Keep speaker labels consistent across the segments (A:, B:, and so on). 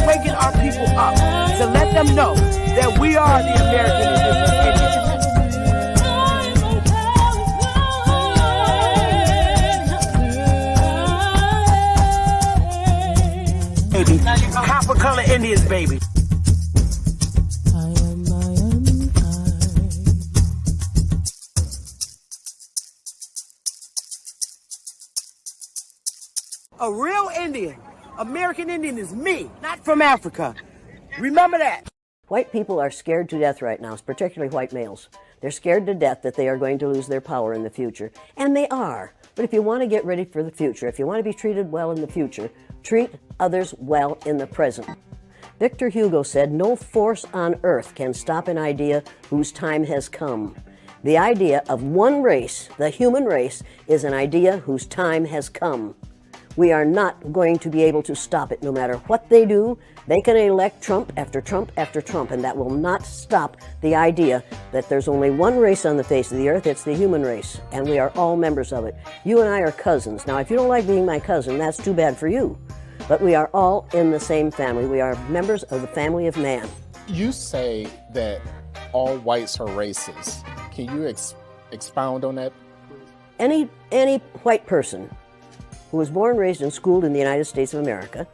A: waking our people up to let them know that we are the American indigenous Indians. Baby, copper color Indians, baby. A real Indian, American Indian, is me, not from Africa. Remember that.
B: White people are scared to death right now, particularly white males. They're scared to death that they are going to lose their power in the future. And they are. But if you want to get ready for the future, if you want to be treated well in the future, treat others well in the present. Victor Hugo said, "No force on earth can stop an idea whose time has come." The idea of one race, the human race, is an idea whose time has come. We are not going to be able to stop it no matter what they do. They can elect Trump after Trump after Trump, and that will not stop the idea that there's only one race on the face of the earth. It's the human race, and we are all members of it. You and I are cousins. Now, if you don't like being my cousin, that's too bad for you. But we are all in the same family. We are members of the family of man.
C: You say that all whites are racist. Can you expound on that?
B: Any white person who was born, raised, and schooled in the United States of America,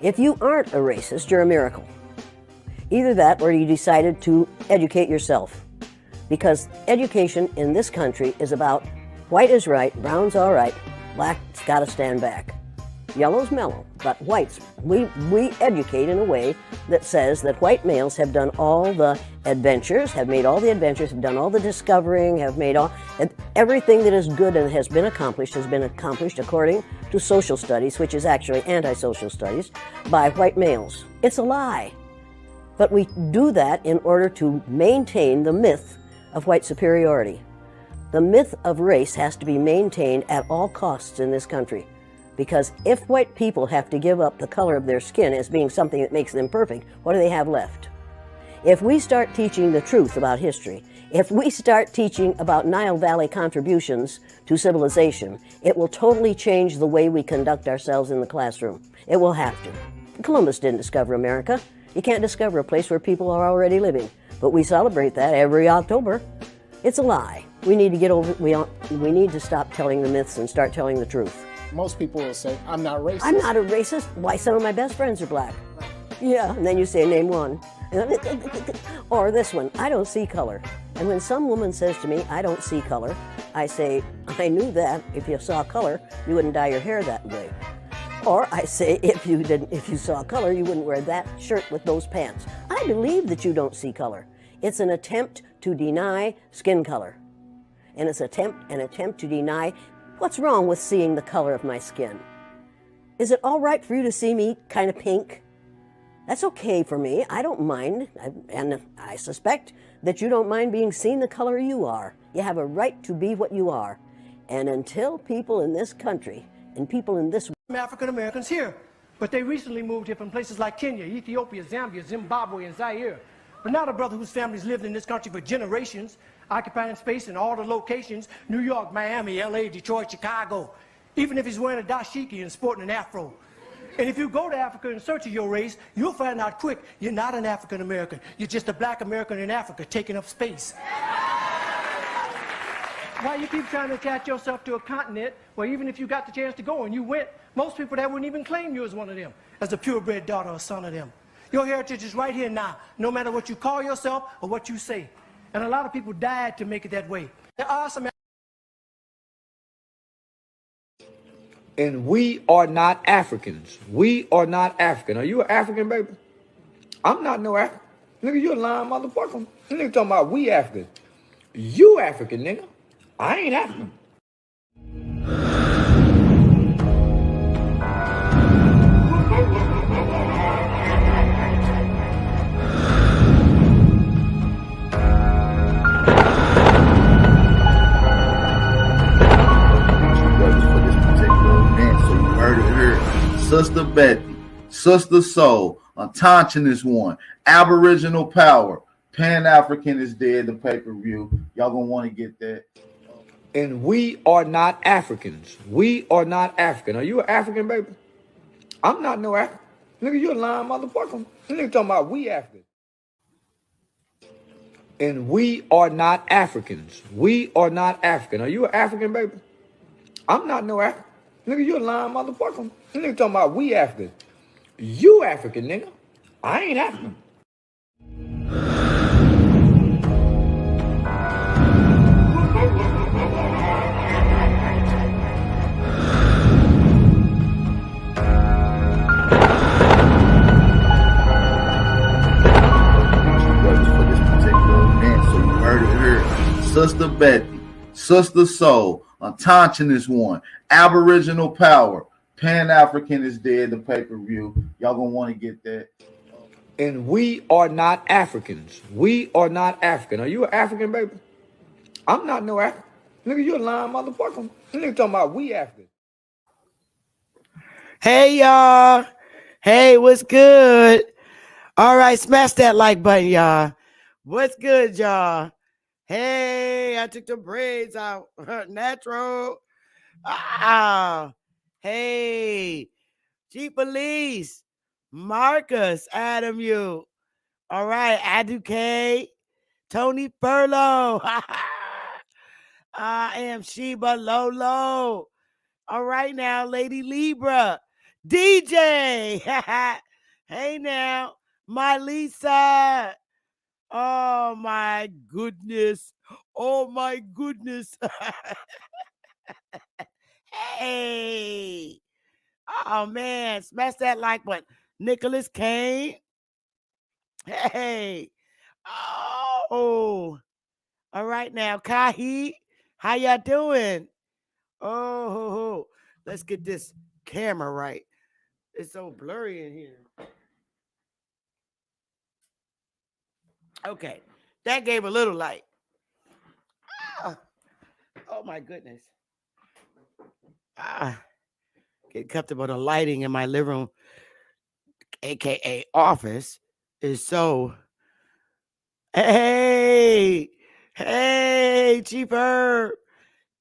B: if you aren't a racist, you're a miracle. Either that or you decided to educate yourself. Because education in this country is about white is right, brown's all right, black's got to stand back. Yellow's mellow, but whites, we educate in a way that says that white males have done all the adventures, have made all the adventures, have done all the discovering, have made all, everything that is good and has been accomplished according to social studies, which is actually anti-social studies, by white males. It's a lie. But we do that in order to maintain the myth of white superiority. The myth of race has to be maintained at all costs in this country. Because if white people have to give up the color of their skin as being something that makes them perfect, what do they have left? If we start teaching the truth about history, if we start teaching about Nile Valley contributions to civilization, it will totally change the way we conduct ourselves in the classroom. It will have to. Columbus didn't discover America. You can't discover a place where people are already living. But we celebrate that every October. It's a lie. We need to get over, we need to stop telling the myths and start telling the truth.
C: Most people will say, I'm not racist.
B: I'm not a racist. Why, some of my best friends are black. Yeah, and then you say, name one. Or this one, I don't see color. And when some woman says to me, I don't see color, I say, I knew that. If you saw color, you wouldn't dye your hair that way. Or I say, if you saw color, you wouldn't wear that shirt with those pants. I believe that you don't see color. It's an attempt to deny skin color. And it's an attempt to deny what's wrong with seeing the color of my skin. Is it all right for you to see me kind of pink? That's okay for me. I don't mind. And I suspect that you don't mind being seen the color you are. You have a right to be what you are. And until people in this country and people in this
D: African Americans here, but they recently moved here from places like Kenya, Ethiopia, Zambia, Zimbabwe, and Zaire. But now the brother whose family's lived in this country for generations, occupying space in all the locations, New York, Miami, LA, Detroit, Chicago, even if he's wearing a dashiki and sporting an afro. And if you go to Africa in search of your race, you'll find out quick, you're not an African American. You're just a black American in Africa taking up space. Why you keep trying to attach yourself to a continent where even if you got the chance to go and you went, most people that wouldn't even claim you as one of them, as a purebred daughter or son of them. Your heritage is right here now, no matter what you call yourself or what you say. And a lot of people died to make it that way. There are some.
E: And we are not Africans. We are not African. Are you an African, baby? I'm not no African. Nigga, you a lying motherfucker. Nigga talking about we African. You African, nigga. I ain't African.
F: Sister Bethy, Sister Soul, Autochthonous One, Aboriginal Power, Pan-African is dead, the pay-per-view. Y'all gonna want to get that.
E: And we are not Africans. We are not African. Are you an African, baby? I'm not no African. Nigga, you a lying motherfucker. Nigga talking about we Africans. And we are not Africans. We are not African. Are you an African, baby? I'm not no African. Nigga, you a lying motherfucker. Nigga talking about we Africans. You African, nigga. I ain't African.
F: For this particular event, so you heard it here. Sister Bethy, Sister Soul, Autochthonous One, Aboriginal Power, Pan-Africanist Dead, the pay-per-view. Y'all gonna want to get that.
E: And we are not Africans. We are not African. Are you an African, baby? I'm not no African. Nigga, you a lying motherfucker. Nigga talking about we African.
A: Hey, y'all. Hey, what's good? All right, smash that like button, y'all. What's good, y'all? Hey, I took the braids out. Natural. Ah. Hey, Chief Police. Marcus, Adam, you. All right, Aduke. Tony Furlow. I am Sheba Lolo. All right now, Lady Libra. DJ. Hey now, my Lisa. Oh my goodness. Oh my goodness. Hey. Oh man, smash that like button. Nicholas Kane. Hey. Oh. All right now, Kahi. How y'all doing? Oh, let's get this camera right. It's so blurry in here. Okay, that gave a little light. Oh my goodness. Get comfortable. The lighting in my living room, aka office, is so. Hey, Chief Herb,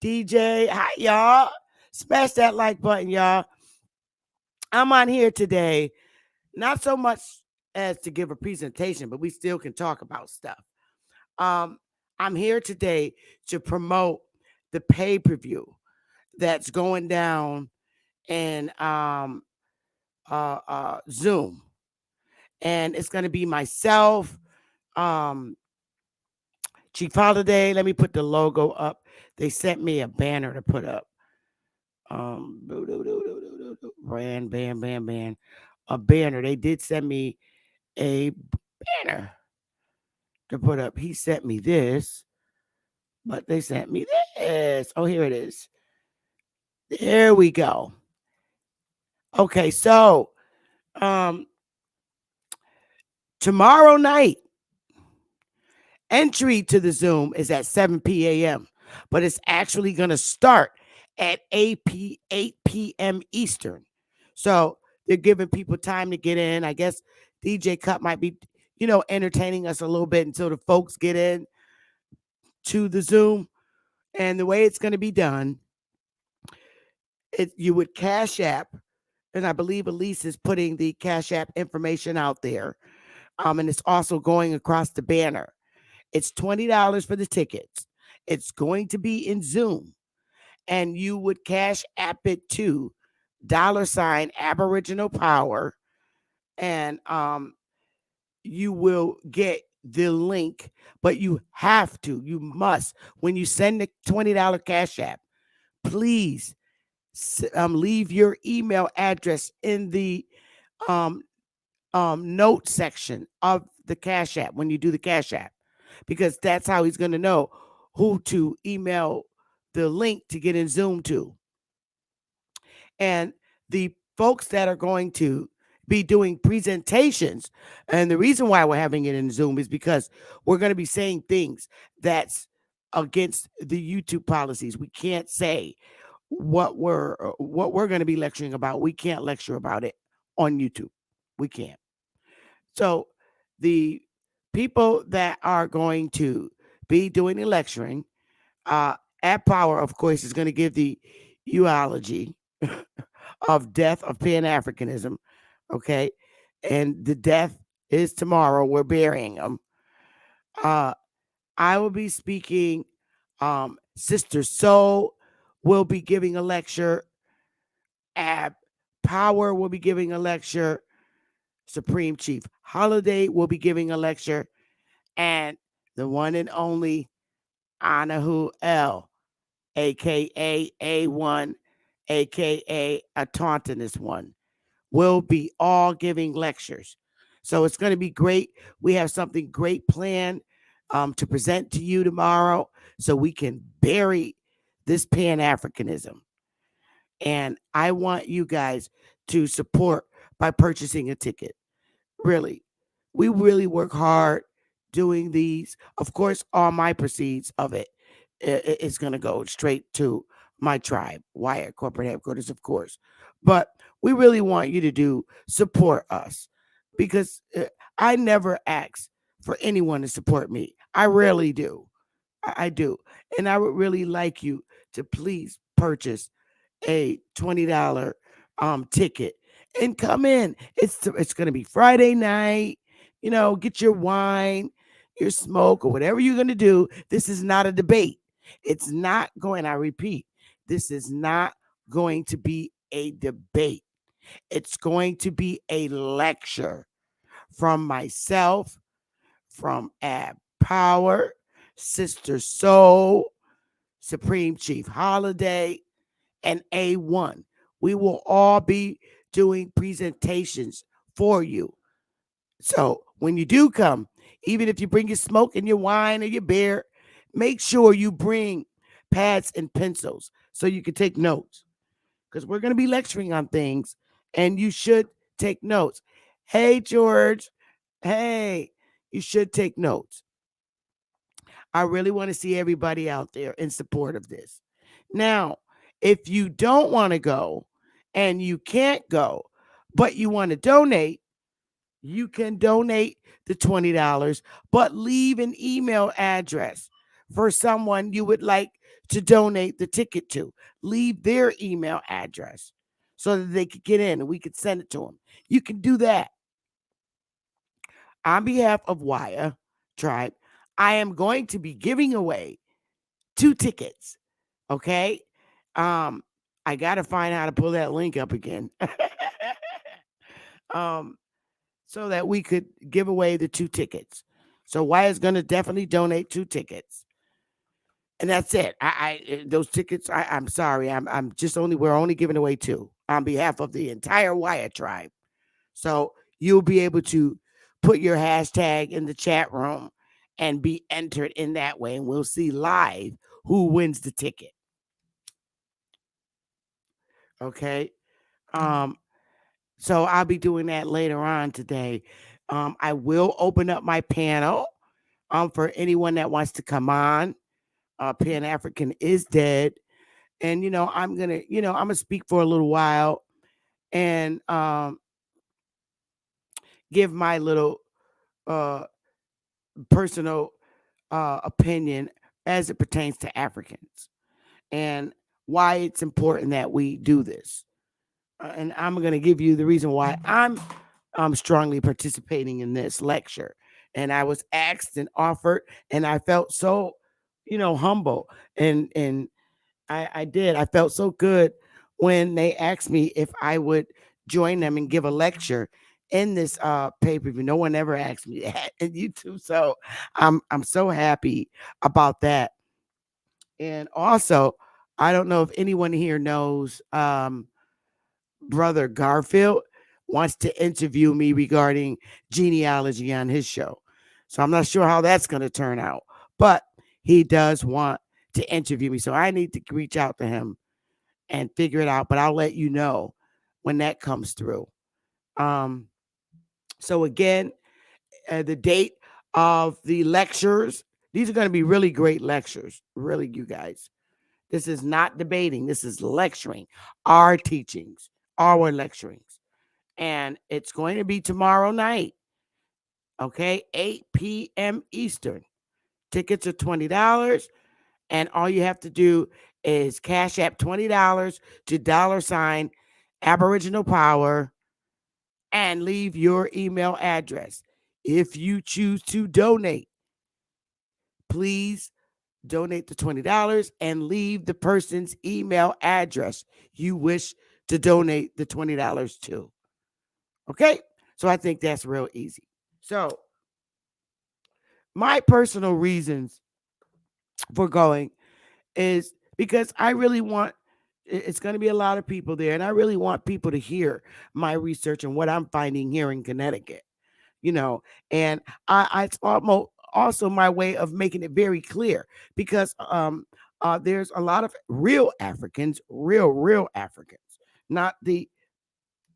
A: DJ, hi y'all. Smash that like button, y'all. I'm on here today, not so much as to give a presentation, but we still can talk about stuff. I'm here today to promote the pay-per-view that's going down in Zoom. And it's going to be myself, Chief Holiday. Let me put the logo up. They sent me a banner to put up. Brand. A banner. They did send me a banner to put up. He sent me this, but they sent me this. Oh, here it is. There we go. Okay, so tomorrow night, entry to the Zoom is at 7 p.m., but it's actually going to start at 8 p.m. Eastern. So they're giving people time to get in. I guess DJ Cut might be, entertaining us a little bit until the folks get in to the Zoom. And the way it's going to be done, you would Cash App, and I believe Elise is putting the Cash App information out there. And it's also going across the banner. It's $20 for the tickets. It's going to be in Zoom. And you would Cash App it to $ Aboriginal Power. And you will get the link, but you must, when you send the $20 Cash App, please leave your email address in the note section of the Cash App when you do the Cash App, because that's how he's going to know who to email the link to get in Zoom to. And the folks that are going to be doing presentations, and the reason why we're having it in Zoom is because we're going to be saying things that's against the YouTube policies. We can't say what we're going to be lecturing about. We can't lecture about it on YouTube. We can't. So the people that are going to be doing the lecturing, at Power, of course, is going to give the eulogy of death of Pan-Africanism. Okay. and the death is tomorrow. We're burying him. I will be speaking. Sister Soul will be giving a lecture. Ab Power will be giving a lecture. Supreme Chief Holiday will be giving a lecture. And the one and only Anahu L, aka A1, aka Autochthonous One, will be all giving lectures. So it's going to be great. We have something great planned to present to you tomorrow so we can bury this Pan-Africanism. And I want you guys to support by purchasing a ticket. Really, we really work hard doing these. Of course, all my proceeds of it is going to go straight to my tribe, Wyatt corporate headquarters, of course. But we really want you to support us, because I never ask for anyone to support me. I rarely do. I do. And I would really like you to please purchase a $20 ticket and come in. It's going to be Friday night. Get your wine, your smoke, or whatever you're going to do. This is not a debate. It's not going, I repeat, this is not going to be a debate. It's going to be a lecture from myself, from Ab Power, Sister Soul, Supreme Chief Holiday, and A1. We will all be doing presentations for you. So when you do come, even if you bring your smoke and your wine or your beer, make sure you bring pads and pencils so you can take notes, because we're going to be lecturing on things and you should take notes. Hey, George. Hey, you should take notes. I really want to see everybody out there in support of this. Now, if you don't want to go and you can't go, but you want to donate, you can donate the $20, but leave an email address for someone you would like to donate the ticket to. Leave their email address so that they could get in and we could send it to them. You can do that. On behalf of Waya Tribe, I am going to be giving away 2 tickets. Okay? I got to find how to pull that link up again. So that we could give away the 2 tickets. So Waya's going to definitely donate 2 tickets. And that's it. Those tickets, I'm sorry. We're only giving away 2 on behalf of the entire Waya Tribe. So you'll be able to put your hashtag in the chat room and be entered in that way. And we'll see live who wins the ticket. Okay. So I'll be doing that later on today. I will open up my panel for anyone that wants to come on. Pan-African is dead. And, I'm going to speak for a little while and give my little personal opinion as it pertains to Africans and why it's important that we do this. And I'm going to give you the reason why I'm strongly participating in this lecture. And I was asked and offered, and I felt so, humble. And I did. I felt so good when they asked me if I would join them and give a lecture in this pay-per-view. No one ever asked me that in YouTube. So I'm so happy about that. And also, I don't know if anyone here knows Brother Garfield wants to interview me regarding genealogy on his show. So I'm not sure how that's going to turn out, but he does want to interview me. So I need to reach out to him and figure it out, but I'll let you know when that comes through. So again, the date of the lectures, these are going to be really great lectures. Really, you guys. This is not debating. This is lecturing, our teachings, our lecturings. And it's going to be tomorrow night. Okay, 8 p.m. Eastern. Tickets are $20. And all you have to do is cash app $20 to $ Aboriginal Power and leave your email address. If you choose to donate, please donate the $20 and leave the person's email address you wish to donate the $20 to. Okay? So I think that's real easy. So my personal reasons for going is because I really want, it's going to be a lot of people there, and I really want people to hear my research and what I'm finding here in Connecticut, and it's almost also my way of making it very clear, because there's a lot of real Africans, real Africans, not the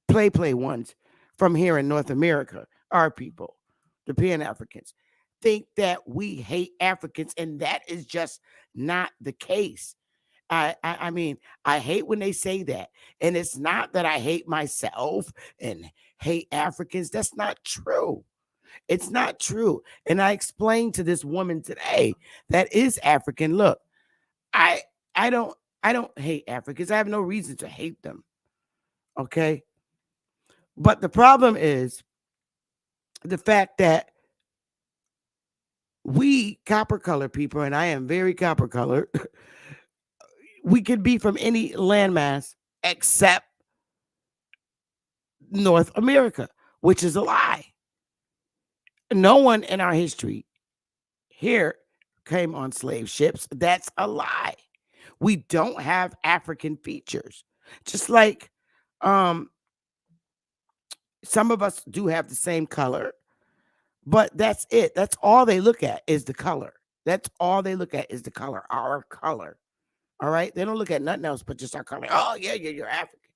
A: play ones from here in North America. Our people, the Pan-Africans, think that we hate Africans, and that is just not the case. I mean, I hate when they say that. And it's not that I hate myself and hate Africans. That's not true. It's not true. And I explained to this woman today that is African. Look, I don't hate Africans. I have no reason to hate them. Okay. But the problem is the fact that we copper color people, and I am very copper colored, we could be from any landmass except North America, which is a lie. No one in our history here came on slave ships. That's a lie. We don't have African features. Just like some of us do have the same color, but that's it. That's all they look at is the color. That's all they look at is the color, our color. All right. They don't look at nothing else but just our color. Oh, yeah, you're African.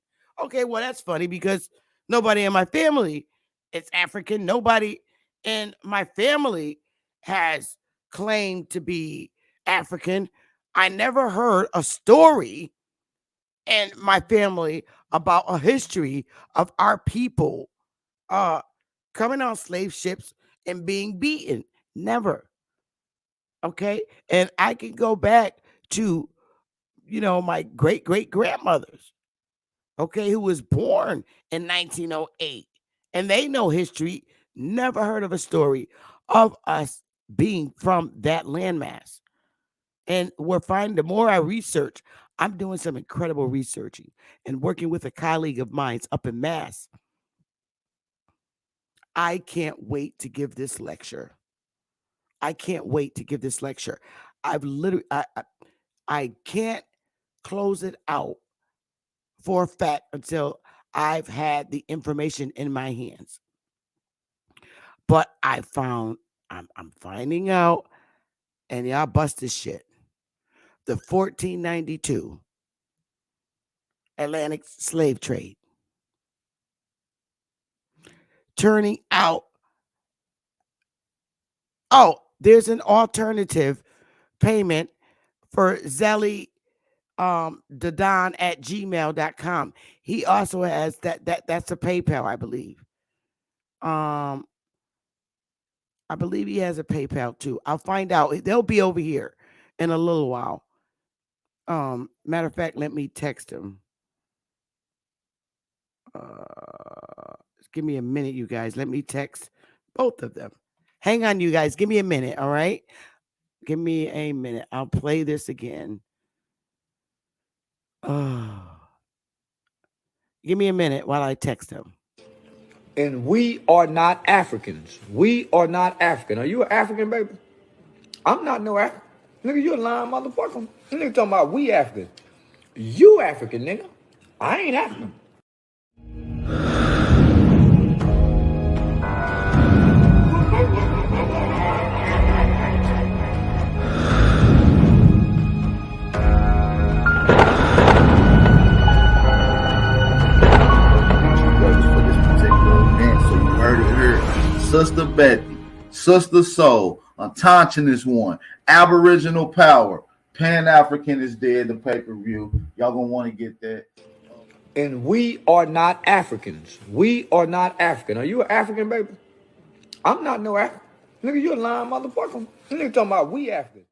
A: Okay, well, that's funny because nobody in my family is African. Nobody in my family has claimed to be African. I never heard a story in my family about a history of our people coming on slave ships and being beaten. Never. Okay. And I can go back to my great grandmothers, okay, who was born in 1908, and they know history, never heard of a story of us being from that landmass. And we're finding, the more I research, I'm doing some incredible researching and working with a colleague of mine up in Mass. I can't wait to give this lecture. I can't wait to give this lecture. I've literally, I can't close it out for a fact until I've had the information in my hands. But I'm finding out, and y'all bust this shit. The 1492 Atlantic slave trade turning out. Oh, there's an alternative payment for Zelly Dadon at gmail.com. He also has that's a PayPal, I believe. I believe he has a PayPal too. I'll find out. They'll be over here in a little while. Matter of fact, let me text him. Give me a minute, you guys. Let me text both of them. Hang on, you guys. Give me a minute, all right? Give me a minute. I'll play this again. Give me a minute while I text him.
E: And we are not Africans. We are not African. Are you an African, baby? I'm not no African. Nigga, you a lying motherfucker. Nigga talking about we African. You African, nigga. I ain't African.
F: Sister Bethy, Sister Soul, Autochthonous one, Aboriginal Power, Pan-African is dead, the pay-per-view. Y'all gonna want to get that.
E: And we are not Africans. We are not African. Are you an African, baby? I'm not no African. Nigga, you a lying motherfucker. Nigga talking about we African.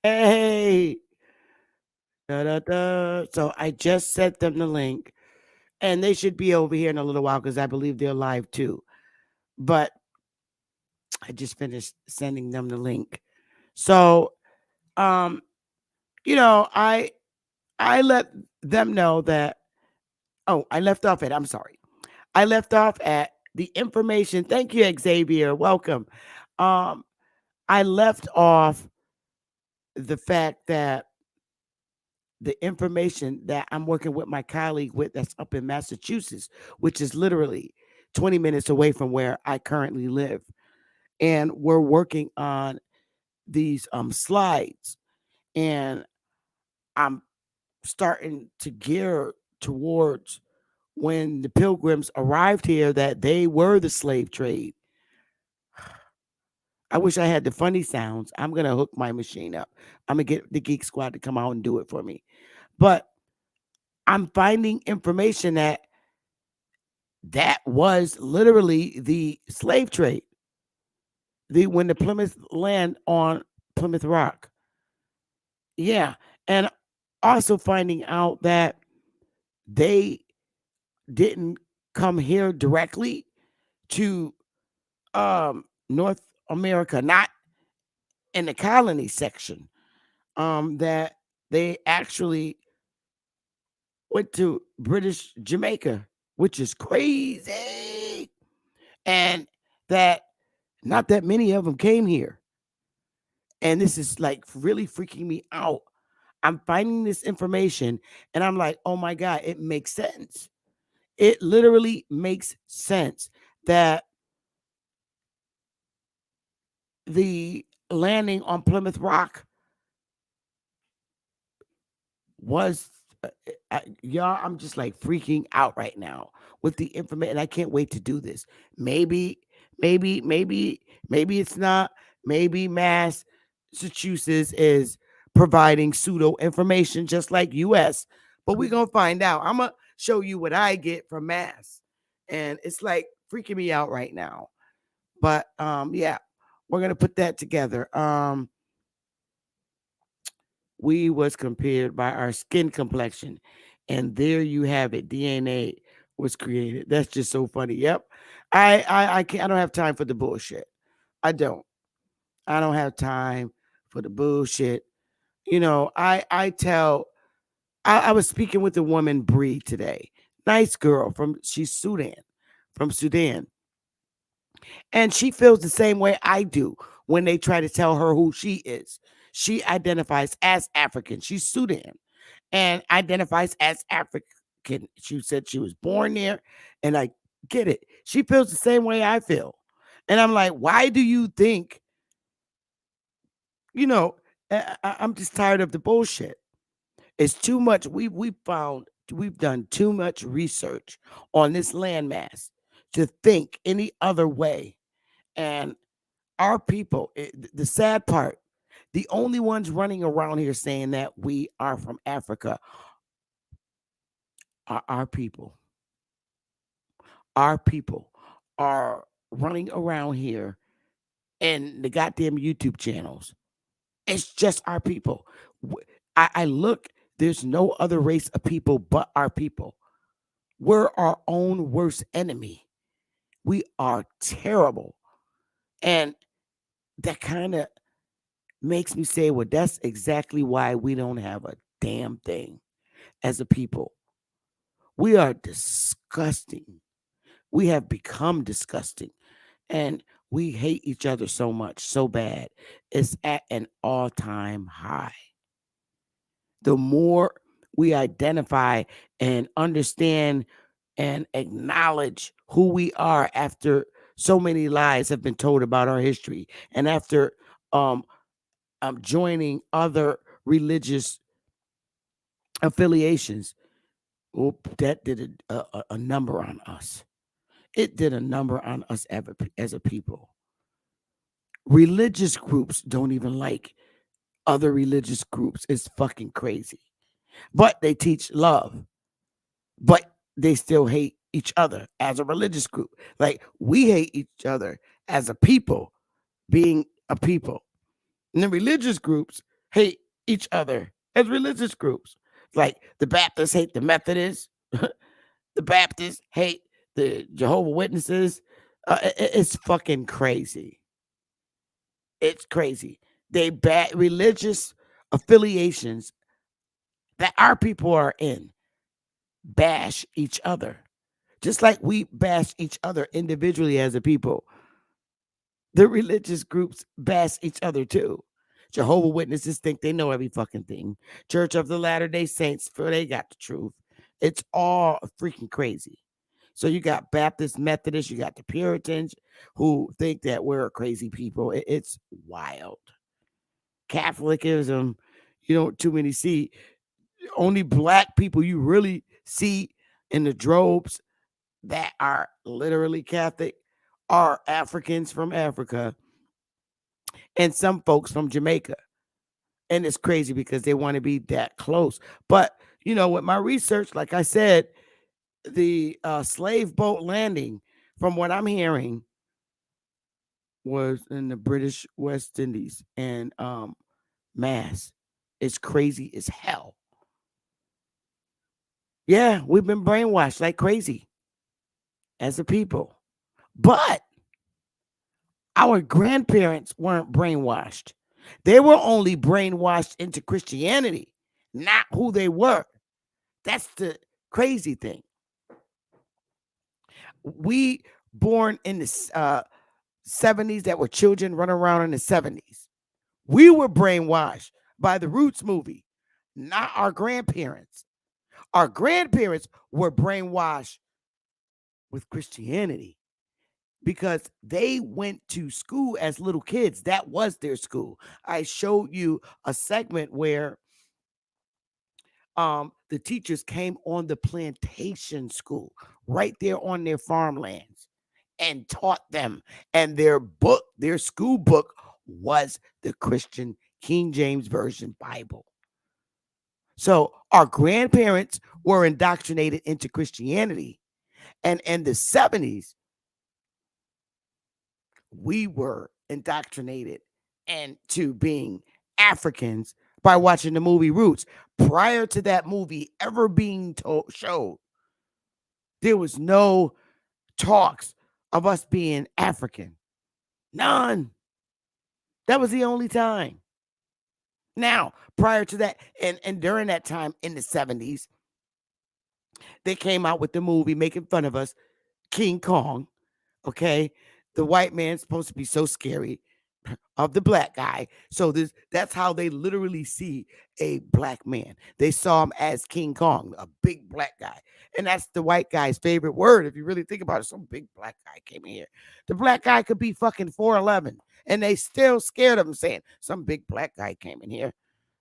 A: Hey. So I just sent them the link And they should be over here in a little while because I believe they're live too. But I just finished sending them the link. So, I let them know that. Oh, I left off at. I'm sorry. I left off at the information. Thank you, Xavier. Welcome. I left off the fact that the information that I'm working with my colleague with that's up in Massachusetts, which is literally 20 minutes away from where I currently live. And we're working on these slides, and I'm starting to gear towards when the pilgrims arrived here that they were the slave trade. I wish I had the funny sounds. I'm going to hook my machine up. I'm going to get the Geek Squad to come out and do it for me. But I'm finding information that was literally the slave trade. When the Plymouth land on Plymouth Rock. Yeah. And also finding out that they didn't come here directly to North America, not in the colony section. That they actually went to British Jamaica, which is crazy. And that not that many of them came here. And this is like really freaking me out. I'm finding this information and I'm like, oh my God, it makes sense. It literally makes sense that the landing on Plymouth Rock was y'all, I'm just like freaking out right now with the information. I can't wait to do this. Maybe it's not. Maybe Massachusetts is providing pseudo information just like US, but we're gonna find out. I'm gonna show you what I get from Mass, and it's like freaking me out right now. But yeah, we're gonna put that together. We was compared by our skin complexion, and there you have it. DNA was created. That's just so funny. Yep. I can't. I don't have time for the bullshit. I don't. I don't have time for the bullshit. I was speaking with a woman, Bree, today. Nice girl she's from Sudan. And she feels the same way I do when they try to tell her who she is. She identifies as African. She's Sudan and identifies as African. She said she was born there, and I get it. She feels the same way I feel. And I'm like, why do you think, I'm just tired of the bullshit. It's too much. We've done too much research on this landmass to think any other way. And our people, the sad part, the only ones running around here saying that we are from Africa are our people. Our people are running around here and the goddamn YouTube channels. It's just our people. I look, there's no other race of people but our people. We're our own worst enemy. We are terrible. And that kind of makes me say, well, that's exactly why we don't have a damn thing as a people. We are disgusting. We have become disgusting. And we hate each other so much, so bad. It's at an all-time high. The more we identify and understand and acknowledge who we are after so many lies have been told about our history, and after joining other religious affiliations, that did a number on us. It did a number on us as a people. Religious groups don't even like other religious groups. It's fucking crazy. But they teach love. But they still hate each other as a religious group. Like, we hate each other as a people, being a people. And the religious groups hate each other as religious groups. Like the Baptists hate the Methodists. The Baptists hate the Jehovah's Witnesses. It's fucking crazy. It's crazy. They bad religious affiliations that our people are in bash each other. Just like we bash each other individually as a people, the religious groups bash each other too. Jehovah's Witnesses think they know every fucking thing. Church of the Latter-day Saints feel they got the truth. It's all freaking crazy. So you got Baptist, Methodist, you got the Puritans who think that we're crazy people. It's wild. Catholicism, you don't too many see. Only black people you really see in the droves that are literally Catholic are Africans from Africa and some folks from Jamaica. And it's crazy because they want to be that close. But, you know, with my research, like I said, the slave boat landing, from what I'm hearing, was in the British West Indies and Mass. It's crazy as hell. Yeah, we've been brainwashed like crazy as a people. But our grandparents weren't brainwashed. They were only brainwashed into Christianity, not who they were. That's the crazy thing. We born in the 70s that were children running around in the 70s. We were brainwashed by the Roots movie, not our grandparents. Our grandparents were brainwashed with Christianity because they went to school as little kids. That was their school. I showed you a segment where the teachers came on the plantation school right there on their farmlands and taught them. And their book, their school book, was the Christian King James Version Bible. So our grandparents were indoctrinated into Christianity. And in the 70s, we were indoctrinated into being Africans by watching the movie Roots. Prior to that movie ever being showed, there was no talks of us being African. None. That was the only time. Now, prior to that, and during that time in the 70s, they came out with the movie making fun of us, King Kong. Okay. The white man's supposed to be so scary of the black guy. So that's how they literally see a black man. They saw him as King Kong, a big black guy. And that's the white guy's favorite word. If you really think about it, some big black guy came in here. The black guy could be fucking 4'11", and they still scared of him, saying some big black guy came in here,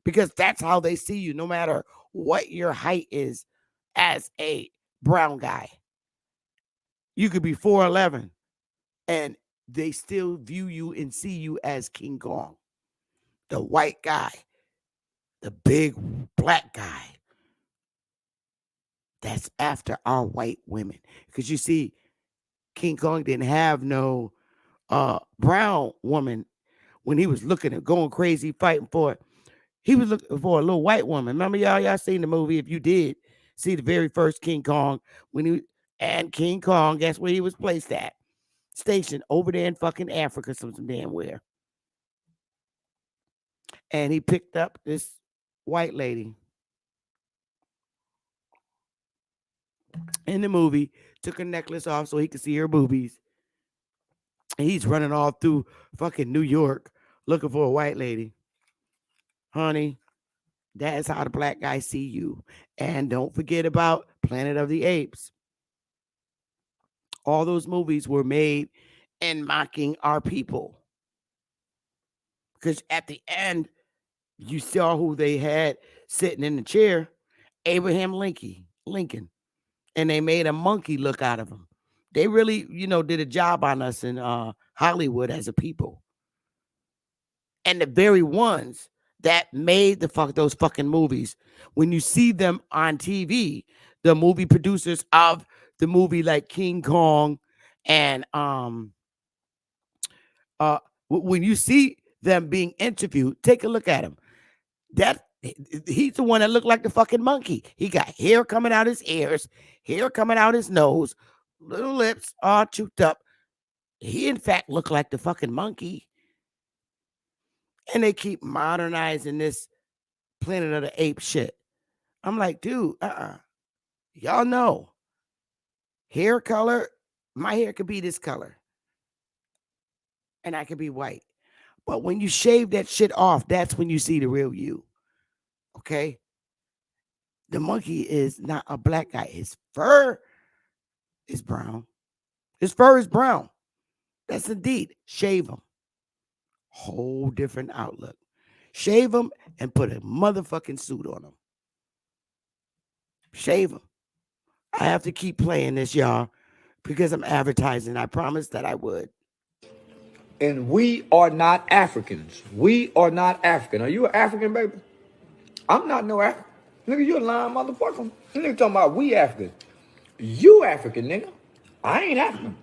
A: because that's how they see you, no matter what your height is as a brown guy. You could be 4'11", and they still view you and see you as King Kong, the white guy, the big black guy. That's after our white women. Because you see, King Kong didn't have no brown woman when he was looking and going crazy, fighting for it. He was looking for a little white woman. Remember, y'all seen the movie? If you did see the very first King Kong, and King Kong, guess where he was placed at? Stationed over there in fucking Africa, some damn where. And he picked up this white lady in the movie, took her necklace off so he could see her boobies. And he's running all through fucking New York looking for a white lady. Honey, that's how the black guys see you. And don't forget about Planet of the Apes. All those movies were made in mocking our people. Because at the end, you saw who they had sitting in the chair, Abraham Lincoln. And they made a monkey look out of him. They really, did a job on us in Hollywood as a people. And the very ones that made those fucking movies, when you see them on TV, the movie producers of the movie like King Kong and when you see them being interviewed, take a look at them. That He's the one that looked like the fucking monkey. He got hair coming out his ears, hair coming out his nose, little lips all chewed up. He, in fact, looked like the fucking monkey. And they keep modernizing this Planet of the Apes shit. I'm like, dude, y'all know. Hair color, my hair could be this color. And I could be white. But when you shave that shit off, that's when you see the real you. Okay? The monkey is not a black guy. His fur is brown. His fur is brown. That's indeed. Shave him. Whole different outlook. Shave him and put a motherfucking suit on him. Shave him. I have to keep playing this, y'all, because I'm advertising. I promised that I would.
E: And we are not Africans. We are not African. Are you an African, baby? I'm not no African. Nigga, you a lying motherfucker. Nigga talking about we African. You African, nigga. I ain't African.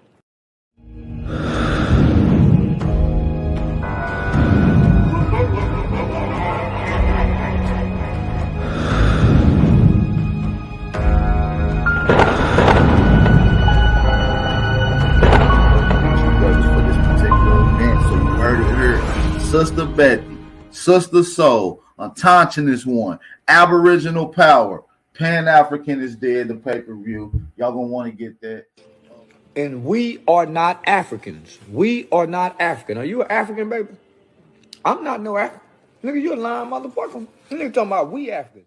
F: Sister Bethy, Sister Soul, Autochthonous one, Aboriginal Power, Pan-Africanist dead, the pay-per-view. Y'all gonna want to get that.
E: And we are not Africans. We are not African. Are you an African, baby? I'm not no African. Nigga, you a lying motherfucker. Nigga talking about we African.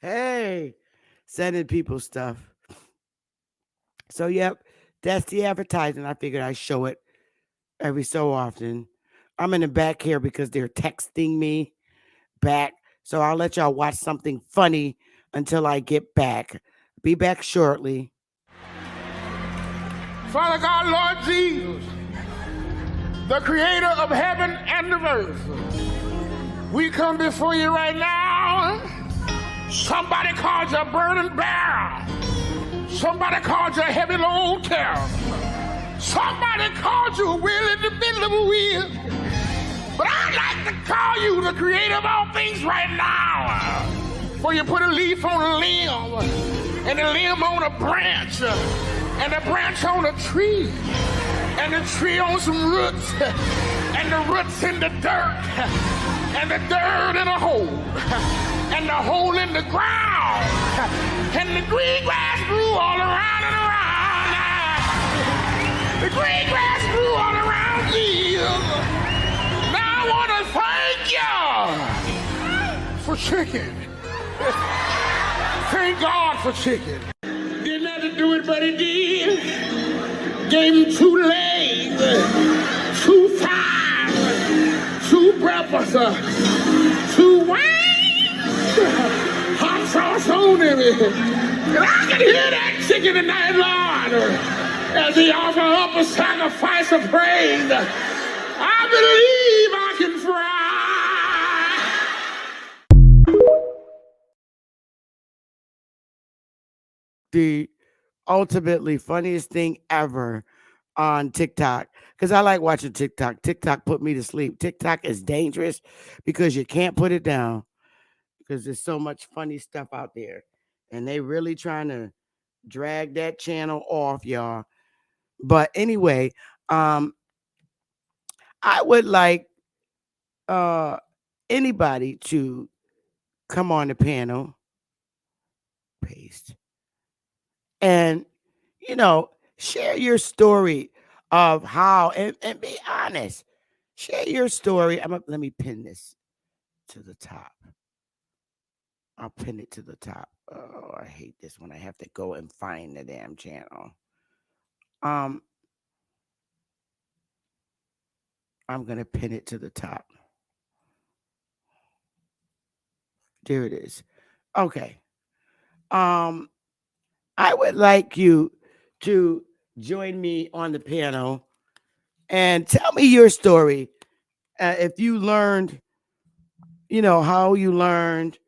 A: Hey, sending people stuff. So, yep, that's the advertising. I figured I'd show it every so often. I'm in the back here because they're texting me back. So I'll let y'all watch something funny until I get back. Be back shortly.
G: Father God, Lord Jesus, the creator of heaven and the earth, we come before you right now. Somebody called you a burden bearer. Somebody called you a heavy load carrier. Somebody called you a wheel in the middle of a wheel. But I'd like to call you the creator of all things right now. For you put a leaf on a limb, and a limb on a branch, and a branch on a tree, and the tree on some roots, and the roots in the dirt, and the dirt in a hole, and the hole in the ground, and the green grass grew all around and around. The green grass grew all around Jesus. Now I want to thank you for chicken. Thank God for chicken. Didn't have to do it, but he did. Gave him 2 legs, 2 thighs, 2 breakfasts, 2 wings, hot sauce on him. And I can hear that chicken tonight, Lord, as he offer up a sacrifice of praise. I believe I can fry.
A: The ultimately funniest thing ever on TikTok, because I like watching TikTok. TikTok put me to sleep. TikTok is dangerous because you can't put it down because there's so much funny stuff out there. And they really trying to drag that channel off, y'all. But anyway, I would like anybody to come on the panel, paste, and share your story of how, and be honest. Share your story. Let me pin this to the top. I'll pin it to the top. Oh, I hate this when I have to go and find the damn channel. I'm gonna pin it to the top. There it is. Okay. I would like you to join me on the panel and tell me your story. If you learned, how you learned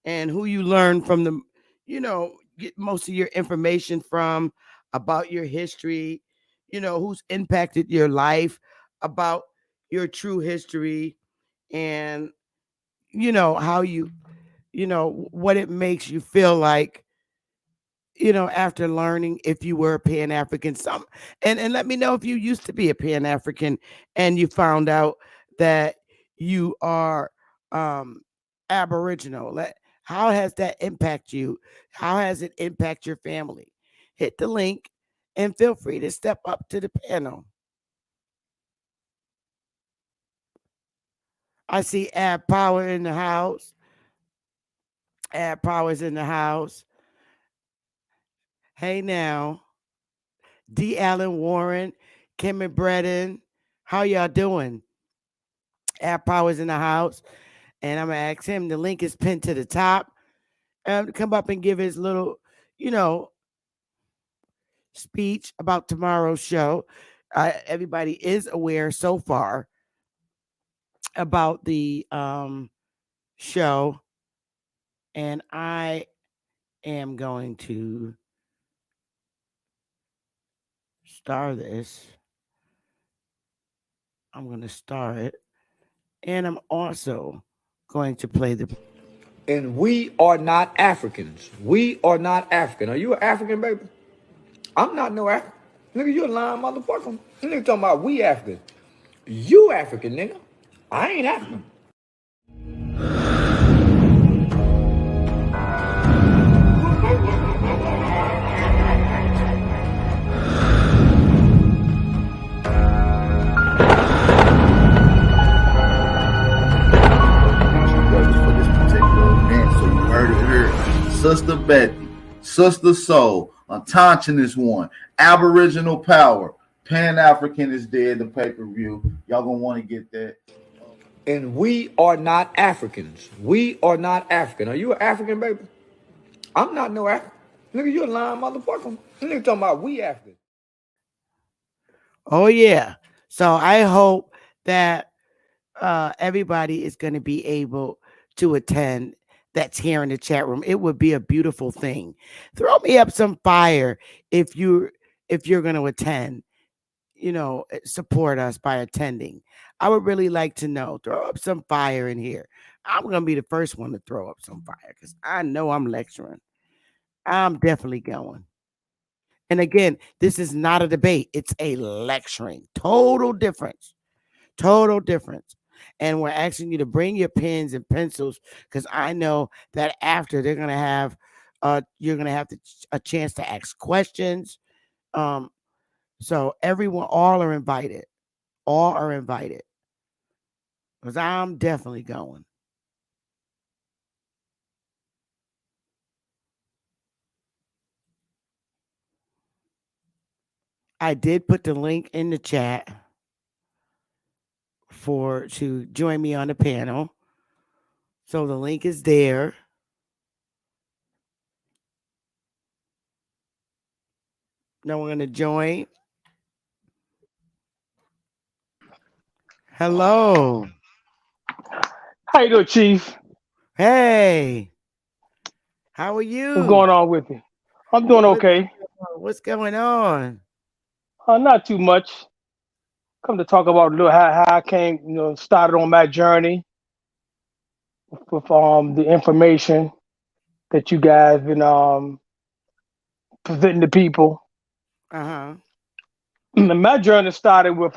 A: and who you learned from get most of your information from, about your history, who's impacted your life, about your true history, and how what it makes you feel like, after learning, if you were a Pan-African, and let me know if you used to be a Pan-African and you found out that you are Aboriginal. How has that impact you? How has it impact your family? Hit the link and feel free to step up to the panel. I see Ab Power in the house. Ab Power's in the house. Hey now. D. Allen Warren, Kim and Bredden. How y'all doing? Ab Power's in the house. And I'm going to ask him. The link is pinned to the top. To come up and give his little, speech about tomorrow's show. Everybody is aware so far about the show. And I am going to star this. I'm going to star it. And I'm also going to play the...
E: And we are not Africans. We are not African. Are you an African, baby? I'm not no African. Nigga, you a lying motherfucker. Nigga talking about we African. You African, nigga. I ain't African.
F: Sister Bethy, Sister Soul, Autochthonous one, Aboriginal Power, Pan-African is dead, the pay-per-view. Y'all gonna want to get that.
E: And we are not Africans. We are not African. Are you an African, baby? I'm not no African. Nigga, you a lying motherfucker. Nigga talking about we African.
A: Oh, yeah. So I hope that everybody is going to be able to attend that's here in the chat room. It would be a beautiful thing. Throw me up some fire if you're going to attend, support us by attending. I would really like to know. Throw up some fire in here. I'm going to be the first one to throw up some fire because I know I'm lecturing. I'm definitely going. And again, this is not a debate. It's a lecturing. Total difference. Total difference. And we're asking you to bring your pens and pencils because I know that after they're gonna have, you're gonna have a chance to ask questions. So everyone, all are invited. All are invited because I'm definitely going. I did put the link in the chat to join me on the panel. So the link is there. Now we're going to join. Hello.
H: How you doing, Chief?
A: Hey. How are you?
H: What's going on with you? I'm doing okay.
A: What's going on?
H: Not too much. Come to talk about a little how I came, started on my journey with the information that you guys been presenting to people.
A: Uh-huh.
H: My journey started with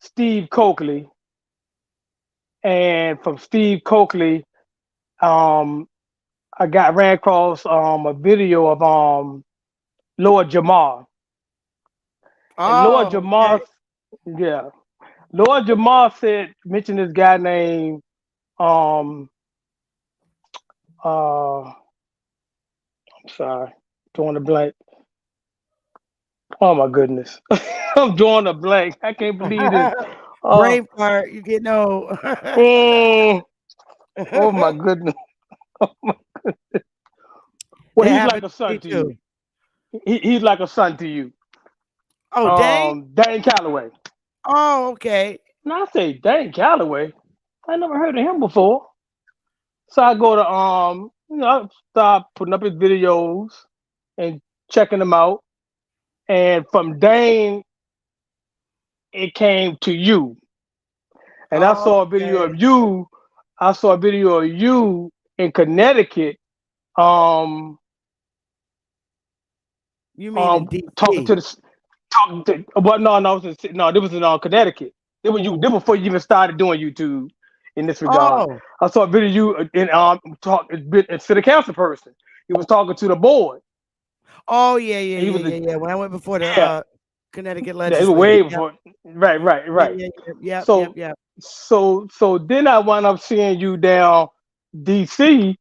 H: Steve Coakley. And from Steve Coakley, I ran across a video of Lord Jamar. And Lord Jamar, okay. Yeah. Lord Jamar mentioned this guy named I'm sorry, drawing a blank. Oh my goodness. I'm drawing a blank. I can't believe this.
A: Brain fart, you getting old.
H: Oh my goodness. Oh my goodness. Well, he's like a son to you. He's like a son to you.
A: Oh, Dane?
H: Dane Calloway.
A: Oh, okay.
H: Now I say Dane Calloway. I never heard of him before. So I go to I start putting up his videos and checking them out. And from Dane, it came to you. And I saw a video of you I saw a video of you in Connecticut.
A: You mean in
H: Talking to
A: DC?
H: the talking to what? No, no, this was in Connecticut. It was you. This before you even started doing YouTube. In this regard,
A: Oh,
H: I saw a video of you in talk instead of council person. You was talking to the board.
A: oh yeah, yeah,
H: And he
A: yeah,
H: was
A: yeah, yeah. When I went before the
H: yeah,
A: Connecticut
H: yeah, it was
A: legislature.
H: way
A: Yep.
H: before. Right, right,
A: Yeah,
H: right.
A: yeah, yeah, yep, yep,
H: So
A: yep.
H: so then I wound up seeing you down DC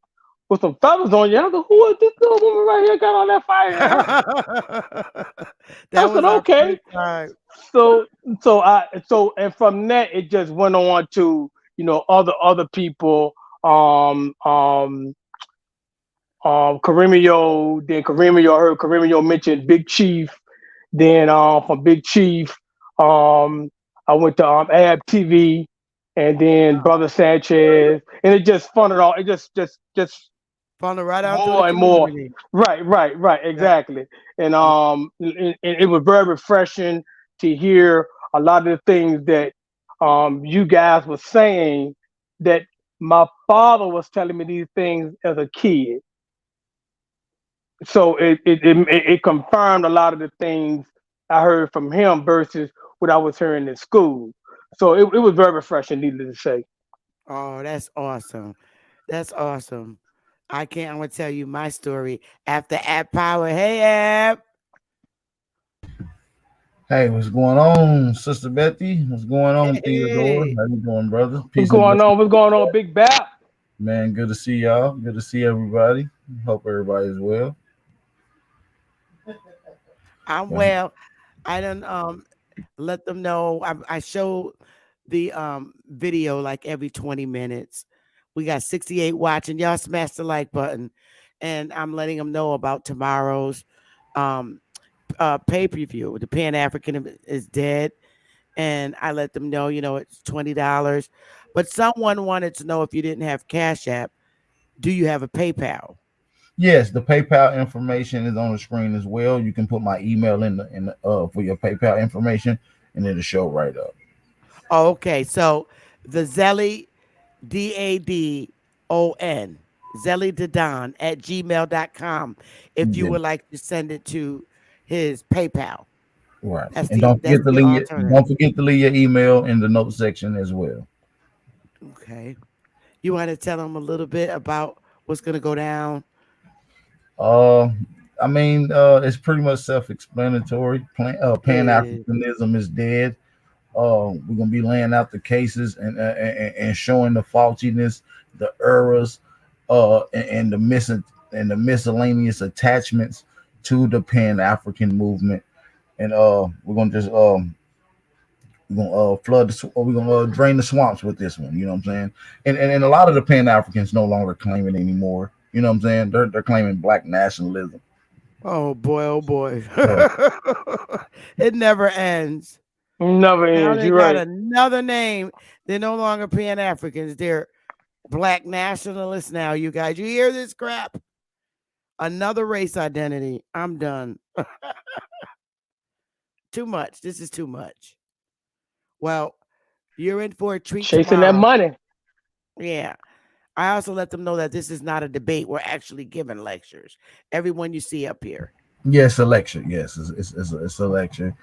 H: with some feathers on you. I was like, who is this little woman right here got all that fire in her? I
A: That
H: said,
A: was our
H: okay.
A: first time.
H: So and from that it just went on to, other people, Karimio, then Karimio, I heard Karimio mention Big Chief. Then from Big Chief, I went to Ab TV, and then Brother Sanchez, and it just funneled all. It just
A: Funnel right out through the
H: more and more.
A: community.
H: Right,
A: Yep.
H: exactly. And it was very refreshing to hear a lot of the things that you guys were saying, that my father was telling me these things as a kid. So it confirmed a lot of the things I heard from him versus what I was hearing in school. So it was very refreshing, needless to say.
A: Oh, that's awesome. That's awesome. I'm gonna tell you my story after App Power. Hey App.
F: Hey, what's going on, Sister Bethy? What's going on, Theodore?
A: Hey.
F: How you doing, brother?
H: What's
F: Peace and
H: going on?
F: blessings.
H: What's going on, Big Bap?
F: Man, good to see y'all. Good to see everybody. Hope everybody's well.
A: I'm well. I done let them know. I show the video like every 20 minutes. We got 68 watching. Y'all smash the like button. And I'm letting them know about tomorrow's um pay-per-view. The Pan-African is dead. And I let them know, it's $20. But someone wanted to know if you didn't have Cash App, do you have a PayPal?
F: Yes, the PayPal information is on the screen as well. You can put my email in for your PayPal information, and it'll show right up.
A: Oh, okay. So the Zelly DADON, Zelly Dadon at gmail.com if you
F: Yeah,
A: would like to send it to his PayPal.
F: right.
A: That's
F: And
A: the that's the alternative.
F: don't forget to leave your email in the note section as well.
A: Okay. You want to tell them a little bit about what's gonna go down?
F: Uh, it's pretty much self-explanatory. Pan
A: It is.
F: Africanism is dead. We're gonna be laying out the cases and showing the faultiness, the errors, and the missing and the miscellaneous attachments to the Pan African movement. And we're gonna just we're gonna we're gonna drain the swamps with this one. You know what I'm saying? And a lot of the Pan Africans no longer claim it anymore. You know what I'm saying? They're claiming black nationalism.
A: Oh boy, oh boy.
F: So,
A: It never ends.
H: Never
A: Now
H: ends.
A: they
H: You're
A: got
H: right.
A: another name. They're no longer Pan Africans. They're black nationalists now, you guys. You hear this crap? Another race identity. I'm done. Too much. This is too much. Well, you're in for a treat
H: Chasing that
A: tomorrow.
H: money.
A: Yeah. I also let them know that this is not a debate. We're actually giving lectures. Everyone you see up here.
F: yes, a lecture. Yes, it's a lecture.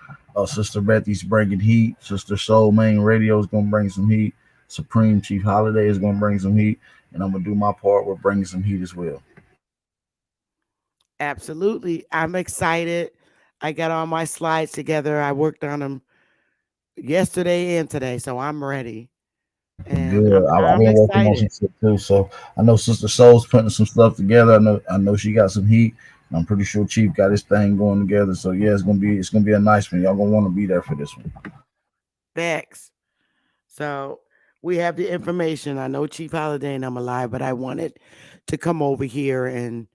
F: Sister Bethy's bringing heat. Sister Soul Main Radio is gonna bring some heat. Supreme Chief Holiday is gonna bring some heat, and I'm gonna do my part with bringing some heat as well.
A: Absolutely. I'm excited. I got all my slides together. I worked on them yesterday and today, so I'm ready. And
F: Good. I've
A: I'm
F: been working on some
A: excited.
F: stuff too. So I know Sister Soul's putting some stuff together. I know she got some heat. I'm pretty sure Chief got his thing going together. So yeah, it's gonna be a nice one. Y'all gonna want to be there for this one.
A: Thanks. So we have the information. I know Chief Holiday and I'm alive, but I wanted to come over here and,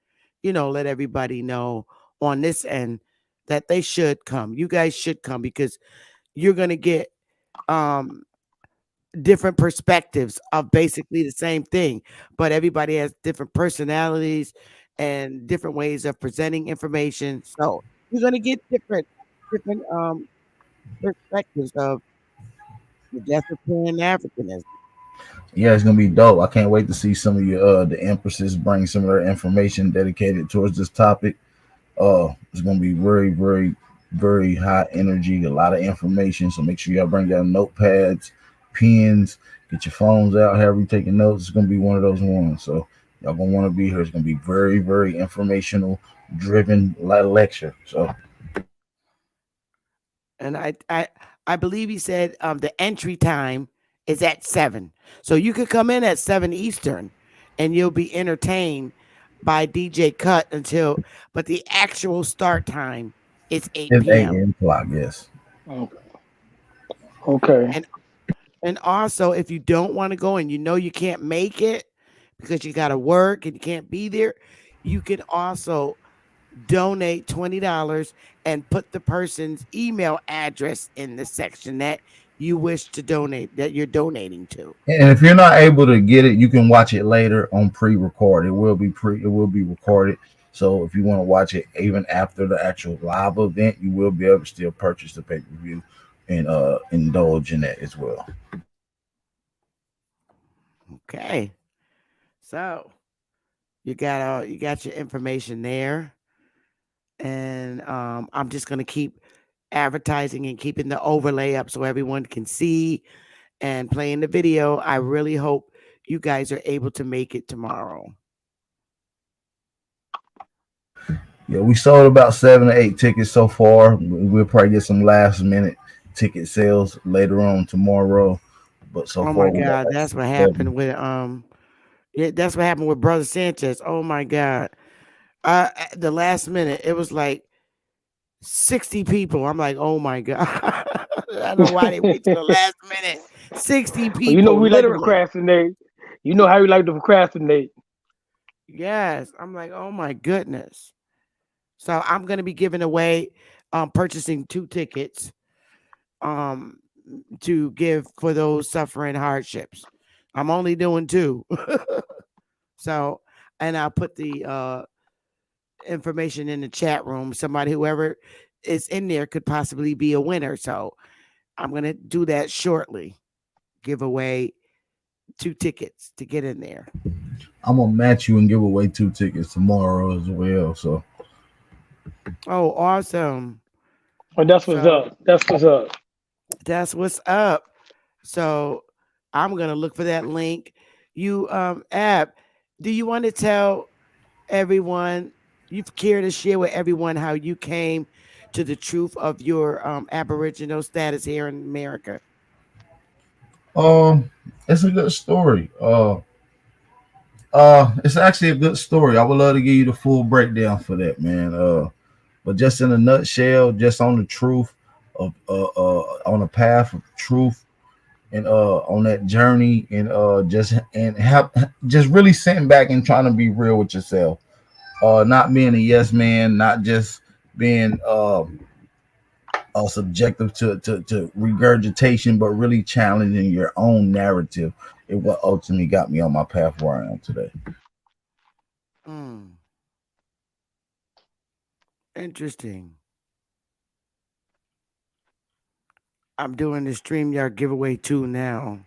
A: let everybody know on this end that they should come. You guys should come because you're gonna get um different perspectives of basically the same thing, but everybody has different personalities and different ways of presenting information. So you're gonna get different perspectives of the death of Pan Africanism.
F: Yeah, it's gonna be dope. I can't wait to see some of your the empresses bring some of their information dedicated towards this topic. It's gonna be very, very, very high energy, a lot of information. So make sure y'all bring your notepads, pens, get your phones out, however you taking notes. It's gonna be one of those ones. So y'all gonna want to be here. It's gonna be very, very informational, driven lecture. So
A: And I believe he said the entry time is at 7. So you could come in at 7 Eastern and you'll be entertained by DJ Cut until, but the actual start time is 8
F: it's eight
A: p.m.
F: o'clock. Yes.
H: Okay. Okay.
A: And also, if you don't want to go and you know you can't make it because you got to work and you can't be there, you can also donate $20 and put the person's email address in the section that you wish to donate, that you're donating to.
F: And if you're not able to get it, you can watch it later on pre-record. It will be it will be recorded. So if you want to watch it even after the actual live event, you will be able to still purchase the pay-per-view and indulge in that as well.
A: Okay. So you got your information there. And I'm just gonna keep advertising and keeping the overlay up so everyone can see and playing the video. I really hope you guys are able to make it tomorrow.
F: Yeah, we sold about 7 to 8 tickets so far. We'll probably get some last minute ticket sales later on tomorrow. But so
A: Oh
F: far
A: my
F: we got
A: God,
F: like
A: that's what
F: seven.
A: happened with yeah, that's what happened with Brother Sanchez. Oh my God. At the last minute, it was like 60 people. I'm like, oh my God. I don't know why they wait till the last minute. 60
H: Well, you know
A: people,
H: we like to
A: literally.
H: procrastinate. You know how we like to procrastinate.
A: Yes. I'm like, oh my goodness. So I'm gonna be giving away purchasing 2 tickets um to give for those suffering hardships. I'm only doing 2. So, and I'll put the information in the chat room. Somebody, whoever is in there, could possibly be a winner. So, I'm gonna do that shortly. Give away 2 tickets to get in there.
F: I'm gonna match you and give away 2 tickets tomorrow as well. So
A: Oh, awesome!
H: Well, that's what's
A: So
H: up. That's what's up.
A: that's what's up. So I'm gonna look for that link. You, Ab, do you want to tell everyone, you care to share with everyone how you came to the truth of your Aboriginal status here in America?
F: um it's a good story. It's actually a good story. I would love to give you the full breakdown for that, man. But just in a nutshell, just on the truth of on a path of truth and on that journey and just really sitting back and trying to be real with yourself. Not being a yes man, not just being subjective to regurgitation, but really challenging your own narrative is what ultimately got me on my path where I am today.
A: Mm, interesting. I'm doing the StreamYard giveaway too now.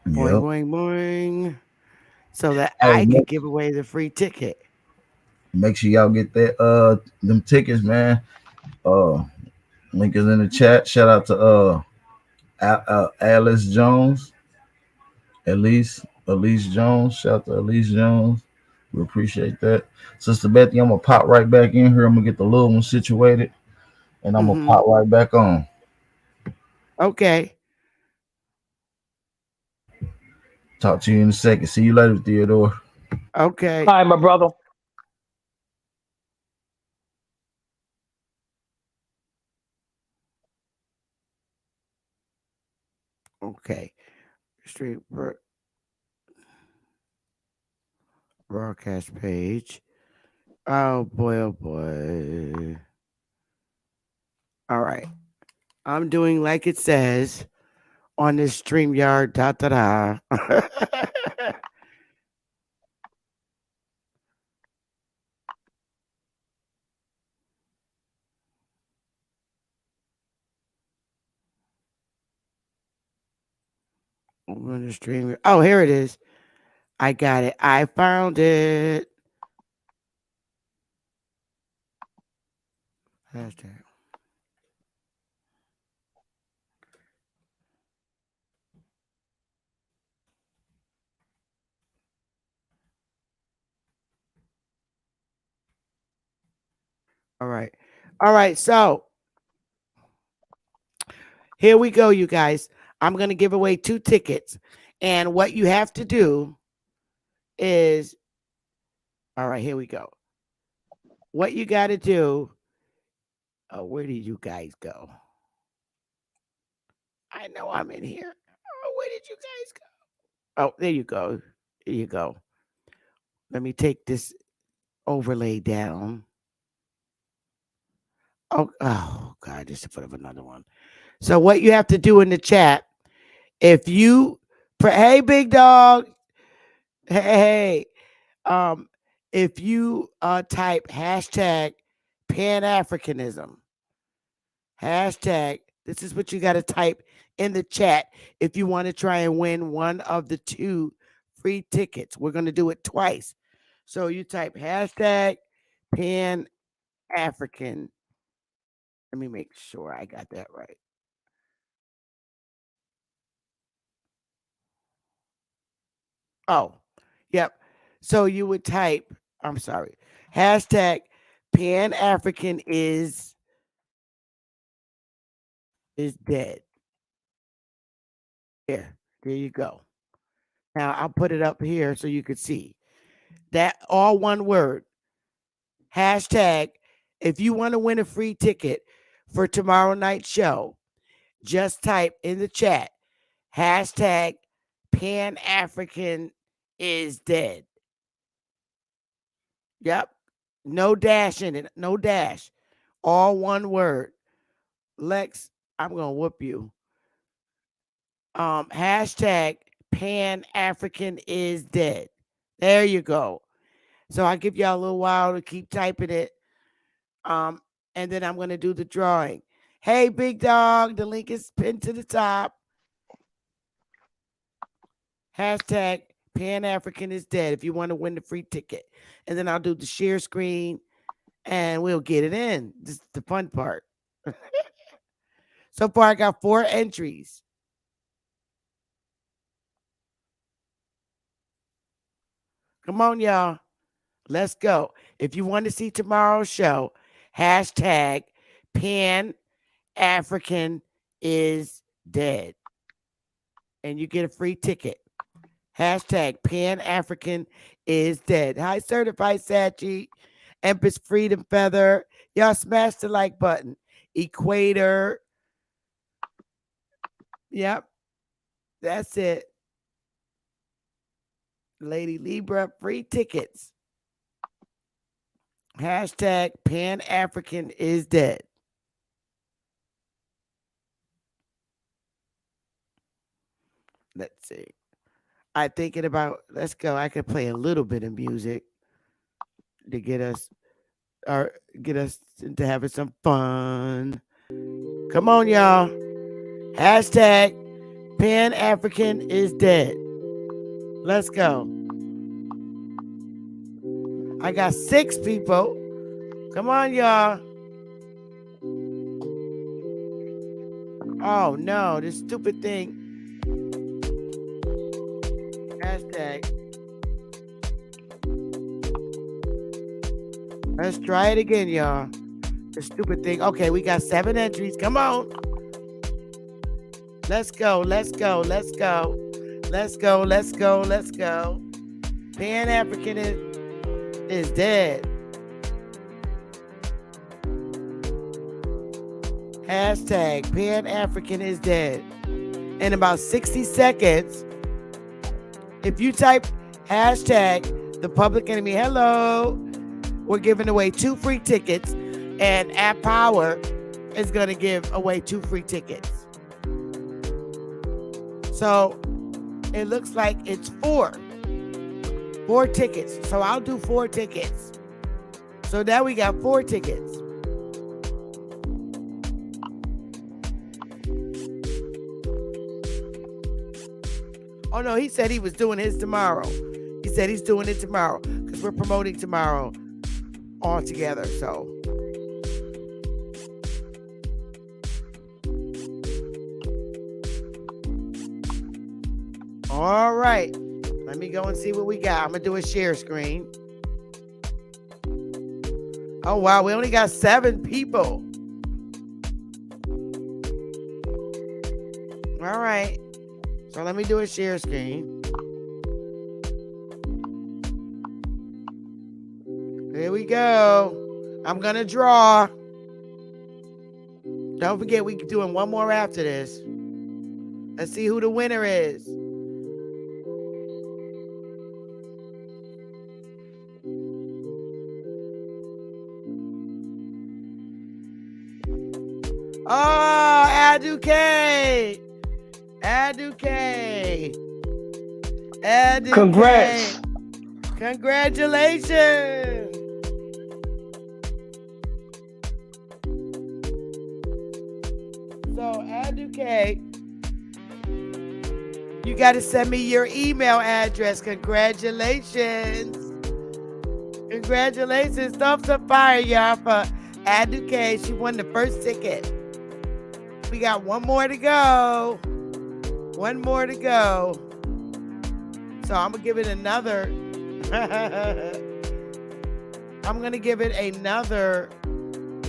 A: Boing,
F: Yep.
A: boing, boing. So that
F: Hey,
A: I could give away the free ticket.
F: make sure y'all get that them tickets, man. Uh, link is in the chat. Shout out to Alice Jones, Elise Jones. Shout out to Elise Jones. We appreciate that. Sister Bethy, I'm gonna pop right back in here. I'm gonna get the little one situated, and I'm gonna
A: Mm-hmm.
F: pop right back on.
A: Okay.
F: Talk to you in a second. See you later, Theodore.
A: Okay.
H: Hi, my brother.
A: Okay. Street broadcast page. Oh boy, oh boy. All right. I'm doing like it says on this StreamYard. Da da da. Open the stream. Oh, here it is. I got it. I found it. Hashtag. All right. All right. So here we go, you guys. I'm going to give away 2 tickets. And what you have to do is, all right, here we go. What you got to do, oh, where did you guys go? I know I'm in here. Oh, where did you guys go? Oh, there you go. There you go. Let me take this overlay down. Oh God, just to put up another one. So what you have to do in the chat, if you, hey, big dog, hey, if you type hashtag Pan-Africanism, hashtag, this is what you got to type in the chat if you want to try and win one of the 2 free tickets. We're going to do it twice. So you type hashtag Pan-African. Let me make sure I got that right. Oh, yep. So you would type, I'm sorry, hashtag Pan-African is dead. There you go. Now I'll put it up here so you could see that, all one word. Hashtag, if you want to win a free ticket for tomorrow night's show, just type in the chat, hashtag Pan-African is dead. Yep. No dash in it. No dash. All one word. Lex, I'm going to whoop you. Hashtag Pan-African is dead. There you go. So I'll give y'all a little while to keep typing it. And then I'm going to do the drawing. Hey, big dog. The link is pinned to the top. Hashtag Pan-African is dead if you want to win the free ticket. And then I'll do the share screen and we'll get it in. This is the fun part. So far, I got 4 entries. Come on, y'all. Let's go. If you want to see tomorrow's show, hashtag Pan-African is dead. And you get a free ticket. Hashtag Pan-African is dead. Hi, Certified Sachi, Empress Freedom Feather. Y'all smash the like button. Equator. Yep. That's it. Lady Libra, free tickets. Hashtag Pan-African is dead. Let's see. I'm thinking about, let's go. I could play a little bit of music to get us into having some fun. Come on, y'all. Hashtag Pan-African is dead. Let's go. I got 6 people. Come on, y'all. Oh, no. This stupid thing. Hashtag. Let's try it again, y'all. The stupid thing. Okay, we got 7 entries. Come on. Let's go. Let's go. Let's go. Let's go. Let's go. Let's go. Pan-African is dead. Hashtag Pan-African is dead. In about 60 seconds, if you type hashtag the public enemy, hello, we're giving away 2 free tickets, and App Power is going to give away 2 free tickets. So it looks like it's 4 tickets. So I'll do 4 tickets. So now we got 4 tickets. Oh no, he said he was doing his tomorrow. He said he's doing it tomorrow because we're promoting tomorrow all together. So. All right. Let me go and see what we got. I'm going to do a share screen. Oh, wow. We only got 7 people. All right. So let me do a share screen. Here we go. I'm going to draw. Don't forget, we're doing one more after this. Let's see who the winner is. Oh, Aduke.
H: Congrats.
A: Congratulations. So, Aduke, you got to send me your email address. Congratulations. Congratulations. Thumbs up fire, y'all, for Aduke. She won the first ticket. We got one more to go. One more to go. So I'm going to give it another. I'm going to give it another.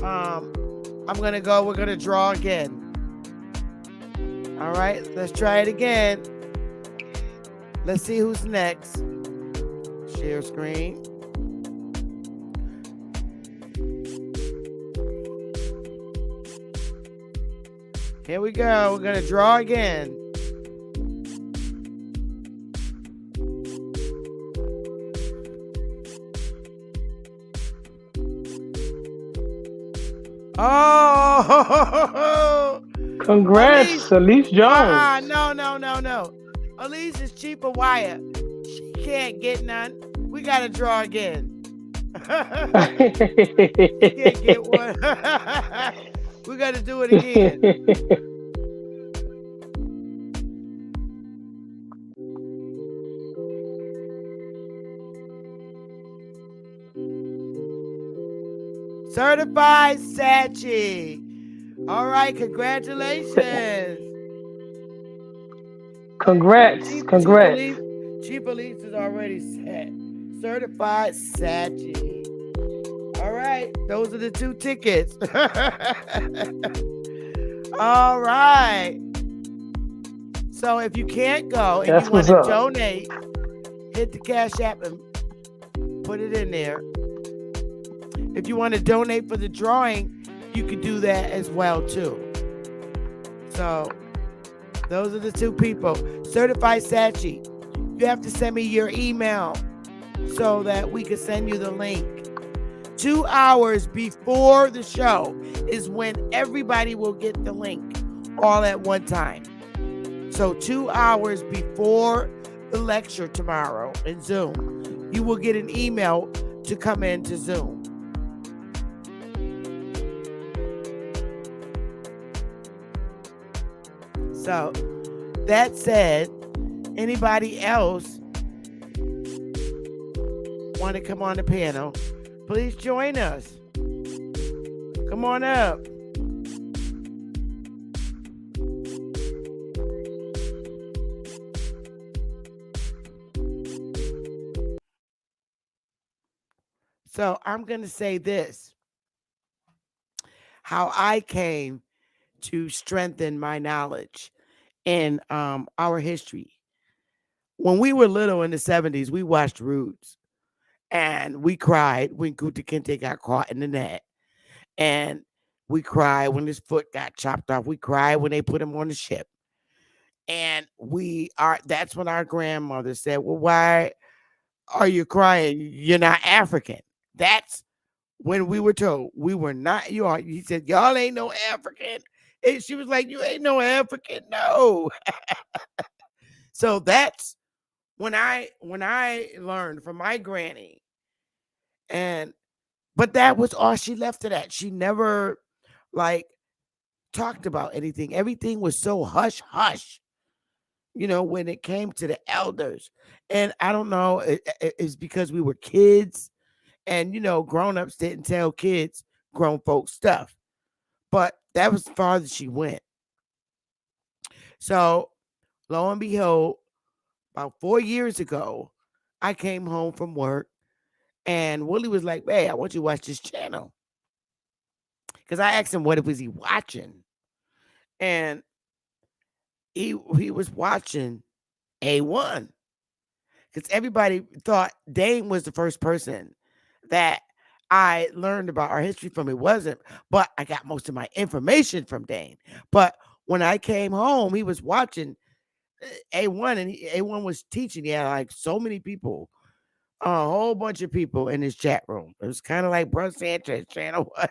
A: I'm going to go. We're going to draw again. All right. Let's try it again. Let's see who's next. Share screen. Here we go. We're going to draw again. Oh!
H: Congrats, Elise Jones.
A: No. Elise is cheaper wire. She can't get none. We got to draw again. She can't get one. We got to do it again. Certified Sachi. All right, congratulations.
H: Congrats.
A: Cheap Elise is already set. Certified Sachi. All right, those are the 2 tickets. All right. So if you can't go and you want to donate, hit the Cash App and put it in there. If you want to donate for the drawing, you can do that as well too. So those are the 2 people. Certified Sachi. You have to send me your email so that we can send you the link. 2 hours before the show is when everybody will get the link all at one time. So 2 hours before the lecture tomorrow in Zoom, you will get an email to come into Zoom. So that said, anybody else want to come on the panel, please join us. Come on up. So I'm going to say this, how I came to strengthen my knowledge in our history. When we were little in the 70s, we watched Roots. And we cried when Kunta Kinte got caught in the net. And we cried when his foot got chopped off. We cried when they put him on the ship. And that's when our grandmother said, well, why are you crying? You're not African. That's when we were told we were not. He said, y'all ain't no African. And she was like, you ain't no African. No. So that's when I learned from my granny. But that was all she left it at. She never talked about anything. Everything was so hush hush. when it came to the elders. And I don't know, it's because we were kids and, grown-ups didn't tell kids grown folks stuff. But that was as far as she went. So lo and behold, about 4 years ago, I came home from work and Willie was like, "Hey, I want you to watch this channel." Because I asked him what was he watching. And he was watching A1. Because everybody thought Dane was the first person that I learned about our history from. It wasn't, but I got most of my information from Dane. But when I came home, he was watching A1 and A1 was teaching. He had like so many people, a whole bunch of people in his chat room. It was kind of like Bro Sanchez channel was.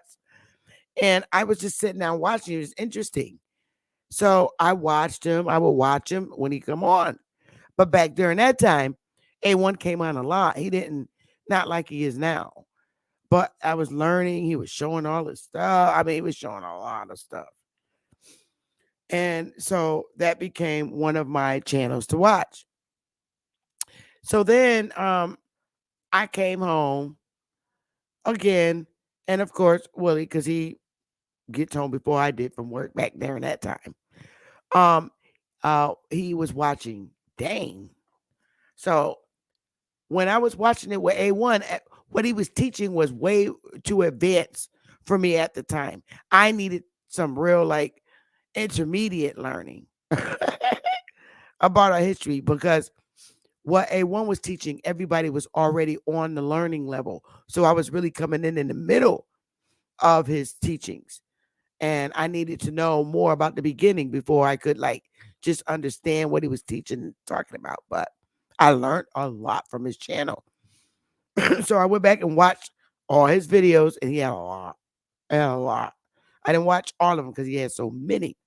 A: And I was just sitting down watching. It was interesting. So I watched him. I would watch him when he come on. But back during that time, A1 came on a lot. He didn't, not like he is now. But I was learning. He was showing all this stuff. I mean, he was showing a lot of stuff. And so that became one of my channels to watch. So then I came home again. And of course, Willie, because he gets home before I did from work back there in that time. He was watching Dane. So when I was watching it with A1, what he was teaching was way too advanced for me at the time. I needed some real like intermediate learning about our history, because what A1 was teaching, everybody was already on the learning level. So I was really coming in the middle of his teachings. And I needed to know more about the beginning before I could like just understand what he was teaching and talking about. But I learned a lot from his channel. So I went back and watched all his videos, and he had a lot. I didn't watch all of them because he had so many.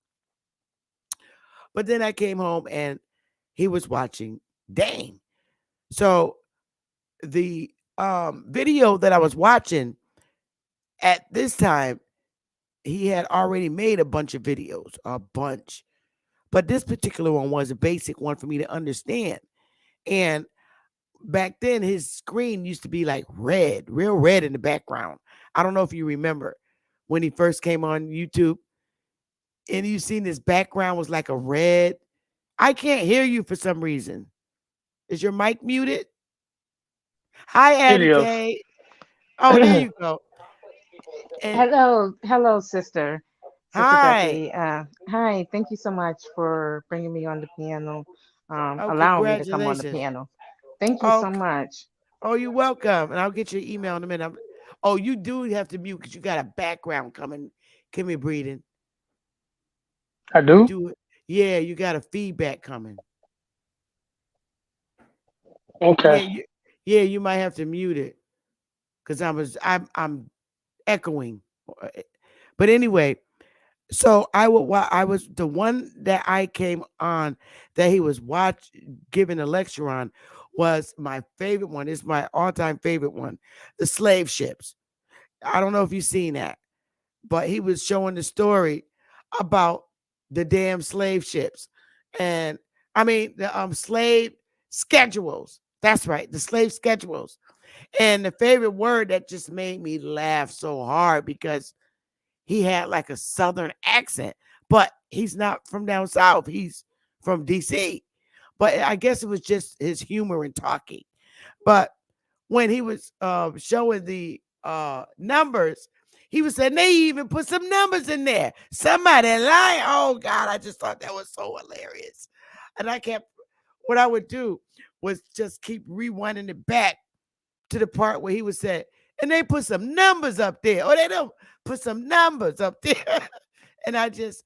A: But then I came home and he was watching Dane. So the video that I was watching at this time, he had already made a bunch of videos, a bunch. But this particular one was a basic one for me to understand. And back then, his screen used to be like red, real red in the background. I don't know if you remember when he first came on YouTube and you seen his background was like a red. I can't hear you for some reason. Is your mic muted? Hi, Addie K. Oh, there you go. And
I: Hello, Sister
A: hi.
I: Bethy. Hi, thank you so much for bringing me on the piano,
A: Oh,
I: allowing me to come on the
A: congratulations.
I: piano. Thank you
A: Oh,
I: so much.
A: oh, you're welcome. And I'll get your email in a minute. Oh, you do have to mute because you got a background coming. Give me breathing.
H: I do.
A: Do it. Yeah, you got a feedback coming.
H: Okay.
A: Yeah, you might have to mute it because I'm echoing. But anyway, so I was the one that I came on that he was giving a lecture on was my favorite one. It's my all-time favorite one, the slave ships. I don't know if you've seen that, but he was showing the story about the damn slave ships. And I mean the slave schedules. That's right, the slave schedules. And the favorite word that just made me laugh so hard because he had like a southern accent, but he's not from down south. He's from DC. But I guess it was just his humor in talking. But when he was showing the numbers, he was saying they even put some numbers in there. Somebody lying. Oh God, I just thought that was so hilarious. And what I would do was just keep rewinding it back to the part where he was saying, and they put some numbers up there. Or they don't put some numbers up there. And I just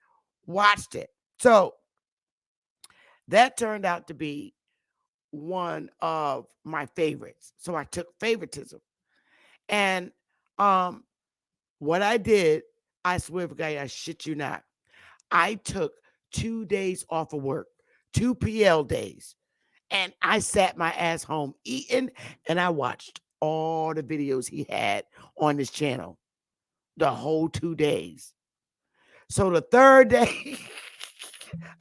A: watched it. So that turned out to be one of my favorites. So I took favoritism. And what I did, I swear for God, I shit you not. I took 2 days off of work, 2 PL days. And I sat my ass home eating and I watched all the videos he had on his channel the whole 2 days. So the third day,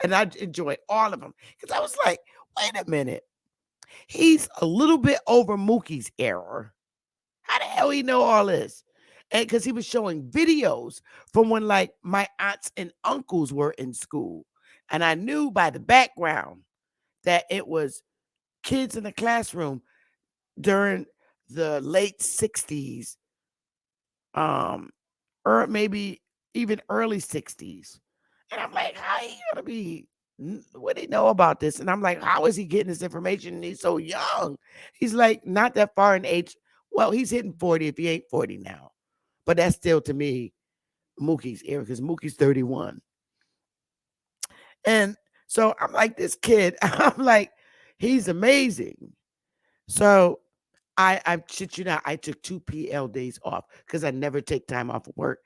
A: And I enjoy all of them. Because I was like, wait a minute. He's a little bit over Mookie's era. How the hell he know all this? And because he was showing videos from when like my aunts and uncles were in school. And I knew by the background that it was kids in the classroom during the late 60s, or maybe even early 60s. And I'm like, how he gonna be? What do he know about this? And I'm like, how is he getting this information? And he's so young. He's like not that far in age. Well, he's hitting 40 if he ain't 40 now. But that's still to me Mookie's era because Mookie's 31. And so I'm like, this kid, I'm like, he's amazing. So I shit you not, I took 2 PL days off because I never take time off of work.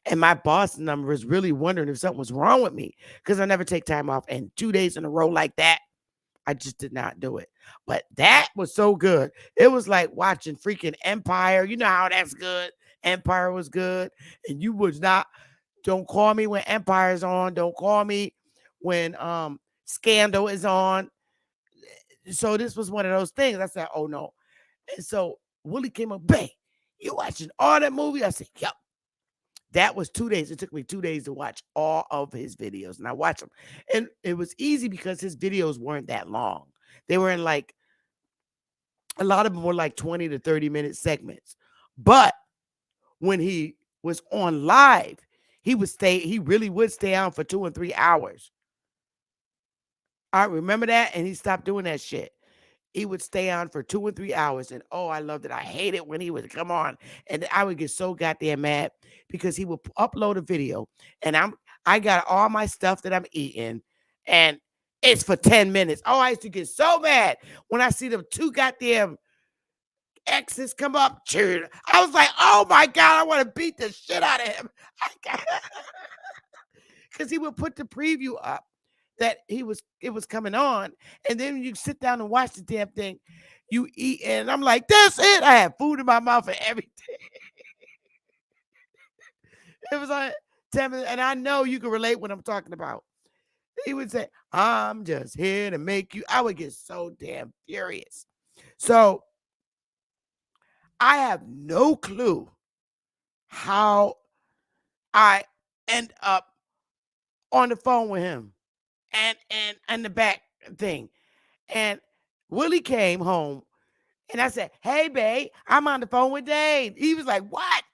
A: And my boss number was really wondering if something was wrong with me because I never take time off. And 2 days in a row like that, I just did not do it. But that was so good. It was like watching freaking Empire. You know how that's good. Empire was good. And you was not, don't call me when Empire's on. Don't call me when Scandal is on. So this was one of those things. I said, oh no. And so Willie came up, babe, you watching all that movie? I said, yep. That was 2 days. It took me 2 days to watch all of his videos. And I watched them. And it was easy because his videos weren't that long. They were in like, a lot of them were like 20 to 30-minute segments. But when he was on live, he really would stay on for 2 and 3 hours. I remember that. And he stopped doing that shit. He would stay on for 2 or 3 hours. And oh, I loved it. I hate it when he would come on. And I would get so goddamn mad because he would upload a video and I got all my stuff that I'm eating and it's for 10 minutes. Oh, I used to get so mad when I see them 2 goddamn X's come up. I was like, oh my God, I want to beat the shit out of him. Because he would put the preview up that it was coming on, and then you sit down and watch the damn thing, you eat, and I'm like, that's it. I had food in my mouth and everything. It was like 10 minutes, and I know you can relate what I'm talking about. He would say, I'm just here to make you. I would get so damn furious. So I have no clue how I end up on the phone with him and the back thing. And Willie came home and I said, hey, babe, I'm on the phone with Dave. He was like, what?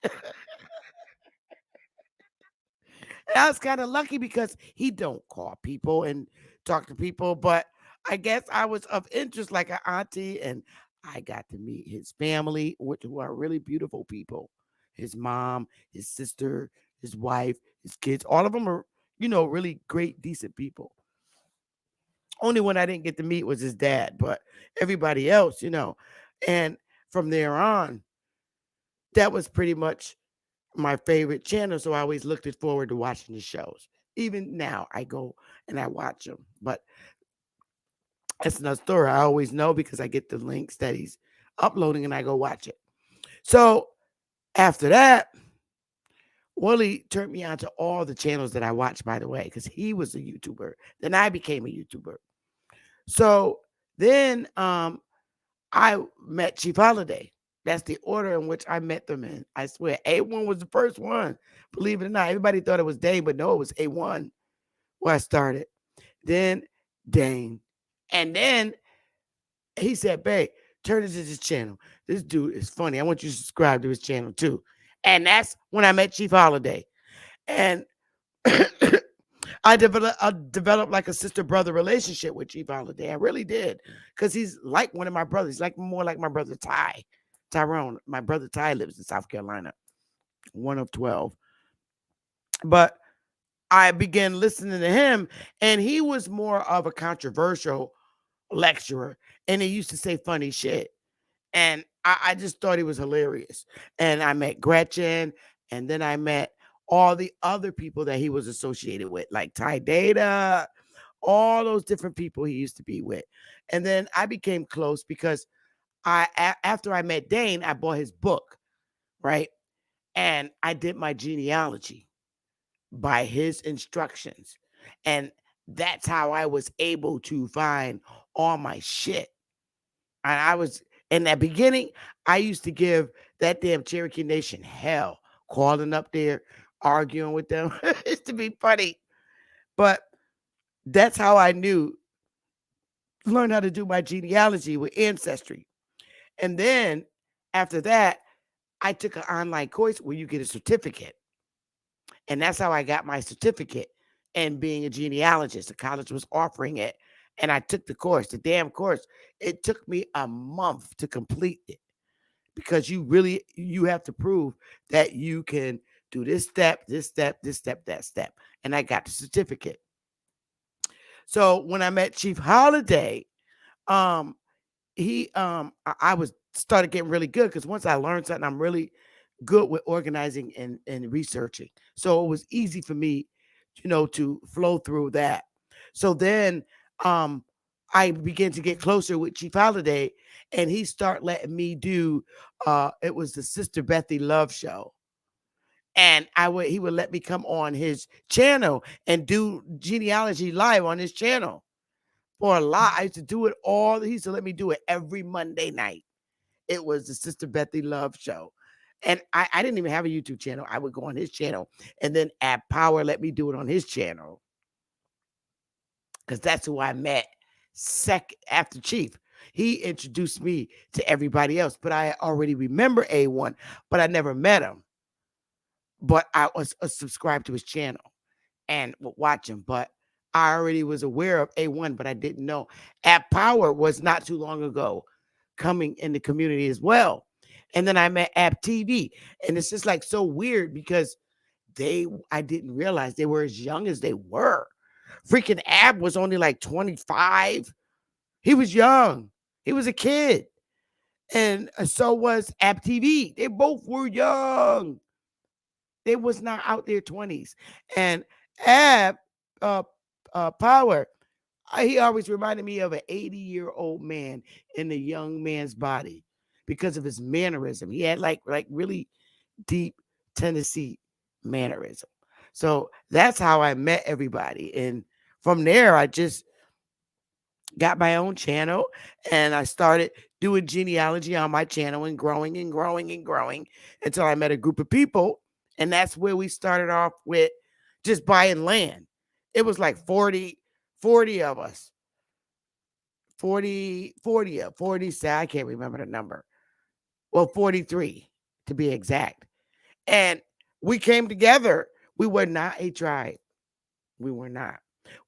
A: And I was kind of lucky because he don't call people and talk to people. But I guess I was of interest like an auntie. And I got to meet his family, who are really beautiful people. His mom, his sister, his wife, his kids. All of them are, really great, decent people. Only one I didn't get to meet was his dad, but everybody else, And from there on, that was pretty much my favorite channel. So I always looked forward to watching the shows. Even now, I go and I watch them. But that's another story. I always know because I get the links that he's uploading and I go watch it. So after that, Willie turned me on to all the channels that I watched, by the way, because he was a YouTuber. Then I became a YouTuber. So then I met Chief Holiday. That's the order in which I met them in. I swear, A1 was the first one. Believe it or not, everybody thought it was Dane, but no, it was A1 where I started. Then Dane. And then he said, babe, turn into this channel. This dude is funny. I want you to subscribe to his channel too. And that's when I met Chief Holiday. And I developed like a sister-brother relationship with Chief Holiday. I really did. Because he's like one of my brothers. He's like more like my brother Tyrone. My brother Ty lives in South Carolina. One of 12. But I began listening to him, and he was more of a controversial lecturer. And he used to say funny shit. And I just thought he was hilarious. And I met Gretchen, and then I met all the other people that he was associated with, like Ty Data, all those different people he used to be with. And then I became close because after I met Dane, I bought his book, right? And I did my genealogy by his instructions. And that's how I was able to find all my shit. And I was in that beginning, I used to give that damn Cherokee Nation hell, calling up there, arguing with them. It used to be funny. But that's how I learned how to do my genealogy with Ancestry. And then after that, I took an online course where you get a certificate. And that's how I got my certificate in being a genealogist. The college was offering it. And I took the course, the damn course. It took me a month to complete it because you have to prove that you can do this step, this step, this step, that step. And I got the certificate. So when I met Chief Holiday, I was started getting really good because once I learned something, I'm really good with organizing and researching. So it was easy for me, to flow through that. So then I began to get closer with Chief Holiday, and he started letting me do it was the Sister Bethy Love Show. And he would let me come on his channel and do genealogy live on his channel. For a lot, I used to do it all. He used to let me do it every Monday night. It was the Sister Bethy Love Show. And I didn't even have a YouTube channel. I would go on his channel. And then Ab Power let me do it on his channel. Because that's who I met after Chief. He introduced me to everybody else. But I already remember A1, but I never met him. But I was subscribed to his channel and would watch him. But I already was aware of A1, but I didn't know. Ab Power was not too long ago coming in the community as well. And then I met Ab TV. And it's just like so weird because I didn't realize they were as young as they were. Freaking Ab was only like 25. He was young. He was a kid. And so was Ab TV. They both were young. They was not out their 20s. And Ab Power, he always reminded me of an 80-year-old man in a young man's body because of his mannerism. He had like really deep Tennessee mannerism. So that's how I met everybody. And from there, I just got my own channel and I started doing genealogy on my channel and growing and growing and growing until I met a group of people. And that's where we started off with just buying land. It was like 40 of us. 40, I can't remember the number. Well, 43 to be exact. And we came together. We were not a tribe. We were not.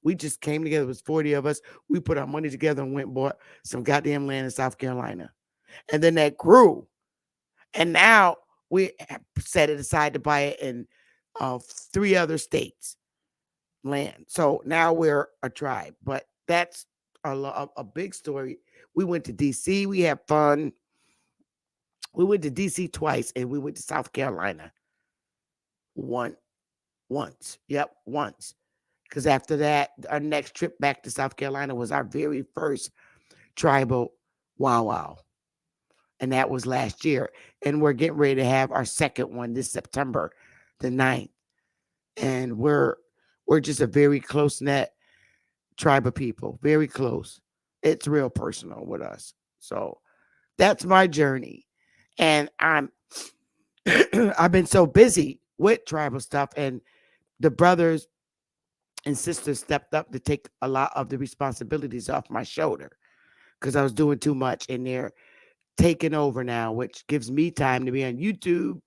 A: We just came together. It was 40 of us. We put our money together and went and bought some goddamn land in South Carolina. And then that grew. And now we set it aside to buy it in 3 other states land. So now we're a tribe. But that's a big story. We went to DC. We had fun. We went to DC twice, and we went to South Carolina once. Yep, once. Because after that, our next trip back to South Carolina was our very first tribal wow. And that was last year. And we're getting ready to have our second one this September the 9th. And we're just a very close-knit tribe of people. Very close. It's real personal with us. So that's my journey. And I've been so busy with tribal stuff, and the brothers and sisters stepped up to take a lot of the responsibilities off my shoulder because I was doing too much, and they're taking over now, which gives me time to be on YouTube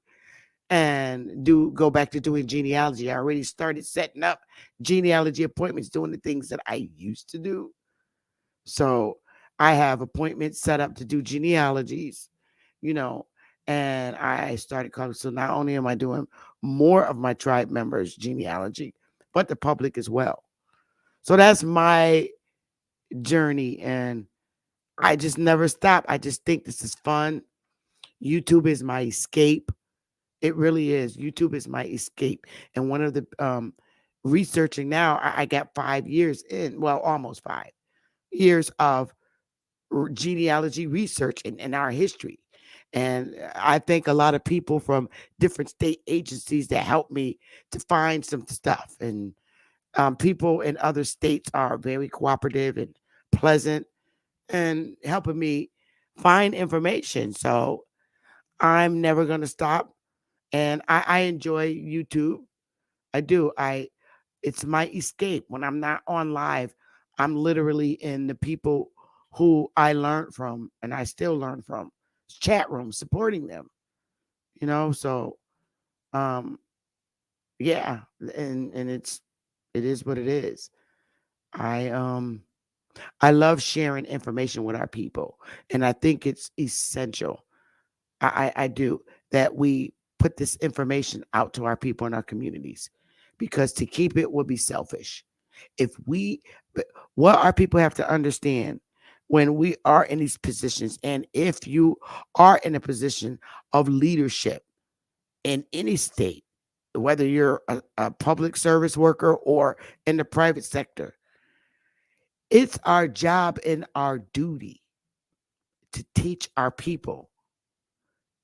A: and go back to doing genealogy. I already started setting up genealogy appointments, doing the things that I used to do. So I have appointments set up to do genealogies, and I started calling. So not only am I doing more of my tribe members' genealogy, but the public as well. So that's my journey, and I just never stop. I just think this is fun. YouTube is my escape. It really is. YouTube is my escape. And one of the researching now, I got 5 years in, well, almost 5 years of genealogy research in our history. And I thank a lot of people from different state agencies that helped me to find some stuff. And People in other states are very cooperative and pleasant and helping me find information. So I'm never going to stop. And I enjoy YouTube. I do. It's my escape. When I'm not on live, I'm literally in the people who I learned from and I still learn from chat rooms, supporting them, so um yeah, and it is what it is. I love sharing information with our people, and I think it's essential. I do, that we put this information out to our people in our communities, because to keep it would be selfish. If we, what our people have to understand, when we are in these positions, and if you are in a position of leadership in any state, whether you're a public service worker or in the private sector, it's our job and our duty to teach our people.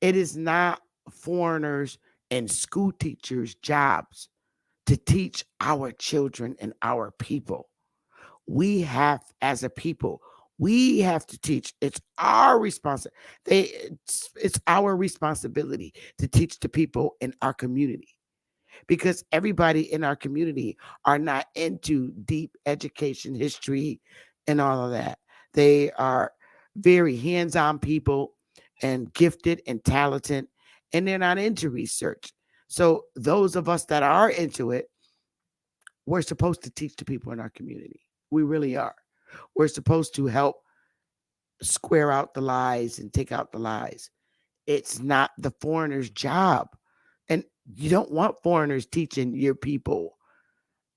A: It is not foreigners and school teachers' jobs to teach our children and our people. We have, as a people, we have to teach. It's our it's our responsibility to teach the people in our community, because everybody in our community are not into deep education, history, and all of that. They are very hands-on people and gifted and talented, and they're not into research. So those of us that are into it, we're supposed to teach the people in our community. We really are. We're supposed to help square out the lies and take out the lies. It's not the foreigner's job. And you don't want foreigners teaching your people,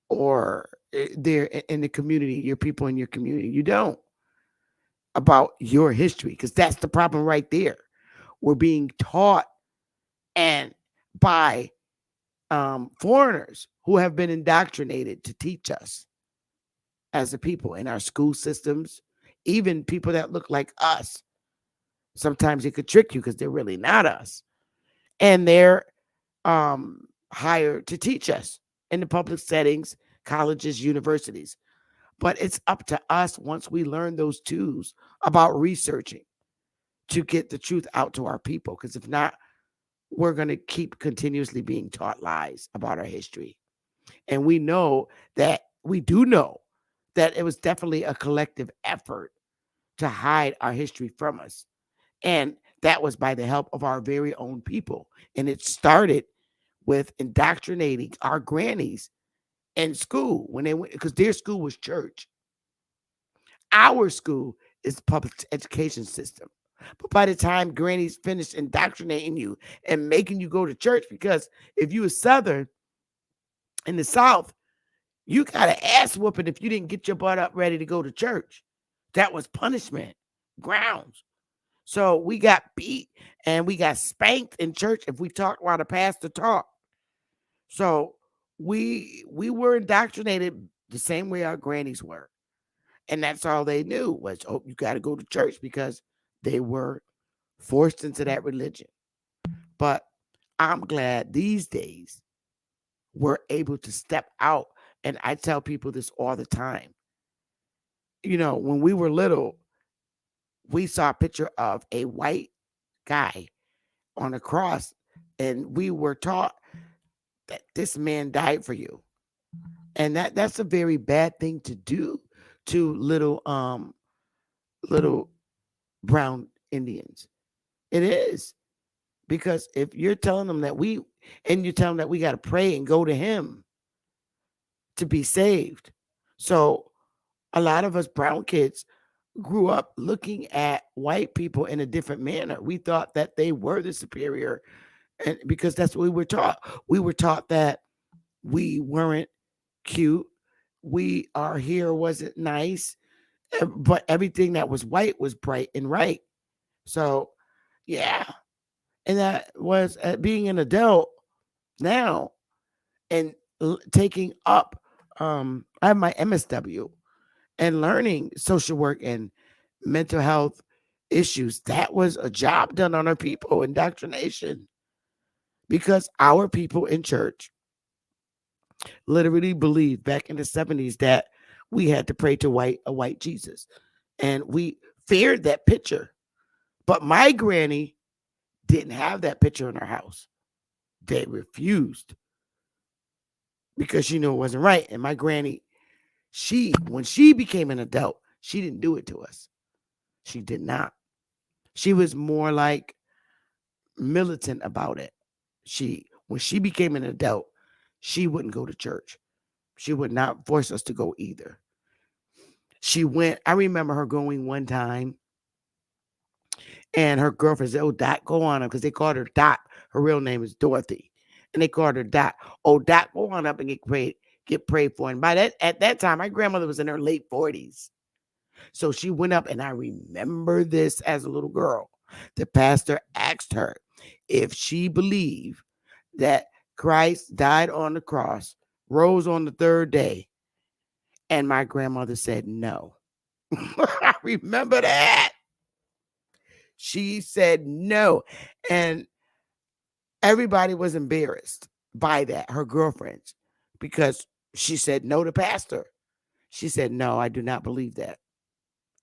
A: or they're in the community, your people in your community. You don't, about your history, because that's the problem right there. We're being taught and by foreigners who have been indoctrinated to teach us as a people in our school systems, even people that look like us. Sometimes it could trick you because they're really not us. And they're hired to teach us in the public settings, colleges, universities. But it's up to us, once we learn those tools about researching, to get the truth out to our people. Because if not, we're going to keep continuously being taught lies about our history. And we know that it was definitely a collective effort to hide our history from us. And that was by the help of our very own people. And it started with indoctrinating our grannies in school when they went, because their school was church. Our school is the public education system. But by the time grannies finished indoctrinating you and making you go to church, because if you were Southern in the South, you got an ass whooping if you didn't get your butt up ready to go to church. That was punishment grounds. So we got beat and we got spanked in church if we talked while the pastor talked. So we were indoctrinated the same way our grannies were. And that's all they knew was, oh, you got to go to church, because they were forced into that religion. But I'm glad these days we're able to step out. And I tell people this all the time. When we were little, we saw a picture of a white guy on a cross, and we were taught that this man died for you. And that's a very bad thing to do to little brown Indians. It is. Because if you're telling them that we got to pray and go to him to be saved. So a lot of us brown kids grew up looking at white people in a different manner. We thought that they were the superior, and because that's what we were taught. We were taught that we weren't cute. Our hair wasn't nice, but everything that was white was bright and right. So, yeah. And that was being an adult now and taking up, I have my MSW and learning social work and mental health issues. That was a job done on our people, indoctrination, because our people in church literally believed back in the 70s that we had to pray to a white Jesus. And we feared that picture. But my granny didn't have that picture in her house. They refused because she knew it wasn't right. And my granny, when she became an adult, she didn't do it to us. She did not. She was more like militant about it. When she became an adult, she wouldn't go to church. She would not force us to go either. She went, I remember her going one time, and her girlfriend said, "Oh, Dot, go on up," because they called her Dot. Her real name is Dorothy. And they called her Dot. "Oh, Dot, go on up and get prayed for." And at that time, my grandmother was in her late 40s. So she went up, and I remember this as a little girl. The pastor asked her if she believed that Christ died on the cross, rose on the third day. And my grandmother said no. I remember that. She said no. And everybody was embarrassed by that, her girlfriends, because she said no to pastor. She said, "No, I do not believe that,"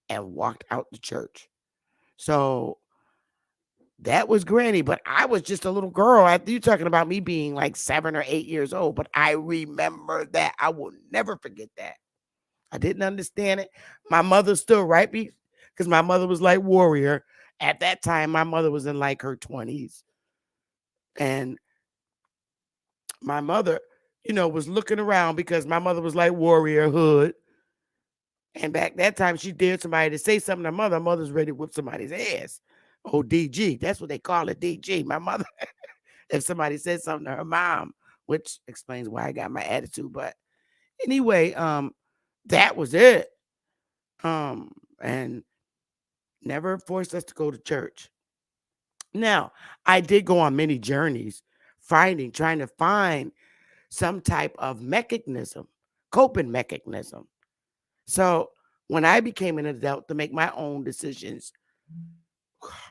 A: and walked out the church. So that was Granny, but I was just a little girl. You talking about me being like 7 or 8 years old, but I remember that. I will never forget that. I didn't understand it. My mother stood right because my mother was like warrior. At that time, my mother was in like her 20s. And my mother, was looking around because my mother was like warrior hood. And back that time, she dared somebody to say something to her mother's ready to whip somebody's ass. Oh, DG. That's what they call it, DG. My mother, if somebody said something to her mom, which explains why I got my attitude. But anyway, that was it. And never forced us to go to church. Now, I did go on many journeys trying to find some type of mechanism, coping mechanism. So when I became an adult to make my own decisions,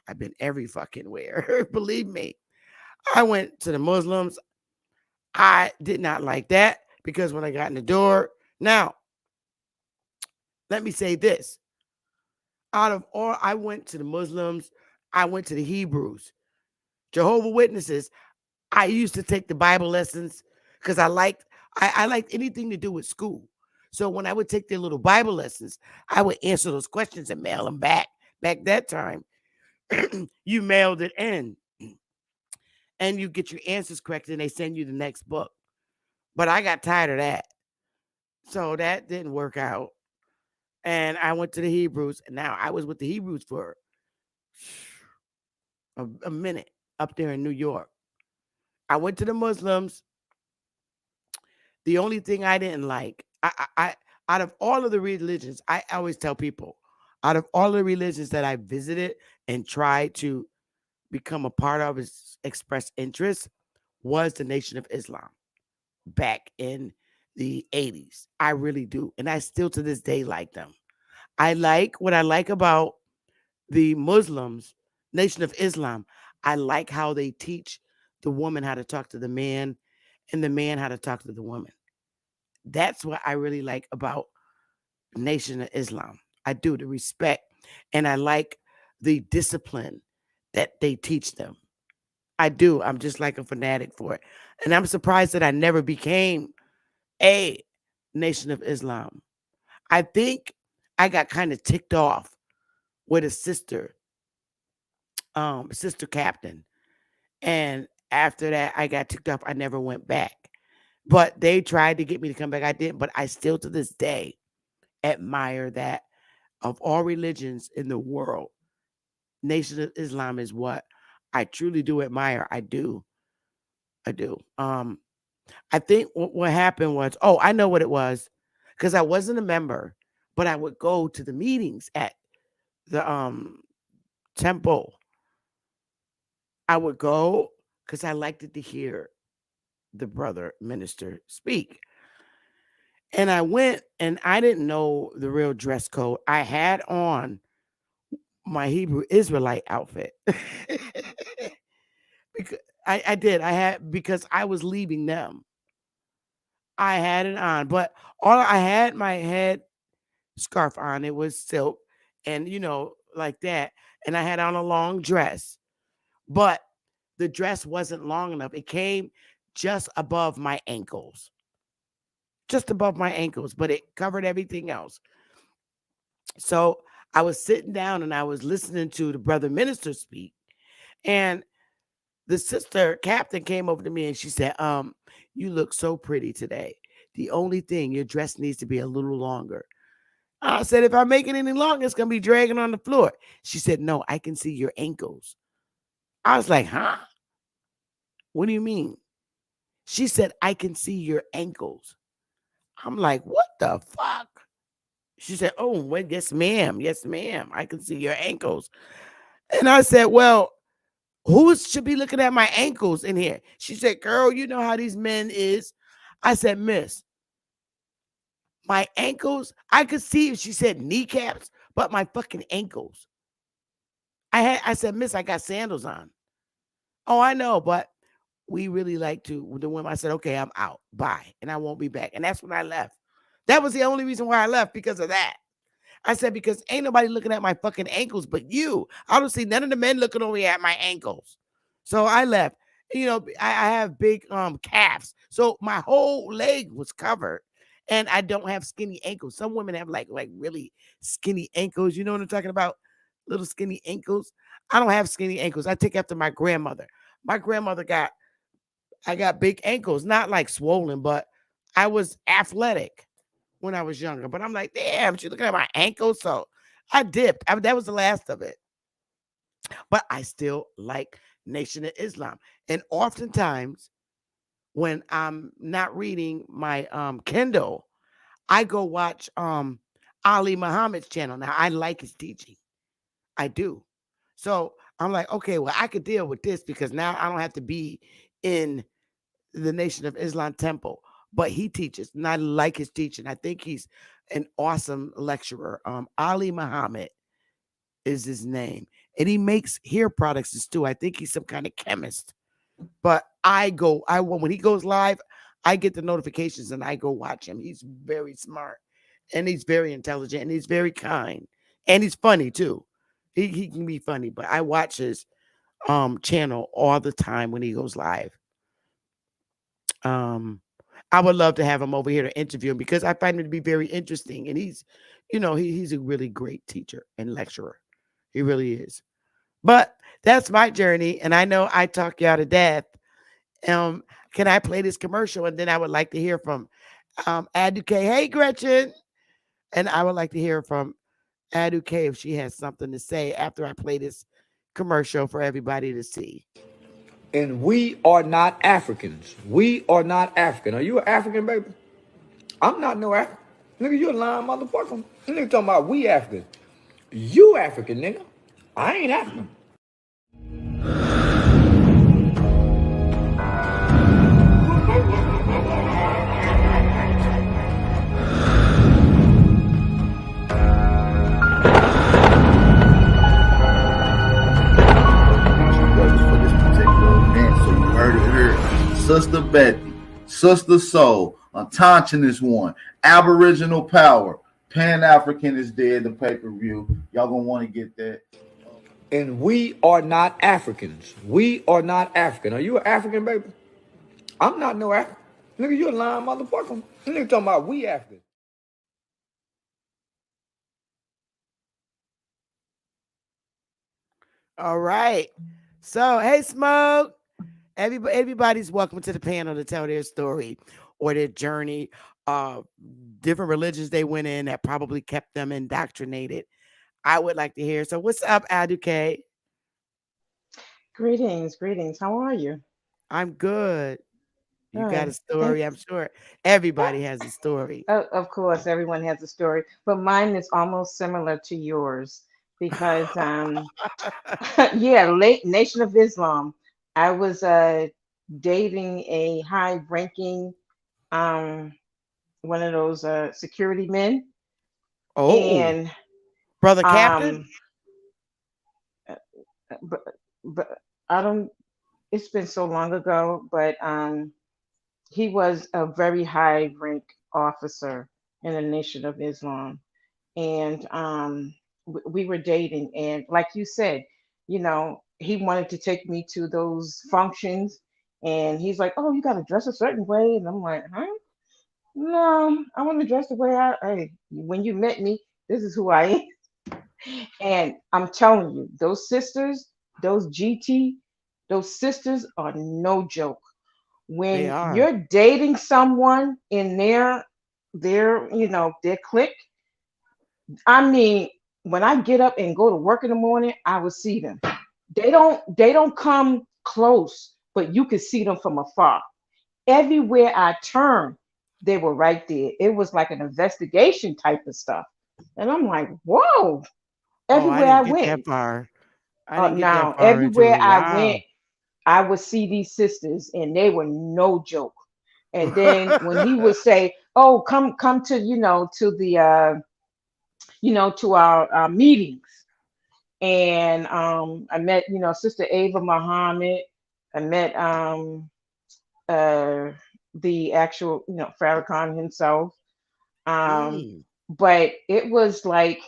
A: I've been every fucking where. Believe me. I went to the Muslims. I did not like that because when I got in the door, now, let me say this. Out of all, I went to the Muslims, I went to the Hebrews, Jehovah's Witnesses. I used to take the Bible lessons because I liked anything to do with school. So when I would take their little Bible lessons, I would answer those questions and mail them back. Back that time, you mailed it in and you get your answers correct and they send you the next book. But I got tired of that. So that didn't work out. And I went to the Hebrews. And now I was with the Hebrews for a minute up there in New York. I went to the Muslims. The only thing I didn't like, I out of all of the religions, I always tell people, out of all the religions that I visited and tried to become a part of, express interest, was the Nation of Islam back in the 80s. I really do. And I still to this day like them. What I like about the Muslims, Nation of Islam, I like how they teach the woman how to talk to the man and the man how to talk to the woman. That's what I really like about Nation of Islam. I do, the respect, and I like the discipline that they teach them. I do. I'm just like a fanatic for it. And I'm surprised that I never became a Nation of Islam. I think I got kind of ticked off with a sister captain. And after that, I got ticked off. I never went back. But they tried to get me to come back. I didn't. But I still to this day admire that of all religions in the world, Nation of Islam is what I truly do admire. I do. I think what happened was, I know what it was, because I wasn't a member, but I would go to the meetings at the temple. I would go because I liked it to hear the brother minister speak. And I went, and I didn't know the real dress code. I had on my Hebrew Israelite outfit. Because I did. I had, because I was leaving them. I had it on, but all I had my head scarf on. It was silk, and like that. And I had on a long dress, but the dress wasn't long enough. It came just above my ankles, but it covered everything else. So I was sitting down and I was listening to the brother minister speak, and the sister captain came over to me and she said, you look so pretty today. The only thing, your dress needs to be a little longer. I said, if I make it any longer, it's going to be dragging on the floor. She said, no, I can see your ankles. I was like, huh? What do you mean? She said, I can see your ankles. I'm like, what the fuck? She said, oh, well, yes, ma'am. Yes, ma'am. I can see your ankles. And I said, well, who should be looking at my ankles in here? She said, girl, you know how these men is. I said, miss, my ankles, I could see if she said kneecaps, but my fucking ankles. I said, miss, I got sandals on. Oh, I know, but we really like to, the women. I said, okay, I'm out. Bye. And I won't be back. And that's when I left. That was the only reason why I left, because of that. I said, because ain't nobody looking at my fucking ankles but you. I don't see none of the men looking over at my ankles. So I left. I have big calves. So my whole leg was covered. And I don't have skinny ankles. Some women have like really skinny ankles. You know what I'm talking about? Little skinny ankles. I don't have skinny ankles. I take after my grandmother. My grandmother I got big ankles, not like swollen, but I was athletic when I was younger. But I'm like, damn, she's looking at my ankles. So I dipped. That was the last of it. But I still like Nation of Islam. And oftentimes when I'm not reading my Kindle, I go watch Ali Muhammad's channel. Now I like his teaching. I do. So I'm like, okay, well, I could deal with this because now I don't have to be in the Nation of Islam temple. But he teaches, and I like his teaching. I think he's an awesome lecturer. Ali Muhammad is his name. And he makes hair products too. I think he's some kind of chemist. But when he goes live, I get the notifications and I go watch him. He's very smart and he's very intelligent and he's very kind and he's funny too. He can be funny, but I watch his channel all the time when he goes live. I would love to have him over here to interview him because I find him to be very interesting, and he's a really great teacher and lecturer. He really is. But that's my journey, and I know I talk you out of death. Can I play this commercial? And then I would like to hear from Aduke. Hey, Gretchen. And I would like to hear from Aduke if she has something to say after I play this commercial for everybody to see.
E: And we are not Africans. We are not African. Are you an African, baby? I'm not no African. Nigga, you a lying motherfucker. Nigga talking about we African. You African, nigga. I ain't African.
F: Sister Bethy, Sister Soul, Autochthonous one, Aboriginal Power, Pan-Africanist dead, the pay-per-view. Y'all gonna want to get that.
E: And we are not Africans. We are not African. Are you an African, baby? I'm not no African. Nigga, you a lying motherfucker. Nigga talking about we African.
A: All right. So, hey, Smoke. Everybody's welcome to the panel to tell their story or their journey. Different religions they went in that probably kept them indoctrinated. I would like to hear. So, what's up, Aduke?
I: Greetings, greetings. How are you?
A: I'm good. You got a
I: Good.
A: story, I'm sure. Everybody has a story.
I: Of course, everyone has a story, but mine is almost similar to yours because, yeah, late Nation of Islam. I was dating a high-ranking one of those security men,
A: Oh,
I: and
A: brother captain?
I: but I don't. It's been so long ago, but he was a very high rank officer in the Nation of Islam, and we were dating, and like you said, he wanted to take me to those functions, and he's like, "Oh, you got to dress a certain way," and I'm like, "Huh? No, I want to dress the way when you met me, this is who I am." And I'm telling you, those sisters, those GT, those sisters are no joke.
A: They
I: When
A: are.
I: you're dating someone in their clique, I mean, when I get up and go to work in the morning, I will see them. They don't come close, but you can see them from afar. Everywhere I turned, they were right there. It was like an investigation type of stuff. And I'm like, whoa,
A: Oh, I
I: everywhere I
A: didn't get that
I: went.
A: far. I didn't get that
I: Now,
A: far
I: everywhere
A: into it.
I: I went,
A: Wow.
I: I would see these sisters, and they were no joke. And then when he would say, "Oh, come to to our meetings," and I met Sister Ava Muhammad. I met uh, the actual Farrakhan himself. Um,
A: Mm.
I: but it was like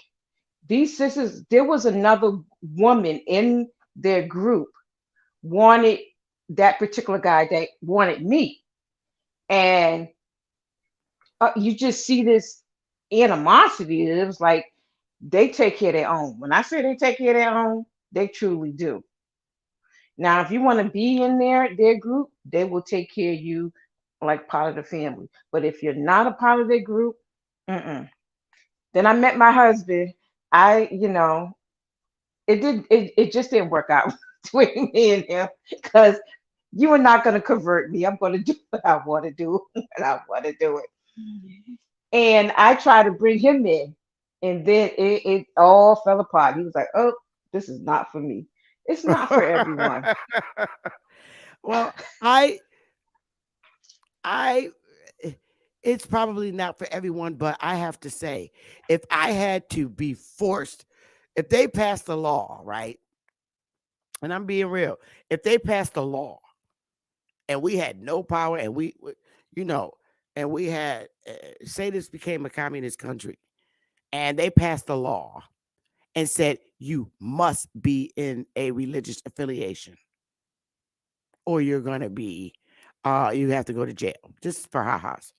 I: these sisters. There was another woman in their group wanted that particular guy that wanted me, and you just see this animosity. It was like they take care of their own. When I say they take care of their own, they truly do. Now, if you want to be in their group, they will take care of you like part of the family. But if you're not a part of their group, mm-mm. Then I met my husband. It just didn't work out between me and him because you are not going to convert me. I'm going to do what I want to do and I want to do it. And I tried to bring him in, and then it all fell apart. He was like, "Oh, this is not for me. It's not for everyone."
A: Well, I it's probably not for everyone, but I have to say, if I had to be forced, if they passed the law, right? And I'm being real, if they passed a law and we had no power and you know, and we had, say this became a communist country and they passed a law and said you must be in a religious affiliation or you're going to be, you have to go to jail just for ha-has.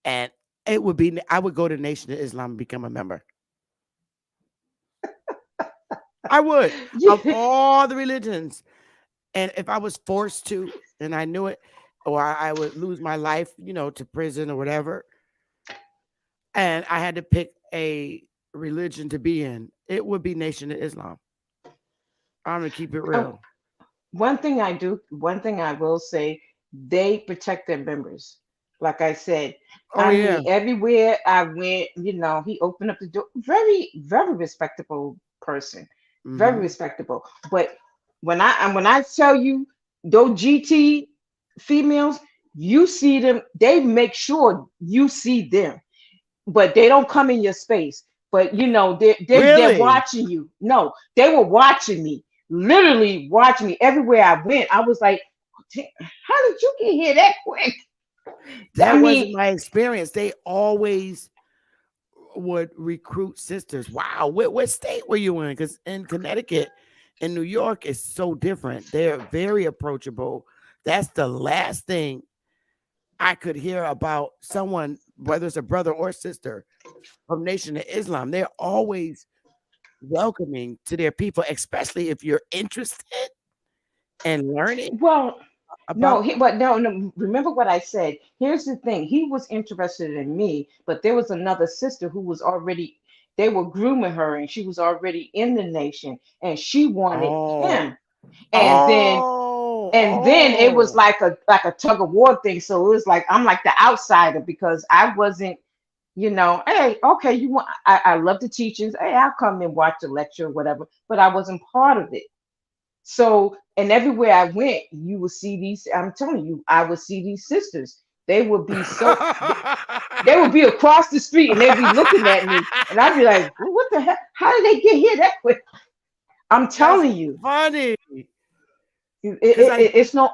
A: And it would be, I would go to Nation of Islam and become a member. I would, of
I: Yeah.
A: all the religions. And if I was forced to, and I knew it, or I would lose my life, to prison or whatever, and I had to pick a religion to be in, it would be Nation of Islam. I'm gonna keep it
I: Oh,
A: real.
I: one thing I will say, they protect their members. Like I said,
A: Oh
I: I
A: yeah.
I: mean, everywhere I went, he opened up the door. Very, very respectable person. Very
A: Hmm.
I: respectable. But when I tell you those GT females, you see them, they make sure you see them, but they don't come in your space. But they're
A: Really?
I: watching you. No, they were watching me, literally watching me everywhere I went. I was like, how did you get here that quick? I
A: That wasn't
I: mean,
A: my experience. They always would recruit sisters. Wow. What state were you in? Because in Connecticut and New York is so different. They're very approachable. That's the last thing I could hear about someone, whether it's a brother or sister from Nation of Islam. They're always welcoming to their people, especially if you're interested in learning
I: well, no,
A: about.
I: no. Remember what I said. Here's the thing. He was interested in me, but there was another sister who was already. They were grooming her, and she was already in the nation, and she wanted
A: Oh,
I: him. And then
A: oh,
I: and then it was
A: oh.
I: like a tug of war thing. So it was like I'm like the outsider because I wasn't. Hey, okay, I love the teachings. Hey, I'll come and watch the lecture or whatever, but I wasn't part of it. So, and everywhere I went, you would see these. I'm telling you, I would see these sisters. They would be they would be across the street and they'd be looking at me, and I'd be like, "What the heck? How did they get here that quick?" I'm
A: That's
I: telling you,
A: funny.
I: it,
A: Because
I: it, it- it's no.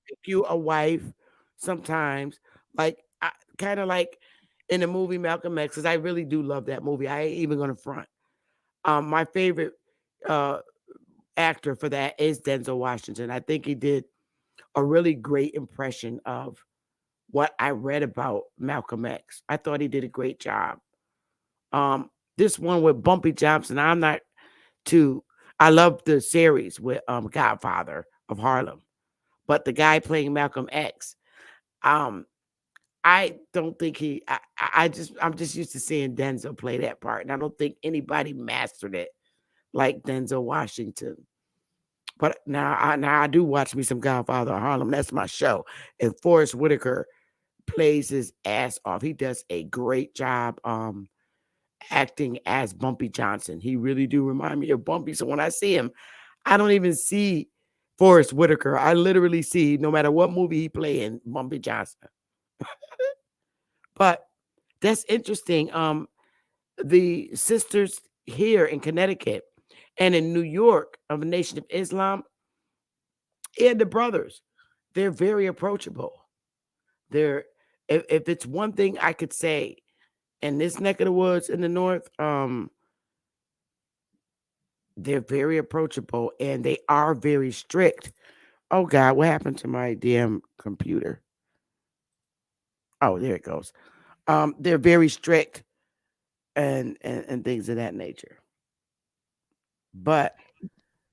A: pick you a wife sometimes, like kind of like in the movie Malcolm X, because I really do love that movie. I ain't even gonna front. My favorite actor for that is Denzel Washington. I think he did a really great impression of what I read about Malcolm X. I thought he did a great job. This one with Bumpy Johnson, I'm not too. I love the series with Godfather of Harlem, but the guy playing Malcolm X, I don't think he. I'm just used to seeing Denzel play that part, and I don't think anybody mastered it like Denzel Washington. But now I do watch me some Godfather of Harlem. That's my show, and Forrest Whitaker plays his ass off. He does a great job acting as Bumpy Johnson. He really do remind me of Bumpy. So when I see him, I don't even see Forrest Whitaker. I literally see, no matter what movie he play in, Bumpy Johnson. But that's interesting. The sisters here in Connecticut and in New York of the Nation of Islam and the brothers, they're very approachable. They're if it's one thing I could say in this neck of the woods in the north, they're very approachable and they are very strict. Oh God, what happened to my damn computer? Oh, there it goes. They're very strict and things of that nature. But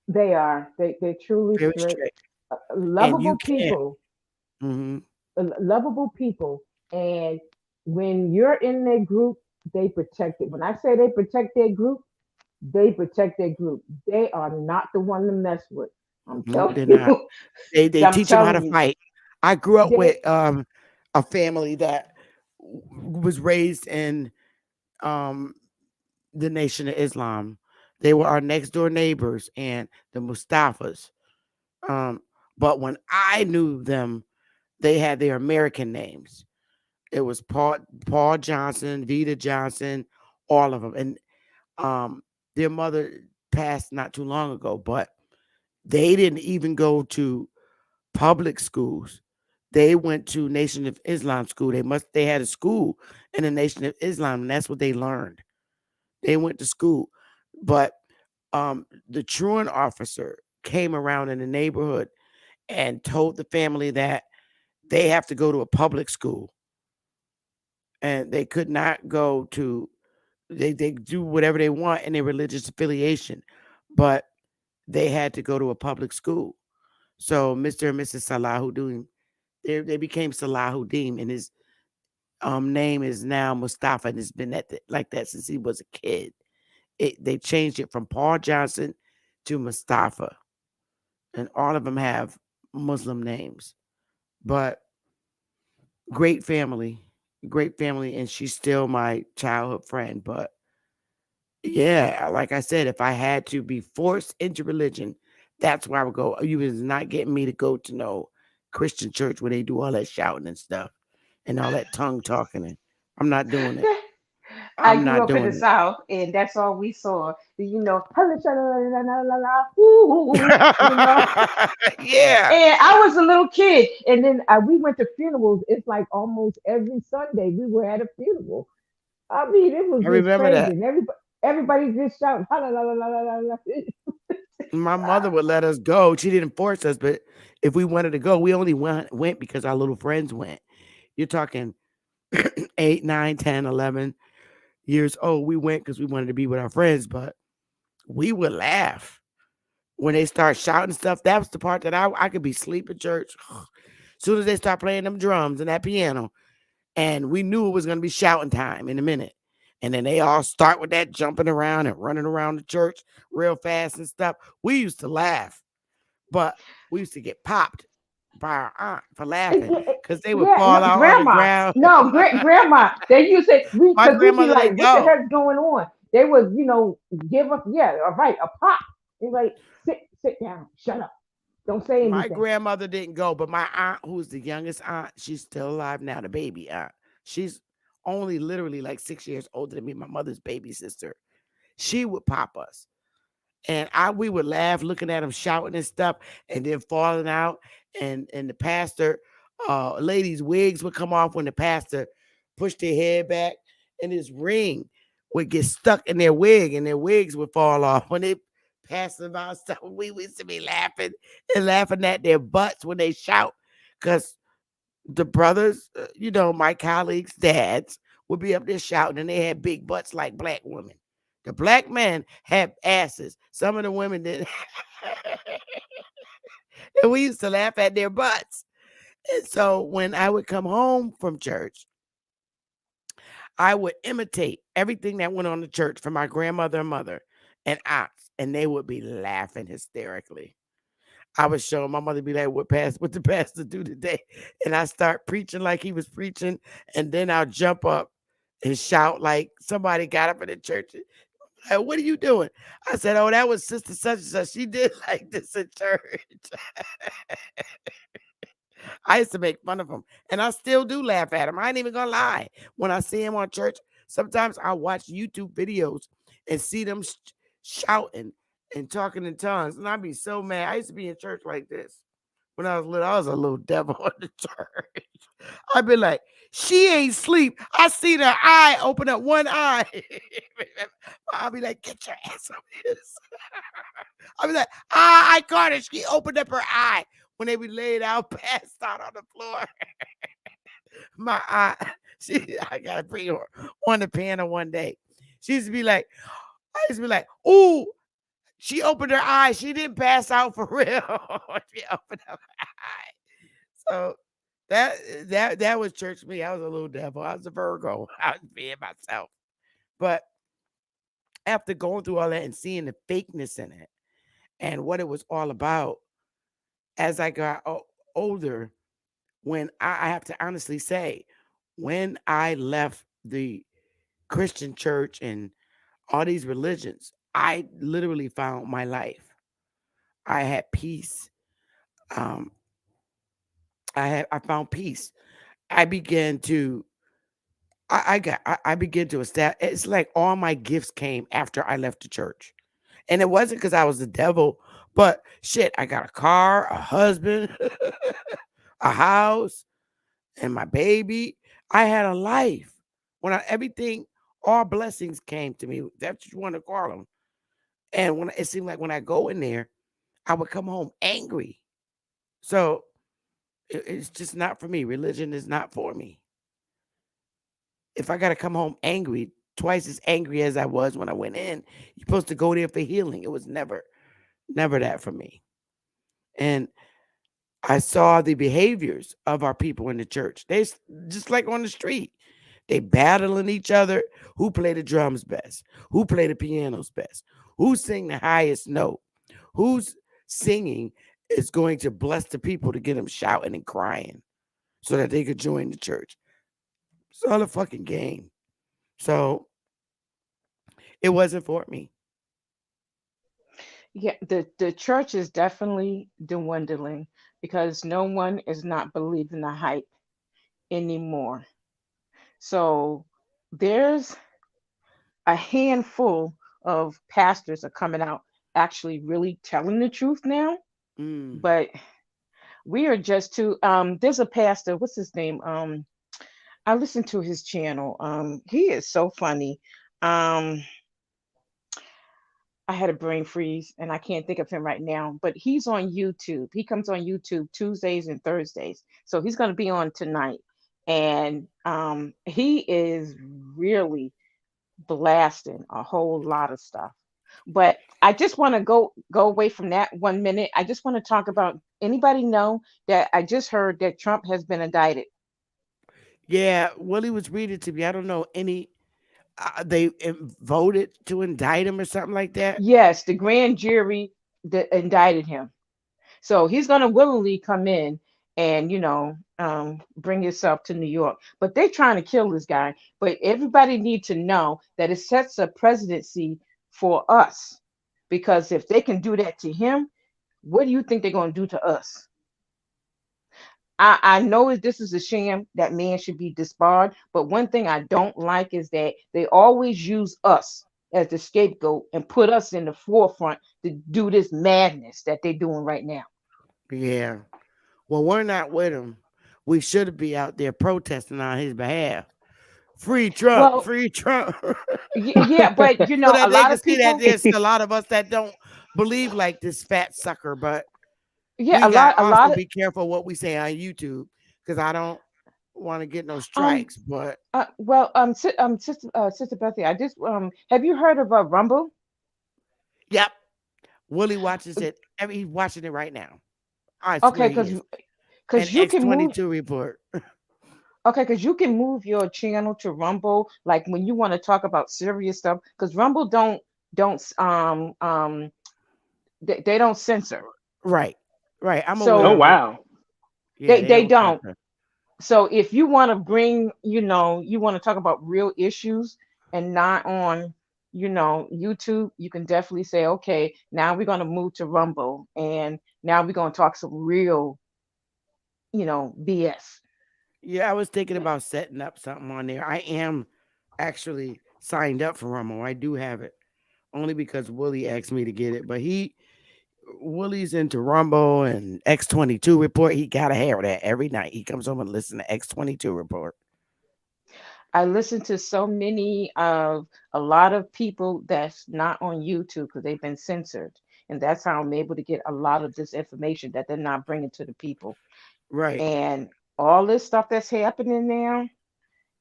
I: They are. They're truly
A: very
I: strict.
A: strict. And you
I: Lovable
A: can't.
I: people.
A: Hmm.
I: Lovable people. And when you're in their group, they protect it. When I say they protect their group, they protect their group. They are not the one to mess with. I'm
A: Nope,
I: telling
A: they're not.
I: you.
A: They
I: I'm
A: teach them how to
I: telling you.
A: fight. I grew up
I: They
A: with a family that was raised in um the Nation of Islam. They were our next door neighbors and the Mustafas. Um, but when I knew them, they had their American names. It was Paul Johnson, Vita Johnson, all of them. And their mother passed not too long ago, but they didn't even go to public schools. They went to Nation of Islam school. They had a school in the Nation of Islam, and that's what they learned. They went to school. But the truant officer came around in the neighborhood and told the family that they have to go to a public school and they could not go to they do whatever they want in their religious affiliation, but they had to go to a public school. So Mr. and Mrs. Salahuddin, they became Salahuddin, and his name is now Mustafa, and it's been like that since he was a kid. They changed it from Paul Johnson to Mustafa, and all of them have Muslim names. But great family, great family, and she's still my childhood friend. But yeah, like I said, if I had to be forced into religion, that's where I would go. You was not getting me to go to no Christian church where they do all that shouting and stuff and all that tongue talking. And I'm not doing it.
I: I
A: I'm
I: grew
A: not
I: up in the
A: doing
I: South, and that's all we saw. You know, you know.
A: it. Yeah.
I: And I was a little kid, and then we went to funerals. It's like almost every Sunday we were at a funeral. I mean, it was
A: I
I: just
A: remember
I: crazy,
A: that.
I: and everybody just shouting, "Ha, la, la, la, la, la, la."
A: My mother would let us go. She didn't force us, but if we wanted to go, we only went because our little friends went. You're talking 8, 9, 10, 11 years old. We went because we wanted to be with our friends, but we would laugh when they start shouting stuff. That was the part that I could be asleep at church. As soon as they start playing them drums and that piano, and we knew it was going to be shouting time in a minute. And then they all start with that jumping around and running around the church real fast and stuff. We used to laugh, but we used to get popped by our aunt for laughing because they would
I: Yeah,
A: fall
I: no,
A: out on the
I: grandma.
A: ground.
I: No, grandma. They used to
A: My
I: because we'd be
A: grandmother
I: like,
A: didn't
I: "What the
A: go.
I: heck's going on?" They would, give us, yeah, all right, a pop. It's like, sit down, shut up, don't say
A: My
I: anything.
A: grandmother didn't go, but my aunt, who's the youngest aunt, she's still alive now, the baby aunt. She's only literally like 6 years older than me, my mother's baby sister. She would pop us. And we would laugh looking at them shouting and stuff and then falling out. And the pastor ladies' wigs would come off when the pastor pushed their head back, and his ring would get stuck in their wig, and their wigs would fall off when they passed them out. Stuff. We used to be laughing and laughing at their butts when they shout, because the brothers, my colleagues' dads would be up there shouting, and they had big butts like black women. The black men had asses. Some of the women didn't. And we used to laugh at their butts. And so when I would come home from church, I would imitate everything that went on in church from my grandmother and mother and aunts, and they would be laughing hysterically. I would show my mother, be like, what the pastor do today? And I start preaching like he was preaching, and then I'll jump up and shout like somebody got up in the church. Like, what are you doing? I said, oh, that was Sister such and such. She did like this in church. I used to make fun of him, and I still do laugh at him. I ain't even gonna lie. When I see him on church, sometimes I watch YouTube videos and see them shouting and talking in tongues, and I'd be so mad. I used to be in church like this when I was little. I was a little devil in the church. I'd be like, she ain't sleep. I seen her eye open up one eye. I'll be like, get your ass over this. I'll be like, I caught her. She opened up her eye when they be laid out, passed out on the floor. My eye. I gotta bring her on the piano one day. She used to be like, ooh, she opened her eye. She didn't pass out for real. She opened up her eye. So that was church me. I was a little devil. I was a Virgo. I was being myself. But after going through all that and seeing the fakeness in it and what it was all about, as I got older, when I have to honestly say, when I left the Christian church and all these religions, I literally found my life. I had peace. I found peace. I began to establish. It's like all my gifts came after I left the church. And it wasn't because I was the devil, but shit, I got a car, a husband, a house, and my baby. I had a life. All blessings came to me. That's what you want to call them. And when it seemed like when I go in there, I would come home angry. So it's just not for me. Religion is not for me. If I got to come home angry, twice as angry as I was when I went in, you're supposed to go there for healing. It was never that for me. And I saw the behaviors of our people in the church. They just like on the street. They battling each other. Who play the drums best? Who play the pianos best? Who sing the highest note? Who's singing is going to bless the people to get them shouting and crying so that they could join the church. It's all a fucking game. So it wasn't for me.
I: Yeah, the church is definitely dwindling because no one is not believing the hype anymore. So there's a handful of pastors are coming out actually really telling the truth now, but we are just too there's a pastor, what's his name? I listened to his channel. He is so funny. I had a brain freeze and I can't think of him right now, but he's on YouTube. He comes on YouTube Tuesdays and Thursdays. So he's going to be on tonight. And he is really blasting a whole lot of stuff. But I just want to go away from that 1 minute. I just want to talk about, anybody know that I just heard that Trump has been indicted?
A: Yeah, Willie was reading to me. I don't know any. They voted to indict him or something like that.
I: Yes, the grand jury that indicted him. So he's going to willingly come in and, bring himself to New York. But they're trying to kill this guy. But everybody needs to know that it sets a presidency for us. Because if they can do that to him, what do you think they're going to do to us? I know this is a sham that man should be disbarred. But one thing I don't like is that they always use us as the scapegoat and put us in the forefront to do this madness that they're doing right now.
A: Yeah. Well, we're not with him. we should be out there protesting on his behalf. Free Trump,
I: Well,
A: free Trump.
I: yeah, but
A: So
I: a
A: that they
I: lot
A: can
I: of
A: see that
I: people,
A: there's a lot of us that don't believe like this fat sucker, but
I: yeah,
A: we got
I: a
A: also
I: lot of
A: be careful what we say on YouTube because I don't want to get no
I: um
A: strikes. But
I: Sister Bethy, I just have you heard of Rumble?
A: yep, Willie watches it. He's watching it right now. I
I: Okay,
A: swear he is. An
I: you can move.
A: X-22 report.
I: Okay, because you can move your channel to Rumble, like when you want to talk about serious stuff. Because Rumble don't they don't censor.
A: Right, right. I'm aware
H: Oh
I: So
A: of it.
H: wow.
A: Yeah, they
I: they
A: don't
I: don't.
A: censor.
I: So if you want to bring, you want to talk about real issues and not on, YouTube, you can definitely say, okay, now we're going to move to Rumble and now we're going to talk some real, BS.
A: Yeah, I was thinking about setting up something on there. I am actually signed up for Rumble. I do have it only because Willie asked me to get it. But Willie's into Rumble and X-22 report. He gotta have that every night. He comes home and listen to X-22 report.
I: I listen to so many of a lot of people that's not on YouTube because they've been censored. And that's how I'm able to get a lot of this information that they're not bringing to the people.
A: Right.
I: And all this stuff that's happening now,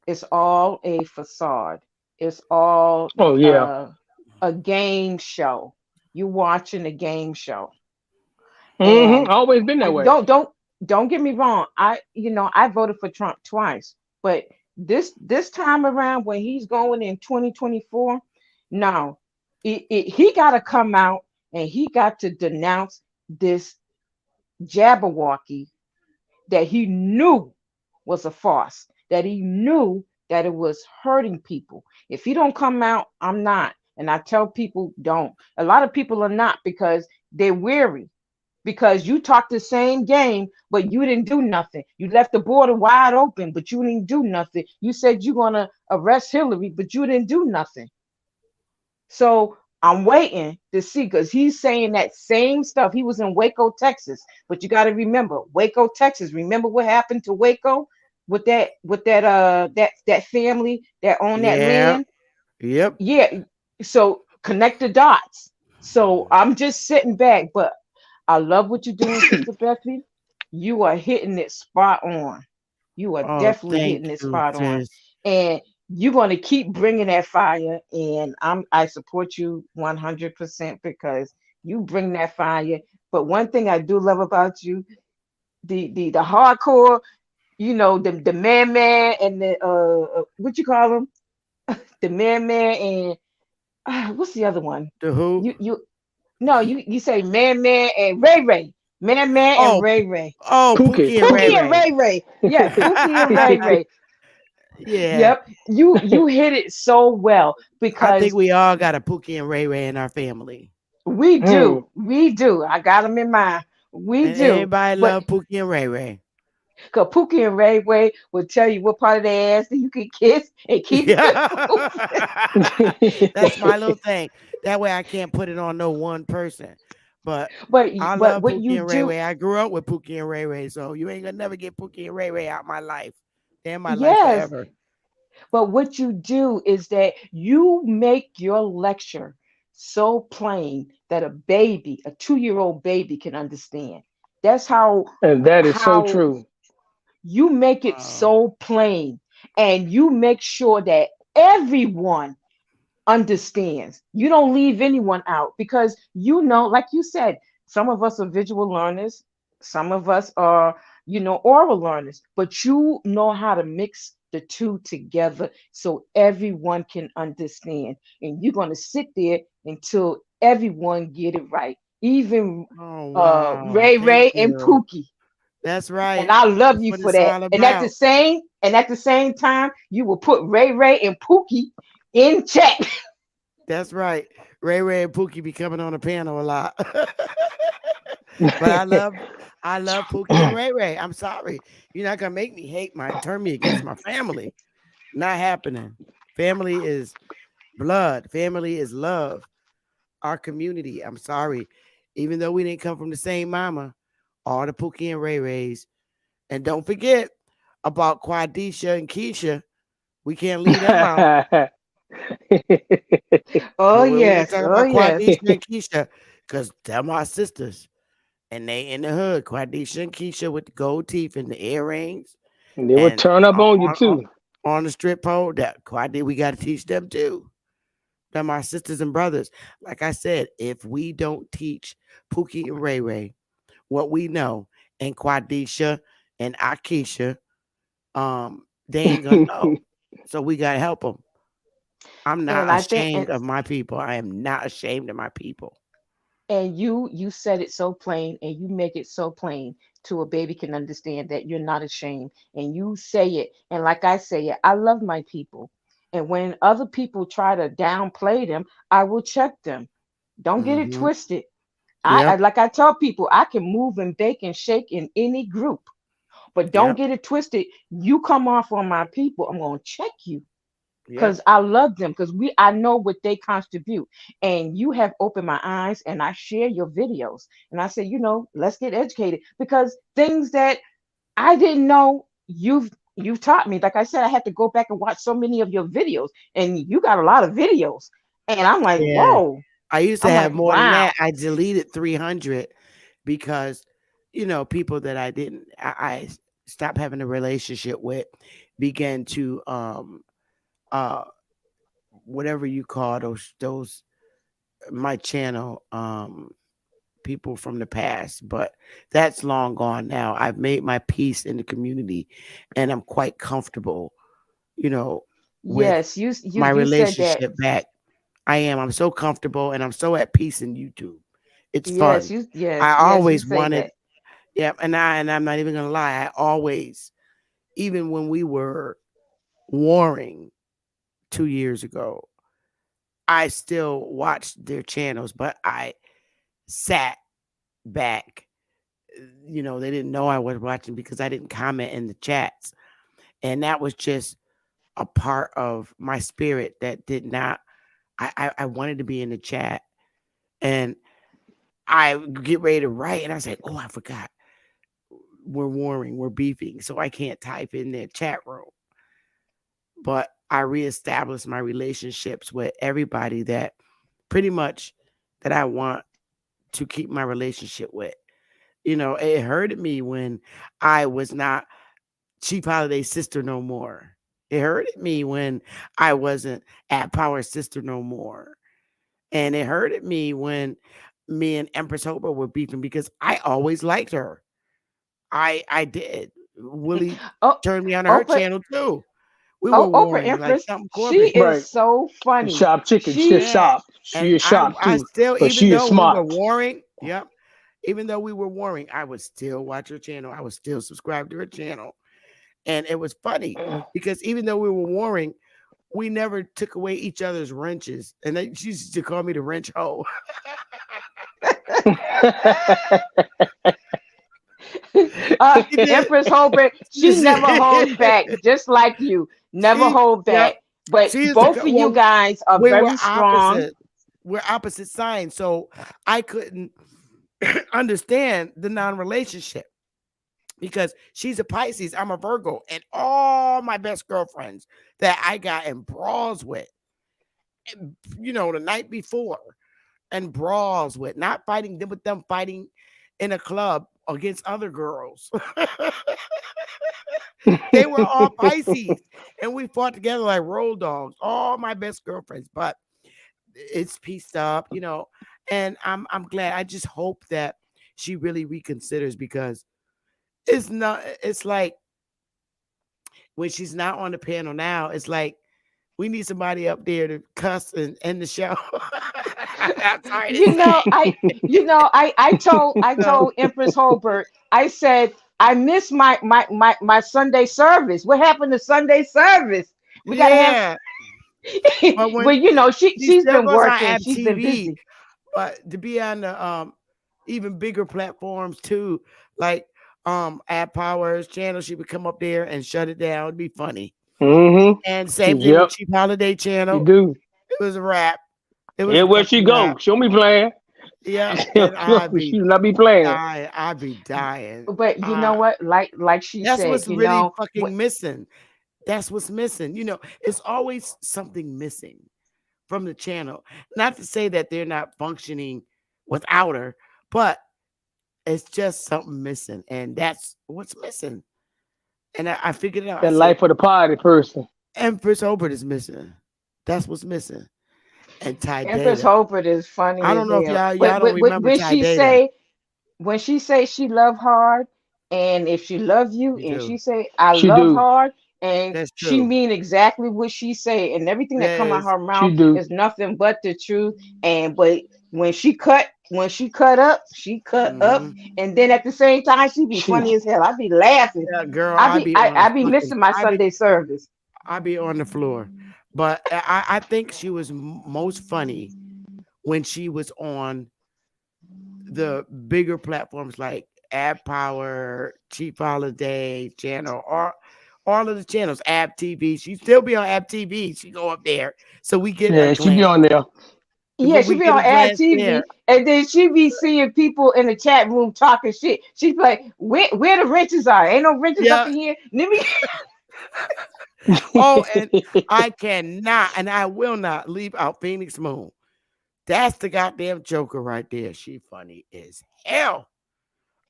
I: it's all a facade. It's all
H: Oh yeah.
I: a game show. You watching a game show.
H: Mm-hmm.
I: And
H: Always been that way.
I: don't get me wrong. I voted for Trump twice, but this time around when he's going in 2024, no, he got to come out and he got to denounce this Jabberwocky that he knew was a farce, that he knew that it was hurting people. If he don't come out, I'm not. And I tell people don't. A lot of people are not because they're weary. Because you talked the same game, but you didn't do nothing. You left the border wide open, but you didn't do nothing. You said you're gonna arrest Hillary, but you didn't do nothing. So I'm waiting to see because he's saying that same stuff. He was in Waco, Texas, but you got to remember Waco, Texas. Remember what happened to Waco with that family that owned that
A: Yeah.
I: land?
A: Yep.
I: Yeah. So connect the dots. So I'm just sitting back, but I love what you're doing, Sister Bethy. You are hitting it spot on. You are
A: Oh,
I: definitely
A: thank
I: hitting it
A: you,
I: spot on.
A: sis.
I: And you're going to keep bringing that fire. And I support you 100% because you bring that fire. But one thing I do love about you, the hardcore, the man and the what you call them? The man and what's the other one?
A: The who?
I: You no, you say man and Ray. Man and
A: Oh,
I: Ray.
A: oh,
H: Pookie.
A: Pookie and Ray
I: Pookie and
A: Ray.
I: Ray. Yeah, Pookie and Ray.
A: Yeah.
I: Yep. You hit it so well
A: I think
I: because
A: we all got a Pookie and Ray Ray in our family.
I: we
H: Hmm.
I: do. We do. I got them in mind. We
A: And
I: do.
A: everybody
I: But
A: love Pookie and Ray Ray.
I: because Pookie and Ray will tell you what part of their ass that you can kiss and keep it moving.
A: That's my little thing. That way I can't put it on no one person. But I
I: But
A: love
I: what you
A: Pookie and Ray
I: do,
A: Ray. I grew up with Pookie and Ray Ray, so you ain't gonna never get Pookie and Ray Ray out my life. They're in my life
I: yes.
A: forever.
I: But what you do is that you make your lecture so plain that a 2-year-old baby can understand. That's
H: And that is so
I: how
H: true.
I: you make it so plain and you make sure that everyone understands. You don't leave anyone out because like you said, some of us are visual learners, some of us are, oral learners, but you know how to mix the two together so everyone can understand. And you're going to sit there until everyone get it right. Even
A: Oh wow. Thank
I: Ray and
A: you.
I: Pookie.
A: That's
I: And
A: right.
I: I love
A: That's
I: you
A: what
I: for
A: it's
I: that.
A: all
I: And
A: about.
I: at the same time, you will put Ray and Pookie in check.
A: That's right. Ray Ray and Pookie be coming on the panel a lot. But I love Pookie and Ray Ray. I'm sorry. You're not gonna make me turn me against my family. Not happening. Family is blood. Family is love. Our community. I'm sorry. Even though we didn't come from the same mama, all the Pookie and Ray Rays. And don't forget, about Quadisha and Keisha, we can't leave them out.
I: Oh
A: We're gonna
I: yes,
A: talk
I: oh
A: about
I: yes.
A: Quadisha and Keisha because them are sisters. And they in the hood. Quadisha and Keisha with the gold teeth and the earrings.
H: And they would
A: And
H: turn up on you
A: on,
H: too.
A: on the strip pole, that Quadisha, we got to teach them too. Them our sisters and brothers. Like I said, if we don't teach Pookie and Ray Ray what we know, and Quadisha and Akisha, they ain't gonna know. So we gotta help them. I'm
I: And
A: not
I: I think,
A: ashamed of my people. I am not ashamed of my people.
I: and you said it so plain, and you make it so plain to a baby can understand that you're not ashamed, and you say it, and like I say it, I love my people. And when other people try to downplay them, I will check them. Don't get it
A: Hmm.
I: twisted. I
A: Yep.
I: like I tell people, I can move and bake and shake in any group, but don't
A: Yep.
I: get it twisted. You come off on my people, I'm gonna check you,
A: Yep.
I: because I love them, because I know what they contribute. And you have opened my eyes, and I share your videos. And I say, let's get educated, because things that I didn't know, you've taught me. Like I said, I had to go back and watch so many of your videos, and you got a lot of videos. And I'm like,
A: Yeah.
I: whoa.
A: I used to
I: I'm
A: have
I: like,
A: more than
I: wow.
A: that. I deleted 300 because, people that I stopped having a relationship with began to uh whatever you call those my channel people from the past, but that's long gone now. I've made my peace in the community, and I'm quite comfortable, you know, with
I: Yes, you
A: my
I: you said that.
A: relationship back. I am. I'm so comfortable and I'm so at peace in YouTube. It's
I: Yes,
A: fun.
I: you
A: I
I: yes, you
A: always
I: say
A: wanted,
I: that.
A: yeah, and I'm not even gonna lie, I always, even when we were warring 2 years ago, I still watched their channels, but I sat back. They didn't know I was watching because I didn't comment in the chats. And that was just a part of my spirit that did not, I wanted to be in the chat. And I get ready to write, and I say, "Oh, I forgot. We're warring, we're beefing, so I can't type in their chat room." But I reestablished my relationships with everybody that pretty much that I want to keep my relationship with. It hurted me when I was not Chief Holiday's sister no more. It hurted me when I wasn't at Power sister no more. And it hurted me when me and Empress Hope were beefing because I always liked her. I did. Willie
I: Oh,
A: turned me on to her
I: Oprah,
A: channel too. We were
I: Oprah
A: warring like
I: Empress,
A: something
I: she
A: corporate.
I: is
H: Right.
I: so funny.
H: Sharp chicken. She's
I: She
A: Yeah.
H: sharp. She
A: And
H: is sharp
A: I
H: too.
A: still,
H: But
A: even
H: she is
A: though we were
H: smart.
A: warring, yep. Even though we were warring, I would still watch her channel. I would still subscribe to her channel. And it was funny because even though we were warring, we never took away each other's wrenches. And she used to call me the wrench hoe. She did.
I: Empress Holbert, she never holds back, just like you. Never
A: She,
I: hold
A: yep.
I: back. But
A: She is
I: both of you
A: well,
I: guys are
A: we were
I: very strong.
A: opposite. We're opposite signs. So I couldn't understand the non-relationship because she's a Pisces, I'm a Virgo, and all my best girlfriends that I got in brawls with, the night before, and brawls with, not fighting them with them fighting in a club against other girls. They were all Pisces, and we fought together like road dogs. All my best girlfriends, but it's pieced up, and I'm glad. I just hope that she really reconsiders because it's like when she's not on the panel now, it's like we need somebody up there to cuss and end the show. I'm sorry to
I: You know,
A: say.
I: I I told Empress Holbert, I said, I miss my Sunday service. What happened to Sunday service? We gotta have
A: Yeah. But
I: well,
A: when she
I: she's
A: still
I: been
A: goes on
I: working,
A: App
I: she's been
A: TV,
I: busy.
A: but to be on the even bigger platforms too, like App Powers channel, she would come up there and shut it down. It'd be funny.
H: Mm-hmm.
A: And same thing with
H: Yep.
A: Cheap Holiday
H: You
A: channel.
H: do.
A: It was a wrap. It was
H: Yeah,
A: a
H: where she
A: fucking
H: go?
A: wrap.
H: Show me playing.
A: Yeah, and I
H: She
A: be
H: will not be playing.
A: dying. I be dying.
I: But you know what? Like she
A: That's
I: said,
A: what's
I: you
A: really
I: know,
A: fucking missing. That's what's missing. It's always something missing from the channel. Not to say that they're not functioning without her, but it's just something missing, and that's what's missing. And I figured it out. I
H: That
A: said,
H: life of the party person.
A: Empress Obert is missing. That's what's missing. And Ty
I: Empress
A: Data.
I: Hobart is funny
A: I
I: as
A: don't know if
I: hell.
A: y'all don't remember
I: When
A: Ty
I: she
A: Data.
I: say she love hard, and if she love you,
A: You
I: and
A: do.
I: she say I
H: She
I: love
H: do.
I: hard, and
A: That's
I: she
A: true.
I: mean exactly what she say, and everything that come out
A: Yes.
I: her
H: She
I: mouth
H: do.
I: is nothing but the truth. And but when she cut up, she cut up,
A: Hmm.
I: and then at the same time she be
H: She
I: funny as hell. I be laughing.
A: Yeah, girl, I be on the
I: I be
A: fucking.
I: missing my Sunday service.
A: I be on the floor. But I think she was most funny when she was on the bigger platforms like Ab Power, Cheap Holiday Channel, or all of the channels, Ab TV. She still be on Ab TV. She go up there, so we get a
H: yeah, she be
A: glance.
H: on there.
I: Yeah, she
A: We
I: be
A: get
I: on
A: a
I: Ad
A: glance
I: TV,
A: there.
I: and then she be seeing people in the chat room talking shit. She's like, where the wrenches are? Ain't no wrenches up
A: Yeah.
I: in here. Let me.
A: Oh, and I cannot, and I will not leave out Phoenix Moon. That's the goddamn Joker right there. She funny as hell.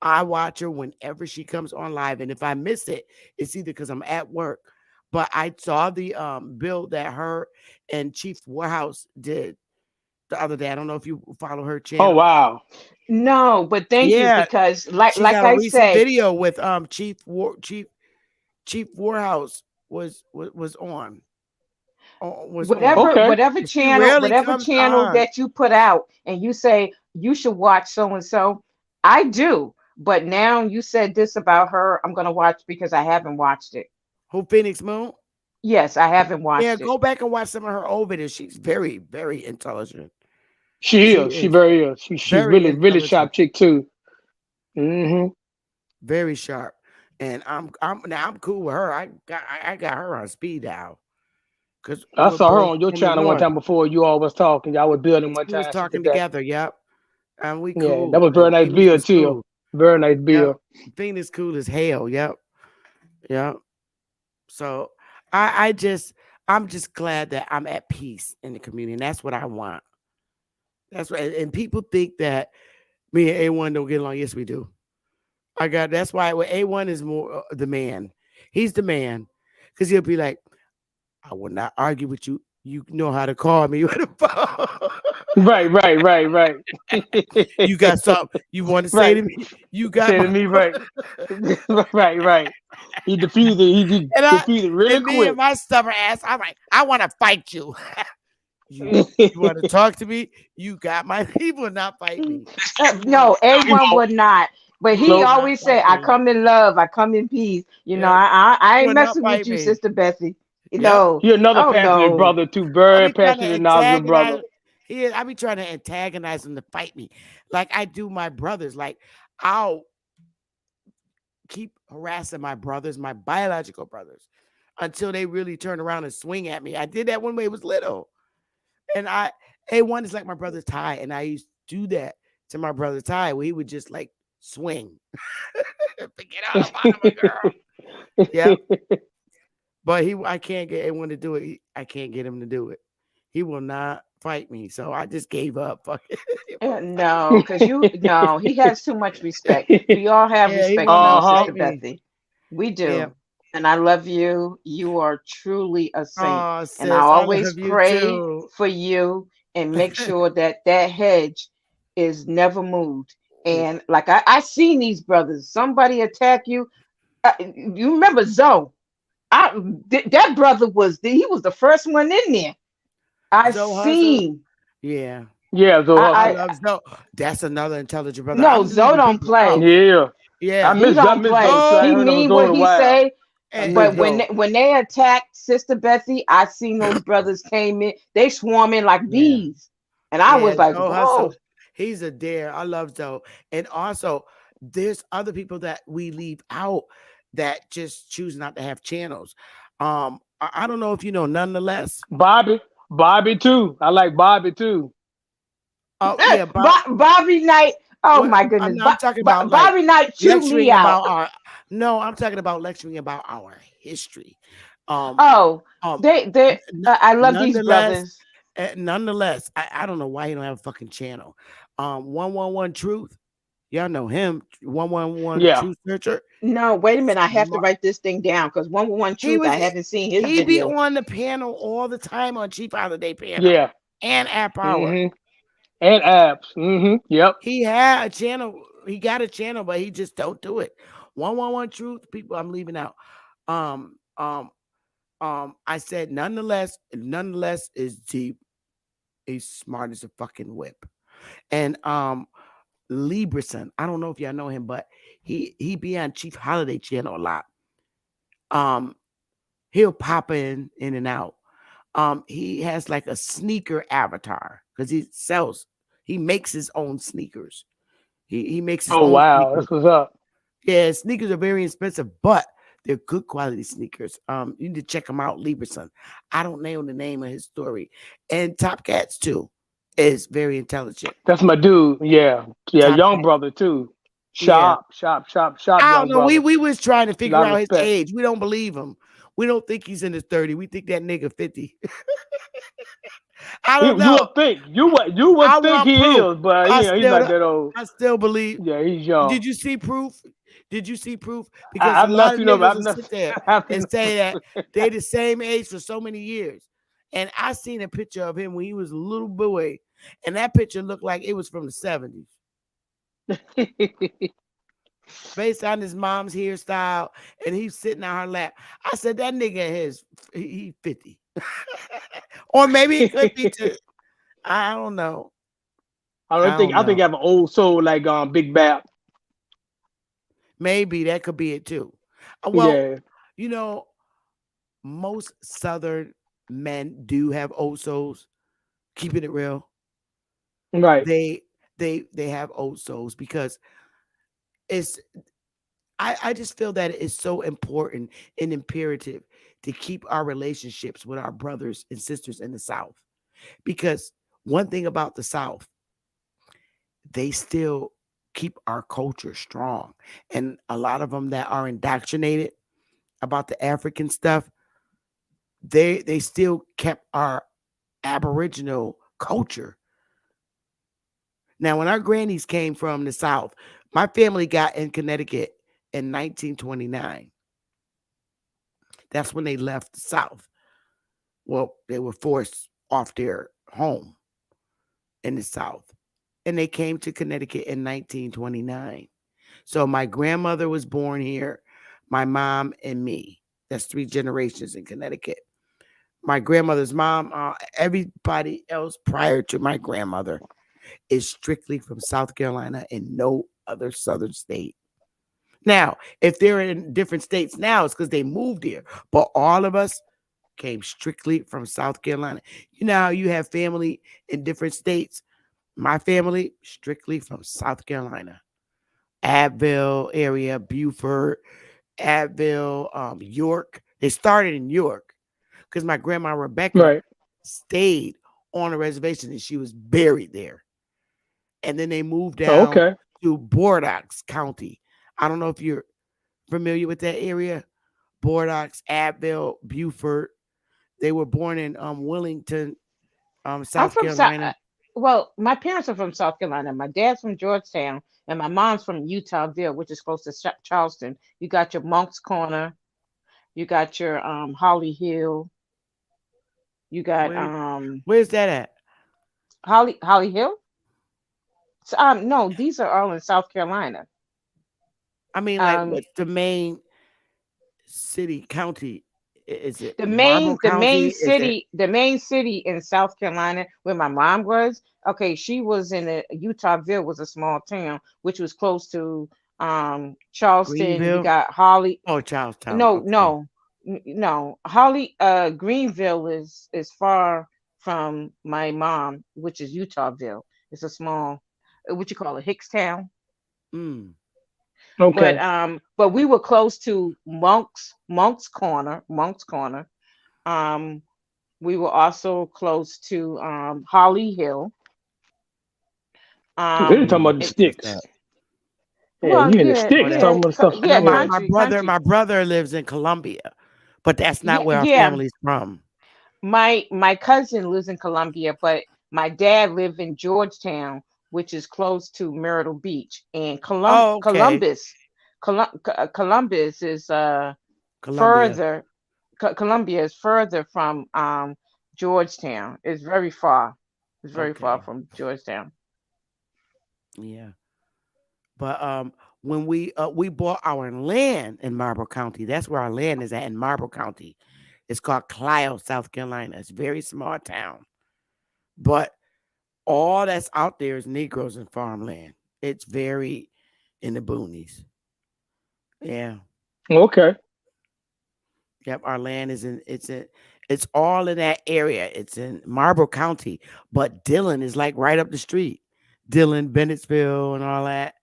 A: I watch her whenever she comes on live, and if I miss it, it's either because I'm at work. But I saw the bill that her and Chief Warehouse did the other day. I don't know if you follow her
H: Oh
A: channel.
H: wow.
I: No, but thank you
A: Yeah,
I: because
A: she
I: like
A: got a
I: I
A: recent
I: say,
A: video with Chief Warehouse was on. Was on.
H: Okay.
A: She rarely
I: whatever
A: comes
I: channel
A: on.
I: that you put out, and you say you should watch so and so, I do. But now you said this about her, I'm gonna watch because I haven't watched it.
A: Who Phoenix Moon?
I: Yes, I haven't
A: Yeah,
I: watched it.
A: go back and watch some of her old videos. She's very, very intelligent.
H: She
A: She
H: is. She
A: is
H: very is. She
A: very
H: really, really
A: intelligent,
H: sharp chick too. Hmm.
A: very sharp. And I'm cool with her. I got her on speed dial because
H: I
A: we're
H: saw her
A: both
H: on your
A: from the
H: channel one
A: north.
H: time before you all was talking. Y'all was building one
A: We was
H: time, Sister
A: talking
H: Beth.
A: together. Yep, and we
H: Yeah, that
A: cool.
H: was very
A: And
H: nice
A: Phoenix
H: build
A: is
H: too.
A: cool.
H: Very nice
A: Yep,
H: build.
A: Phoenix cool as hell. Yep, yep. So I'm just glad that I'm at peace in the community, and that's what I want. That's what, and people think that me and A1 don't get along. Yes, we do. That's why A1 is more the man. He's the man because he'll be like, I will not argue with you. You know how to call me with a phone.
H: Right, right, right, right.
A: You got something you want to say
H: Right.
A: to me? You got
H: Say to
A: my
H: me, right. Right, right. He defeated. He
A: and
H: defeated really
A: me and
H: quick.
A: my stubborn ass. I'm like, I want to fight you. You want to talk to me? You got my people will not fight me. He will
I: No,
H: No, he
I: A1
H: won't.
I: would not. But
A: he
I: he
A: will
H: Nope.
A: not
I: always say,
A: fight
I: I
A: me.
I: come in love, I come in peace. You know,
A: Yep.
I: I
A: He
I: ain't
A: will not
I: messing with
A: fight
I: you,
A: me.
I: Sister Bessie. You
A: Yep.
I: know,
H: He another
I: oh
H: passionate
I: no.
H: brother too.
A: I
H: Very
A: be trying to
H: passionate, knowledgeable brother.
A: antagonize. I be trying to antagonize him to fight me, like I do my brothers. Like I'll keep harassing my brothers, my biological brothers, until they really turn around and swing at me. I did that when we was little, and A1 is like my brother Ty, and I used to do that to my brother Ty, where he would just like swing. Get out of my girl. Yep. But I can't get A1 to do it. I can't get him to do it. He will not fight me. So I just gave up. Fuck it. He won't fight me.
I: No, because no, he has too much respect. We all have
A: Yeah, he
I: respect
A: will
I: for you,
A: not
H: Uh-huh.
I: Sister
A: fight me.
I: Bessie. We
A: Yeah.
I: do. And I love you. You are truly a saint.
A: Oh,
I: And I
A: sis, I
I: always
A: love you
I: pray
A: too.
I: for you and make sure that that hedge is never moved. And like I seen these brothers, somebody attack you. You remember Zoe? That brother he was the first one in there. I
A: Zoe Hustle.
I: seen.
A: Yeah.
H: Yeah, so
A: I
H: hustle.
I: I
A: love Zoe. That's another intelligent brother.
I: no,
A: I'm
I: Zoe
A: leaving
I: don't
A: people
I: play.
A: out.
H: Yeah.
A: Yeah.
I: He
H: I
I: don't
H: miss
I: play.
H: Zoe too. I
A: Zoe
H: ain't
I: He
H: heard of
I: mean
H: Zoe in
I: what
H: a
I: he
H: while.
I: say.
H: I
A: and,
H: miss
I: But
A: and
H: Zoe.
I: when they attacked Sister Bethy, I seen those brothers came in. They swarming like
A: yeah.
I: bees, and I
A: Yeah,
I: was like,
A: Zoe
I: whoa.
A: Hustle. He's a dare. I love Zoe. And also, there's other people that we leave out that just choose not to have channels. I don't know if you know, nonetheless.
H: Bobby too. I like Bobby too.
A: Oh yeah,
I: Bobby Knight. Oh
A: what
I: my goodness.
A: I'm talking about, like
I: Bobby Knight chewed me
A: lecturing
I: out.
A: about our. No, I'm talking about lecturing about our history. Um,
I: Oh,
A: um.
I: they. I love these
A: Nonetheless,
I: brothers.
A: nonetheless, I don't know why he don't have a fucking channel. 111 Truth. Y'all know him. 111
H: Yeah.
A: Truth Searcher.
I: No, wait a minute. I have to
A: Smart.
I: write this thing down because one
A: He
I: truth.
A: was
I: I haven't seen his
A: he be
I: video.
A: on the panel all the time on Chief Holiday panel
H: Yeah.
A: and App Power.
H: Mm-hmm. And apps. Mm-hmm. Yep.
A: He had a channel. He got a channel, but he just don't do it. 111 Truth, people. I'm leaving out. Um, um, I said nonetheless is deep. He's smart as a fucking whip. And Librason. I don't know if y'all know him, but he be on Chief Holiday channel a lot. He'll pop in and out. He has like a sneaker avatar because he makes his own sneakers. He makes his
H: Oh
A: own
H: wow.
A: sneakers.
H: That's what's up.
A: Yeah, sneakers are very expensive, but they're good quality sneakers. You need to check him out, Lieberson. I don't know the name of his story. And Top Cats too is very intelligent.
H: That's my dude. Yeah. Yeah.
A: Top
H: Young
A: Cats.
H: brother too.
A: Yeah.
H: Sharp,
A: I don't
H: young
A: know.
H: brother.
A: We was trying to
H: A
A: figure
H: lot of
A: out his
H: respect.
A: age. We don't believe him. We don't think he's in his 30s. We think that nigga 50. I don't
H: You
A: know.
H: would think
A: I
H: think
A: want
H: he
A: proof.
H: is, but
A: I
H: he's
A: still,
H: not that old.
A: I still believe.
H: Yeah, he's young.
A: Did you see proof? Did you see proof? Because a
H: I've not
A: lot of
H: seen him.
A: niggas
H: I've
A: will
H: not.
A: sit there
H: I've
A: and
H: seen
A: say that they the same age for so many years. And I seen a picture of him when he was a little boy, and that picture looked like it was from the 70s. Based on his mom's hairstyle, and he's sitting on her lap. I said that nigga he 50. Or maybe it could be too. I don't know.
H: I think you have an old soul like Big Bap.
A: Maybe that could be it too. Well,
H: Yeah.
A: you know, most Southern men do have old souls. Keeping it real,
H: Right.
A: they have old souls because it's. I just feel that it's so important and imperative to keep our relationships with our brothers and sisters in the South. Because one thing about the South, they still keep our culture strong. And a lot of them that are indoctrinated about the African stuff, they still kept our Aboriginal culture. Now, when our grannies came from the South, my family got in Connecticut in 1929. That's when they left the South. Well, they were forced off their home in the South. And they came to Connecticut in 1929. So my grandmother was born here, my mom and me. That's 3 generations in Connecticut. My grandmother's mom, everybody else prior to my grandmother is strictly from South Carolina and no other Southern state. Now, if they're in different states now, it's because they moved here. But all of us came strictly from South Carolina. You know how you have family in different states? My family, strictly from South Carolina. Abbeville area, Beaufort, Abbeville, York. They started in York because my grandma Rebecca stayed on a reservation and she was buried there. And then they moved down to Bordeaux County. I don't know if you're familiar with that area. Bordeaux, Abbeville, Beaufort. They were born in Wellington, South Carolina.
I: Well, my parents are from South Carolina. My dad's from Georgetown, and my mom's from Utahville, which is close to Charleston. You got your Monk's Corner. You got your Holly Hill. You got
A: where's that at?
I: Holly Hill? So, no, these are all in South Carolina.
A: I mean, like, what's the main city, county? Is it
I: the
A: Marble County?
I: the main city in South Carolina where my mom was? Okay, she was in Utahville, was a small town which was close to Charleston.
A: Greenville?
I: You got Holly.
A: Oh, Charlestown.
I: No. Holly Greenville is far from my mom, which is Utahville. It's a small, what you call it, Hickstown.
H: Okay.
I: But we were close to Monk's Corner. We were also close to Holly Hill.
H: They're talking about the
I: it,
H: sticks.
A: That.
H: Yeah,
I: well,
H: you in the
I: yeah,
H: sticks
A: that.
H: talking about stuff.
A: I know my
I: country.
A: my brother lives in Colombia, but that's not where our
I: Yeah.
A: family's from.
I: My cousin lives in Columbia, but my dad lived in Georgetown, which is close to Myrtle Beach, and
A: Oh, okay.
I: Columbus is
A: Colombia.
I: further. Columbia is further from Georgetown. It's very far. It's very far
A: Okay.
I: from Georgetown.
A: Yeah. But when we bought our land in Marlborough County, that's where our land is at in Marlborough County. It's called Clio, South Carolina. It's a very small town. But all that's out there is Negroes and farmland. It's very in the boonies. Yeah.
H: Okay.
A: Yep. Our land is it's all in that area. It's in Marlborough County. But Dillon is like right up the street. Dillon, Bennettsville, and all that.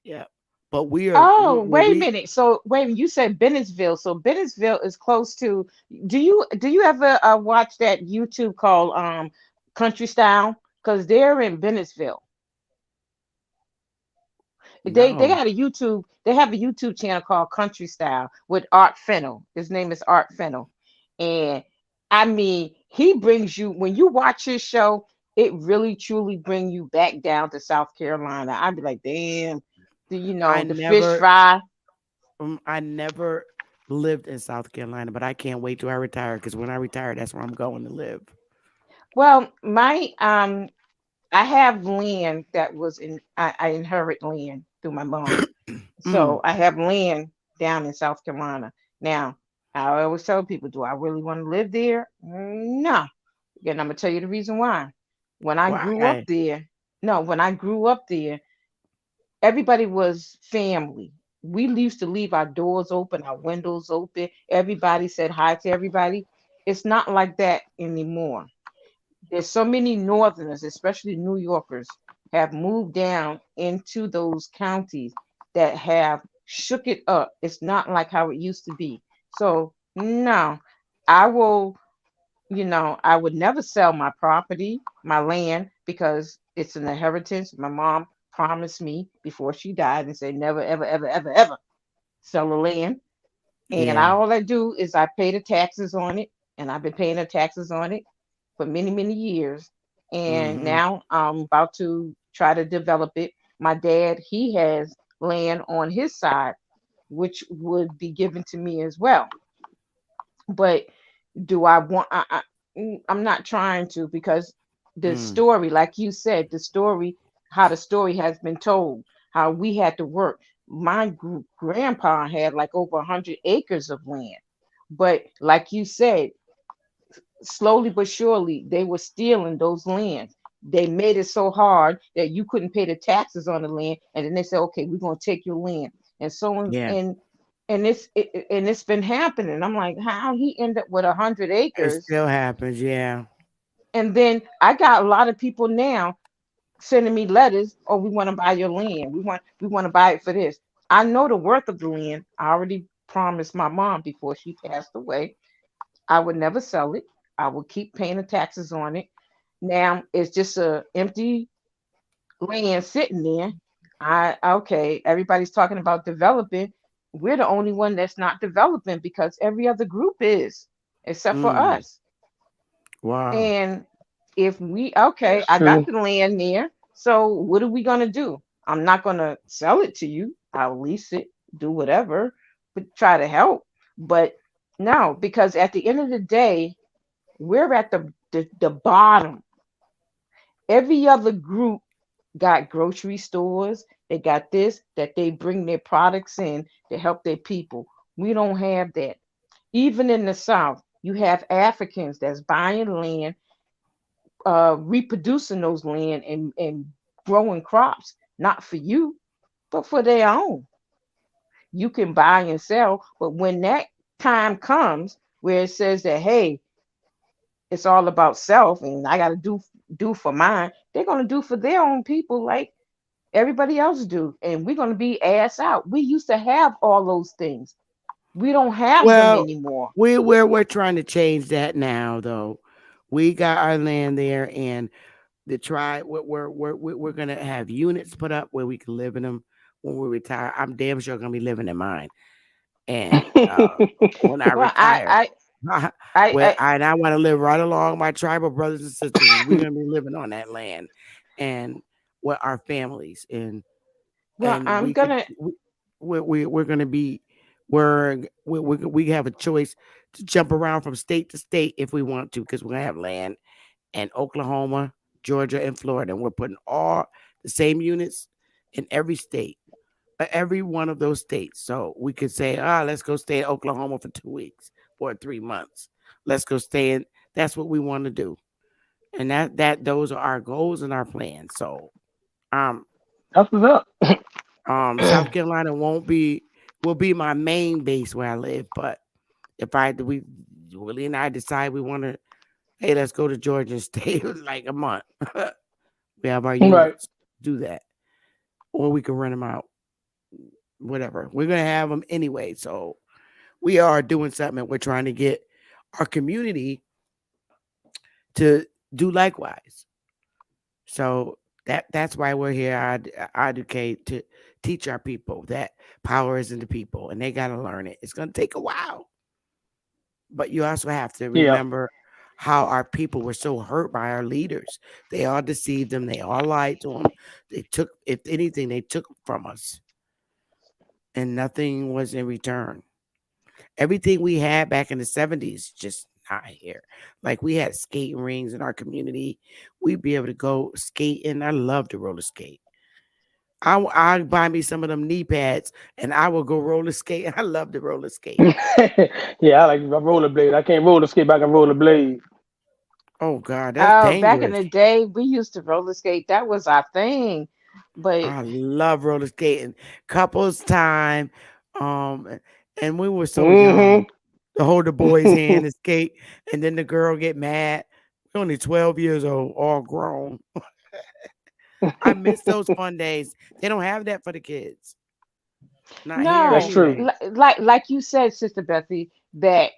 A: Yeah. But we are
I: Oh,
A: when
I: wait a
A: we
I: minute. So wait, you said Bennettsville. So Bennettsville is close to. Do you ever watch that YouTube called Country Style? Because they're in Bennettsville. They
A: no.
I: got a YouTube. They have a YouTube channel called Country Style with Art Fennel. His name is Art Fennel, and I mean he brings you when you watch his show. It really truly bring you back down to South Carolina. I'd be like, damn,
A: I
I: the fish
A: never
I: fry.
A: I never lived in South Carolina, but I can't wait till I retire because when I retire, that's where I'm going to live.
I: Well, my I have land that was in I inherit land through my mom.
A: Mm,
I: So I have land down in South Carolina. Now, I always tell people, do I really want to live there? No. And I'm gonna tell you the reason why. When I grew up
A: why?
I: there, no, when I grew up there, everybody was family. We used to leave our doors open, our windows open. Everybody said hi to everybody. It's not like that anymore. There's so many northerners, especially New Yorkers, have moved down into those counties that have shook it up. It's not like how it used to be. So no, I will, I would never sell my property, my land, because it's an inheritance. My mom promised me before she died and said never, ever, ever, ever, ever sell the land. And
A: Yeah.
I: all I do is I pay the taxes on it, and I've been paying the taxes on it for many, many years. And
A: Hmm.
I: now I'm about to try to develop it. My dad, he has land on his side, which would be given to me as well. But do I want, I'm not trying to because the
A: Mm.
I: story, like you said, the story, how the story has been told, how we had to work. My grandpa had like over 100 acres of land. But like you said, slowly but surely they were stealing those lands. They made it so hard that you couldn't pay the taxes on the land, and then they said, "Okay, we're gonna take your land," and so on,
A: Yeah.
I: and it's been happening. I'm like, how he ended up with 100
A: It
I: acres,
A: still happens. Yeah.
I: and then I got a lot of people now sending me letters. Oh, we want to buy your land. We want to buy it for this. I know the worth of the land. I already promised my mom before she passed away I would never sell it. I would keep paying the taxes on it. Now it's just a empty land sitting there. I okay, everybody's talking about developing. We're the only one that's not developing because every other group is, except for
A: Mm.
I: us.
A: Wow.
I: And if we okay,
H: That's
I: I got
H: true.
I: the land there. So what are we gonna do? I'm not gonna sell it to you. I'll lease it, do whatever, but try to help. But no, because at the end of the day, we're at the bottom. Every other group got grocery stores. They got this that they bring their products in to help their people. We don't have that. Even in the South, you have Africans that's buying land, reproducing those land and growing crops, not for you, but for their own. You can buy and sell, but when that time comes where it says that, hey, it's all about self and I got to do for mine, they're going to do for their own people like everybody else do, and we're going to be ass out. We used to have all those things. We don't have them
A: Well,
I: anymore.
A: we're trying to change that now, though. We got our land there, and the tribe. We're gonna have units put up where we can live in them when we retire. I'm damn sure gonna be living in mine. And when I
I: Well,
A: retire,
I: I
A: and I want to live right along my tribal brothers and sisters, and we're gonna be living on that land and with our families,
I: well,
A: and
I: I'm
A: we could
I: gonna.
A: we're gonna be we have a choice to jump around from state to state if we want to, because we're gonna have land in Oklahoma, Georgia, and Florida, and we're putting all the same units in every state, every one of those states. So we could say, let's go stay in Oklahoma for 2 weeks or 3 months. Let's go stay in. That's what we want to do, and those are our goals and our plans. So,
H: That's what's up.
A: South Carolina will be my main base where I live. But if Willie and I decide we want to, hey, let's go to Georgia and stay like a month. We have our units do that, or we can rent them out. Whatever, we're gonna have them anyway. So we are doing something. We're trying to get our community to do likewise. So that's why we're here. I educate to teach our people that power is in the people, and they got to learn it. It's going to take a while, but you also have to remember how our people were so hurt by our leaders. They all deceived them. They all lied to them. They took, if anything, they took from us, and nothing was in return. Everything we had back in the 70s just not here. Like we had skating rings in our community. We'd be able to go skating. I love to roller skate. I buy me some of them knee pads and I will go roller skate. I love to roller skate.
H: Yeah, I like rollerblade. I can't roller skate, but I can rollerblade.
A: Oh God, that's
I: Back in
A: dangerous.
I: the day, we used to roller skate. That was our thing. But
A: I love roller skating. Couples time. And we were so young to hold the boy's hand and skate, and then the girl get mad. We're only 12 years old, all grown. I miss those fun days. They don't have that for the kids. Not here
H: That's
I: no,
H: true.
A: anyway.
I: like you said, Sister Bethy, that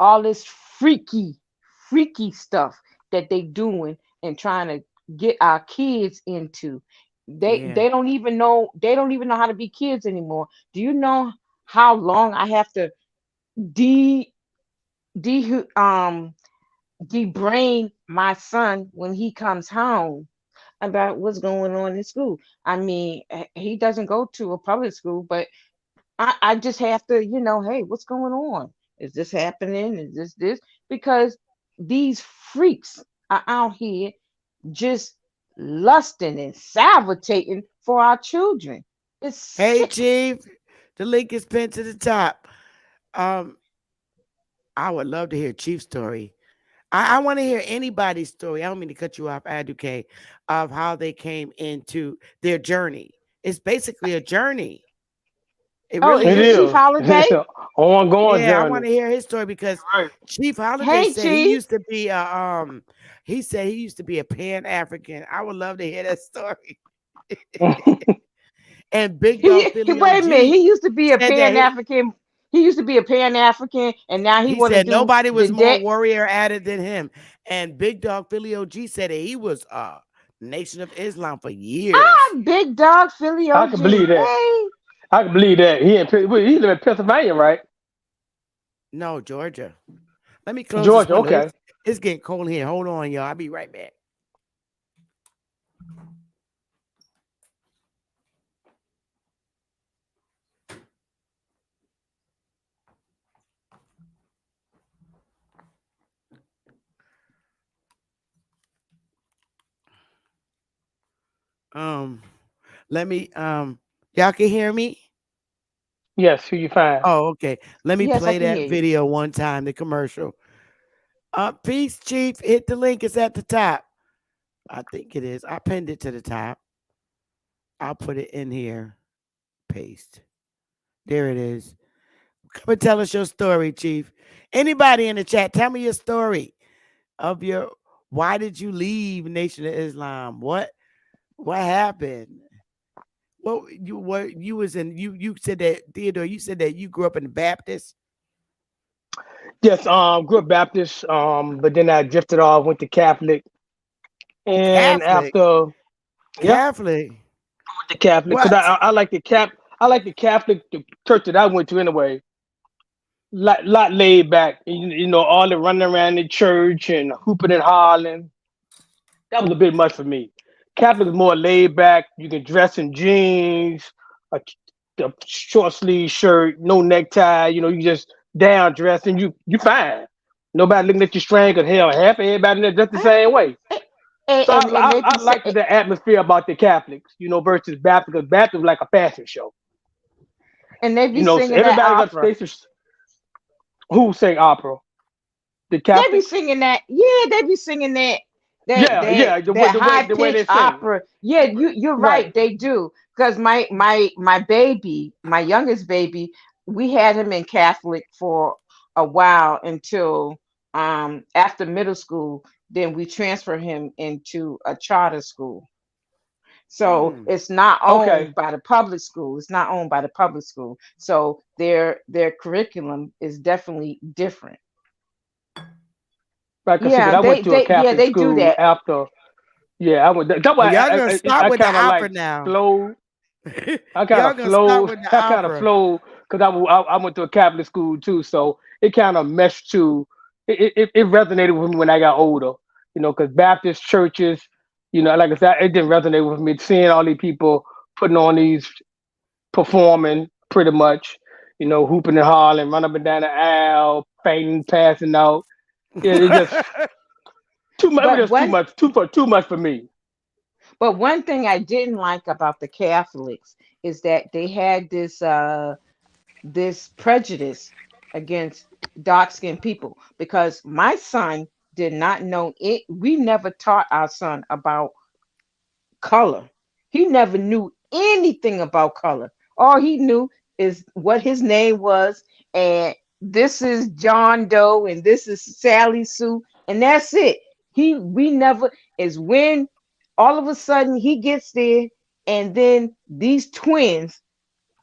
I: all this freaky stuff that they doing and trying to get our kids into. They
A: Yeah.
I: they don't even know how to be kids anymore. Do you know how long I have to de de debrain my son when he comes home about what's going on in school? I mean, he doesn't go to a public school, but I just have to, hey, what's going on? Is this happening? Is this? Because these freaks are out here just lusting and salivating for our children. It's
A: Hey,
I: sick.
A: Chief. The link is pinned to the top. Um, I would love to hear Chief's story. I want to hear anybody's story. I don't mean to cut you off, Aduke, of how they came into their journey. It's basically a journey. It
I: Oh,
A: really
H: It
I: is it
A: is.
I: Chief
H: is.
I: Holiday?
H: It's an ongoing
A: Yeah, I
H: journey.
A: want to hear his story because
H: Right.
A: Chief Holiday
I: Hey,
A: said he
I: Chief.
A: used to be he said he used to be a Pan-African. I would love to hear that story. And Big Dog Philly
I: Wait a
A: OG
I: minute. He used to be a
A: said that
I: Pan African. He used to be a Pan African, and now he
A: he
I: want to
A: said
I: do
A: nobody
I: the
A: was more
I: debt.
A: warrior at it than him. And Big Dog Philly OG said that he was Nation of Islam for years.
I: Big dog Philly
H: I
I: OG.
H: can believe that.
I: Hey,
H: I can believe that. He live in Pennsylvania, right?
A: No, Georgia. Let me close this
H: Georgia.
A: window.
H: Okay.
A: It's getting cold here. Hold on, y'all. I'll be right back. Um, let me y'all can hear me?
H: Yes. Who you find?
A: Oh, okay. Let me
I: yes, I
A: play
I: can
A: that
I: hear you.
A: video one time, the commercial. Peace, Chief. Hit the link. It's at the top. I think it is. I pinned it to the top. I'll put it in here. Paste. There it is. Come and tell us your story, Chief. Anybody in the chat, tell me your story of your why did you leave Nation of Islam? What happened? What you was in you said that Theodore, you said that you grew up in the Baptist.
H: Yes. Grew up Baptist. But then I drifted off, went to Catholic, And
A: Catholic.
H: after, yeah,
A: Catholic.
H: the Catholic, because
A: What?
H: I like I like the Catholic, the church that I went to anyway. Lot laid back, you know, all the running around the church and hooping and hollering. That was a bit much for me. Catholic is more laid back. You can dress in jeans, a short sleeve shirt, no necktie. You know, you just down dressed and you fine. Nobody looking at you strange, because hell, half of everybody in there dressed the same way. So
I: And they
H: I
I: be
H: like
I: saying,
H: the atmosphere about the Catholics, you know, versus Baptist, because Baptist is like a fashion show.
I: and they
H: You
I: be
H: know, so
I: singing that
H: everybody got
I: opera.
H: spaces. Who sing opera? The
I: They be
H: Catholics?
I: singing that. Yeah, they be singing that that
H: Yeah,
I: that
H: yeah.
I: that high
H: The way
I: pitched
H: they sing.
I: opera. Yeah, you're right.
H: Right.
I: They do. Because my baby, my youngest baby, we had him in Catholic for a while until after middle school. Then we transferred him into a charter school. So
A: Hmm.
I: it's not
H: Okay.
I: owned by the public school. It's not owned by the public school. So their curriculum is definitely different.
H: Right. Cause see, 'cause
I: Yeah,
H: I went to a
I: yeah,
H: Catholic
I: they do
H: school
I: that.
H: after. Yeah, I went. That's
A: Well,
H: why
A: y'all gonna start
H: I
A: with the
H: kind of
A: opera
H: like
A: now.
H: flowed. I kind
A: Y'all
H: of
A: gonna start
H: flowed.
A: with the
H: I kind of
A: opera.
H: flowed because I went to a Catholic school too, so it kind of meshed to. It resonated with me when I got older. You know, because Baptist churches, you know, like I said, it didn't resonate with me. Seeing all these people putting on these performing, pretty much, you know, hooping and hollering, running up and down the aisle, fainting, passing out. It just too much. It was
I: But
H: just too
I: one
H: much. Too much for me.
I: but one thing I didn't like about the Catholics is that they had this prejudice against dark skinned people because my son did not know it. We never taught our son about color. He never knew anything about color. All he knew is what his name was, and this is John Doe, and this is Sally Sue, and that's it. We never is when all of a sudden he gets there, and then these twins,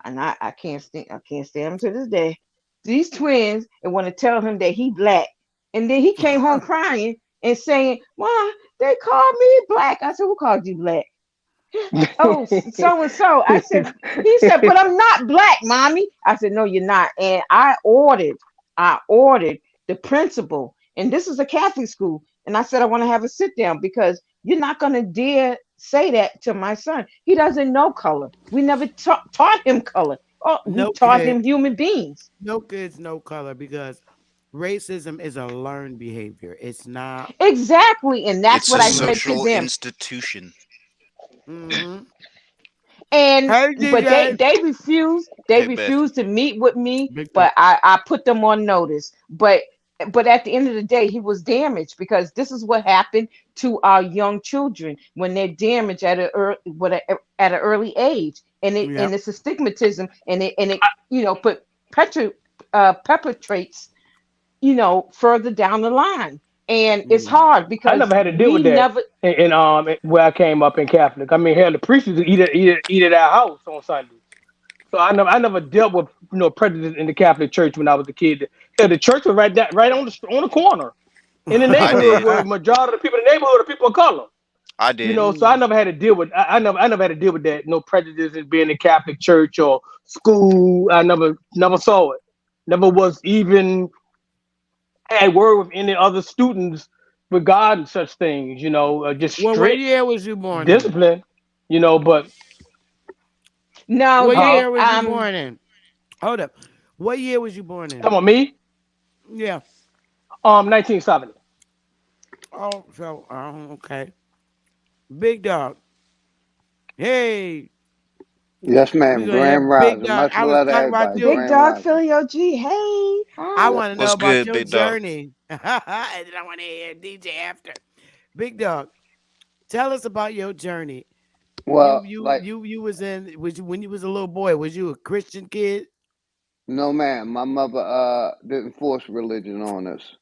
I: and I can't stand them to this day. These twins and want to tell him that he black, and then he came home crying and saying, "Mom, they called me black." I said, "Who called you black?" Oh, so and so. I said, he said, but I'm not black, mommy. I said, no, you're not. And I ordered the principal, and this is a Catholic school. And I said, I want to have a sit down because you're not going to dare say that to my son. He doesn't know color. We never taught him color. Oh, we
A: No
I: taught him
A: kids.
I: human beings.
A: No kids, no color because racism is a learned behavior. It's not.
I: Exactly. And that's
J: It's
I: what
J: a
I: I
A: No.
I: said to
J: social
I: them.
J: institution.
A: Hmm.
I: And
A: Hey,
I: but they
A: DJ.
I: they refused they
J: Hey, Bethy.
I: refused to meet with me,
A: Big
I: but
A: dog.
I: I put them on notice. But at the end of the day he was damaged because this is what happened to our young children when they're damaged at an early age, and
A: Yep.
I: it's a stigmatism, and it put perpetrates further down the line, and it's
A: Mm.
I: hard
H: I
I: because
H: never had to deal
I: we
H: with that
I: never.
H: where I came up in Catholic. I mean, hell, the priests used to eat at our house on Sunday. So I never dealt with prejudice in the Catholic Church when I was a kid. Hell, the church was right on the corner in the
J: I
H: neighborhood
J: did.
H: where majority of the people in the neighborhood are people of color.
J: I
H: You
J: did.
H: know, so I
A: Mm.
H: never had to deal with I never had to deal with that. No prejudice in being in Catholic church or school. I never saw it. Never was even had word with any other students regarding such things. You know, just
A: Well, what
H: strict
A: year was you born in?
H: discipline. You know, but
I: No,
A: What
H: huh?
A: year was you born in? Hold up. What year was you born in?
H: Talking about me?
A: Yeah.
H: 1970.
A: Oh, so okay. Big dog. Hey,
E: Yes,
A: we
E: ma'am.
A: gonna have
E: Grand
A: big
E: Rising.
A: dog.
E: Much
A: I was
E: love to
A: talking about
E: everybody.
I: Big
A: you.
E: Grand
I: dog
E: Rising.
I: Philly OG. Hey,
A: I
I: hi.
A: want to know
J: What's
A: about
J: good,
A: your
J: big dog?
A: journey, and then I want to hear DJ after. Big dog, tell us about your journey. You
E: Well,
A: you
E: like,
A: you you was in was you when you was a little boy? Was you a Christian kid?
E: no, ma'am. My mother didn't force religion on us.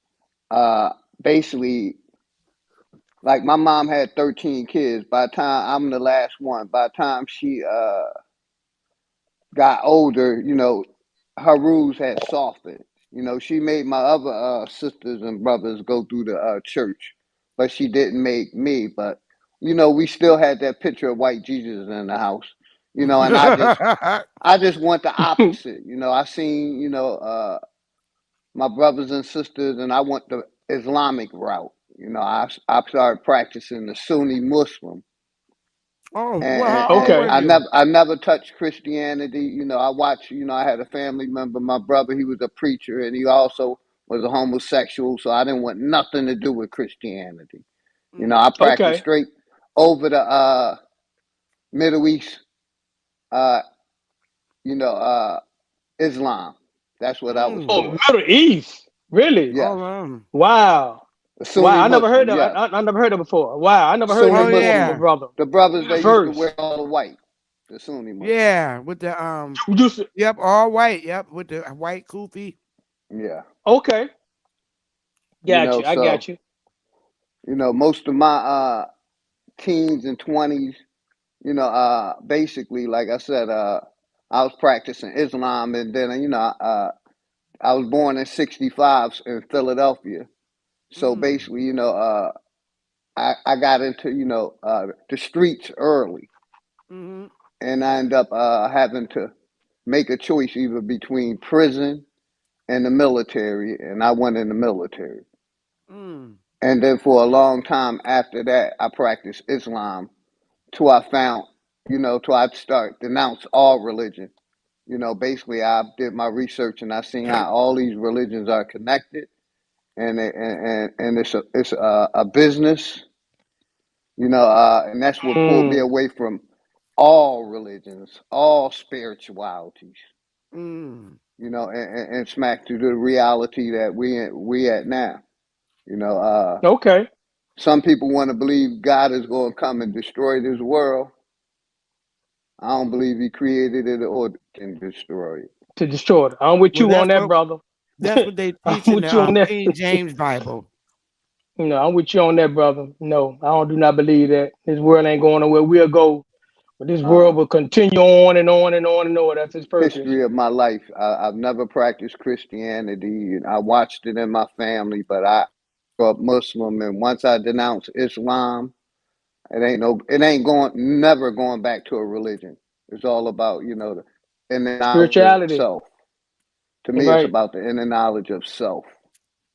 E: Uh, Basically, like my mom had 13 kids. By the time I'm the last one, by the time she got older, her rules had softened. She made my other sisters and brothers go through the church, but she didn't make me. But
J: you know, we still had that picture of white Jesus in the house, you know, and I just want the opposite. You know, I seen, you know, my brothers and sisters, and I went the Islamic route. You know, I started practicing the Sunni Muslim,
A: Oh,
J: and,
A: well, how
J: and,
A: old
J: and
H: Okay.
A: were you?
J: I never touched Christianity. You know, I watched. You know, I had a family member, my brother. He was a preacher, and he also was a homosexual. So I didn't want nothing to do with Christianity. You know, I practiced
H: Okay.
J: straight over the Middle East. Uh, you know, Islam. That's what I was
A: Mm.
H: Oh,
J: taught.
H: Middle East. Really?
J: Yes,
A: Oh, wow.
H: Wow.
J: the
H: Wow.
J: Sunni
H: I never heard
J: Muslim.
H: of.
J: Yes,
H: I never heard of before. Wow. I never heard
J: Sunni
H: that
A: Oh,
H: before from a
J: Muslim.
A: yeah.
H: brother.
J: The brothers
H: You the
J: that used to
H: first.
J: wear all the white. The Sunni Muslim.
A: Yeah. With the
H: You just
A: yep, all white. Yep, with the white kufi.
J: Yeah.
H: okay.
J: You
H: Got
J: know,
H: you. I got
J: so
H: you.
J: you know, most of my teens and 20s, you know, basically, like I said, I was practicing Islam, and then you know, I was born in '65 in Philadelphia. So
A: Mm.
J: basically, you know, I got into, you know, the streets early,
A: Mm-hmm.
J: and I ended up having to make a choice either between prison and the military, and I went in the military.
A: Mm.
J: And then for a long time after that, I practiced Islam till I found, you know, till I start denounce all religion. You know, basically, I did my research and I seen how all these religions are connected, and it's a business, you know, and that's what pulled me
H: Mm.
J: away from all religions, all spiritualities,
A: Mm.
J: you know, and smack to the reality that we at now. You know,
H: Okay.
J: some people want to believe God is going to come and destroy this world. I don't believe He created it or can destroy it.
H: To destroy it. I'm with
A: Well,
H: you on that, brother.
A: that's what they
H: I'm
A: teach in
H: with
A: the
H: you on that.
A: King James Bible.
H: No, I'm with you on that, brother. No, I do not believe that. This world ain't going nowhere. We'll go, but this
J: Uh,
H: world will continue on and on and on and on. That's its purpose.
J: History of my life, I've never practiced Christianity, and I watched it in my family, but I grew up Muslim, and once I denounced Islam, it ain't never going back to a religion. It's all about, you know, the inner knowledge of
H: Spirituality.
J: self. To me, it's
H: Right.
J: about the inner knowledge of self.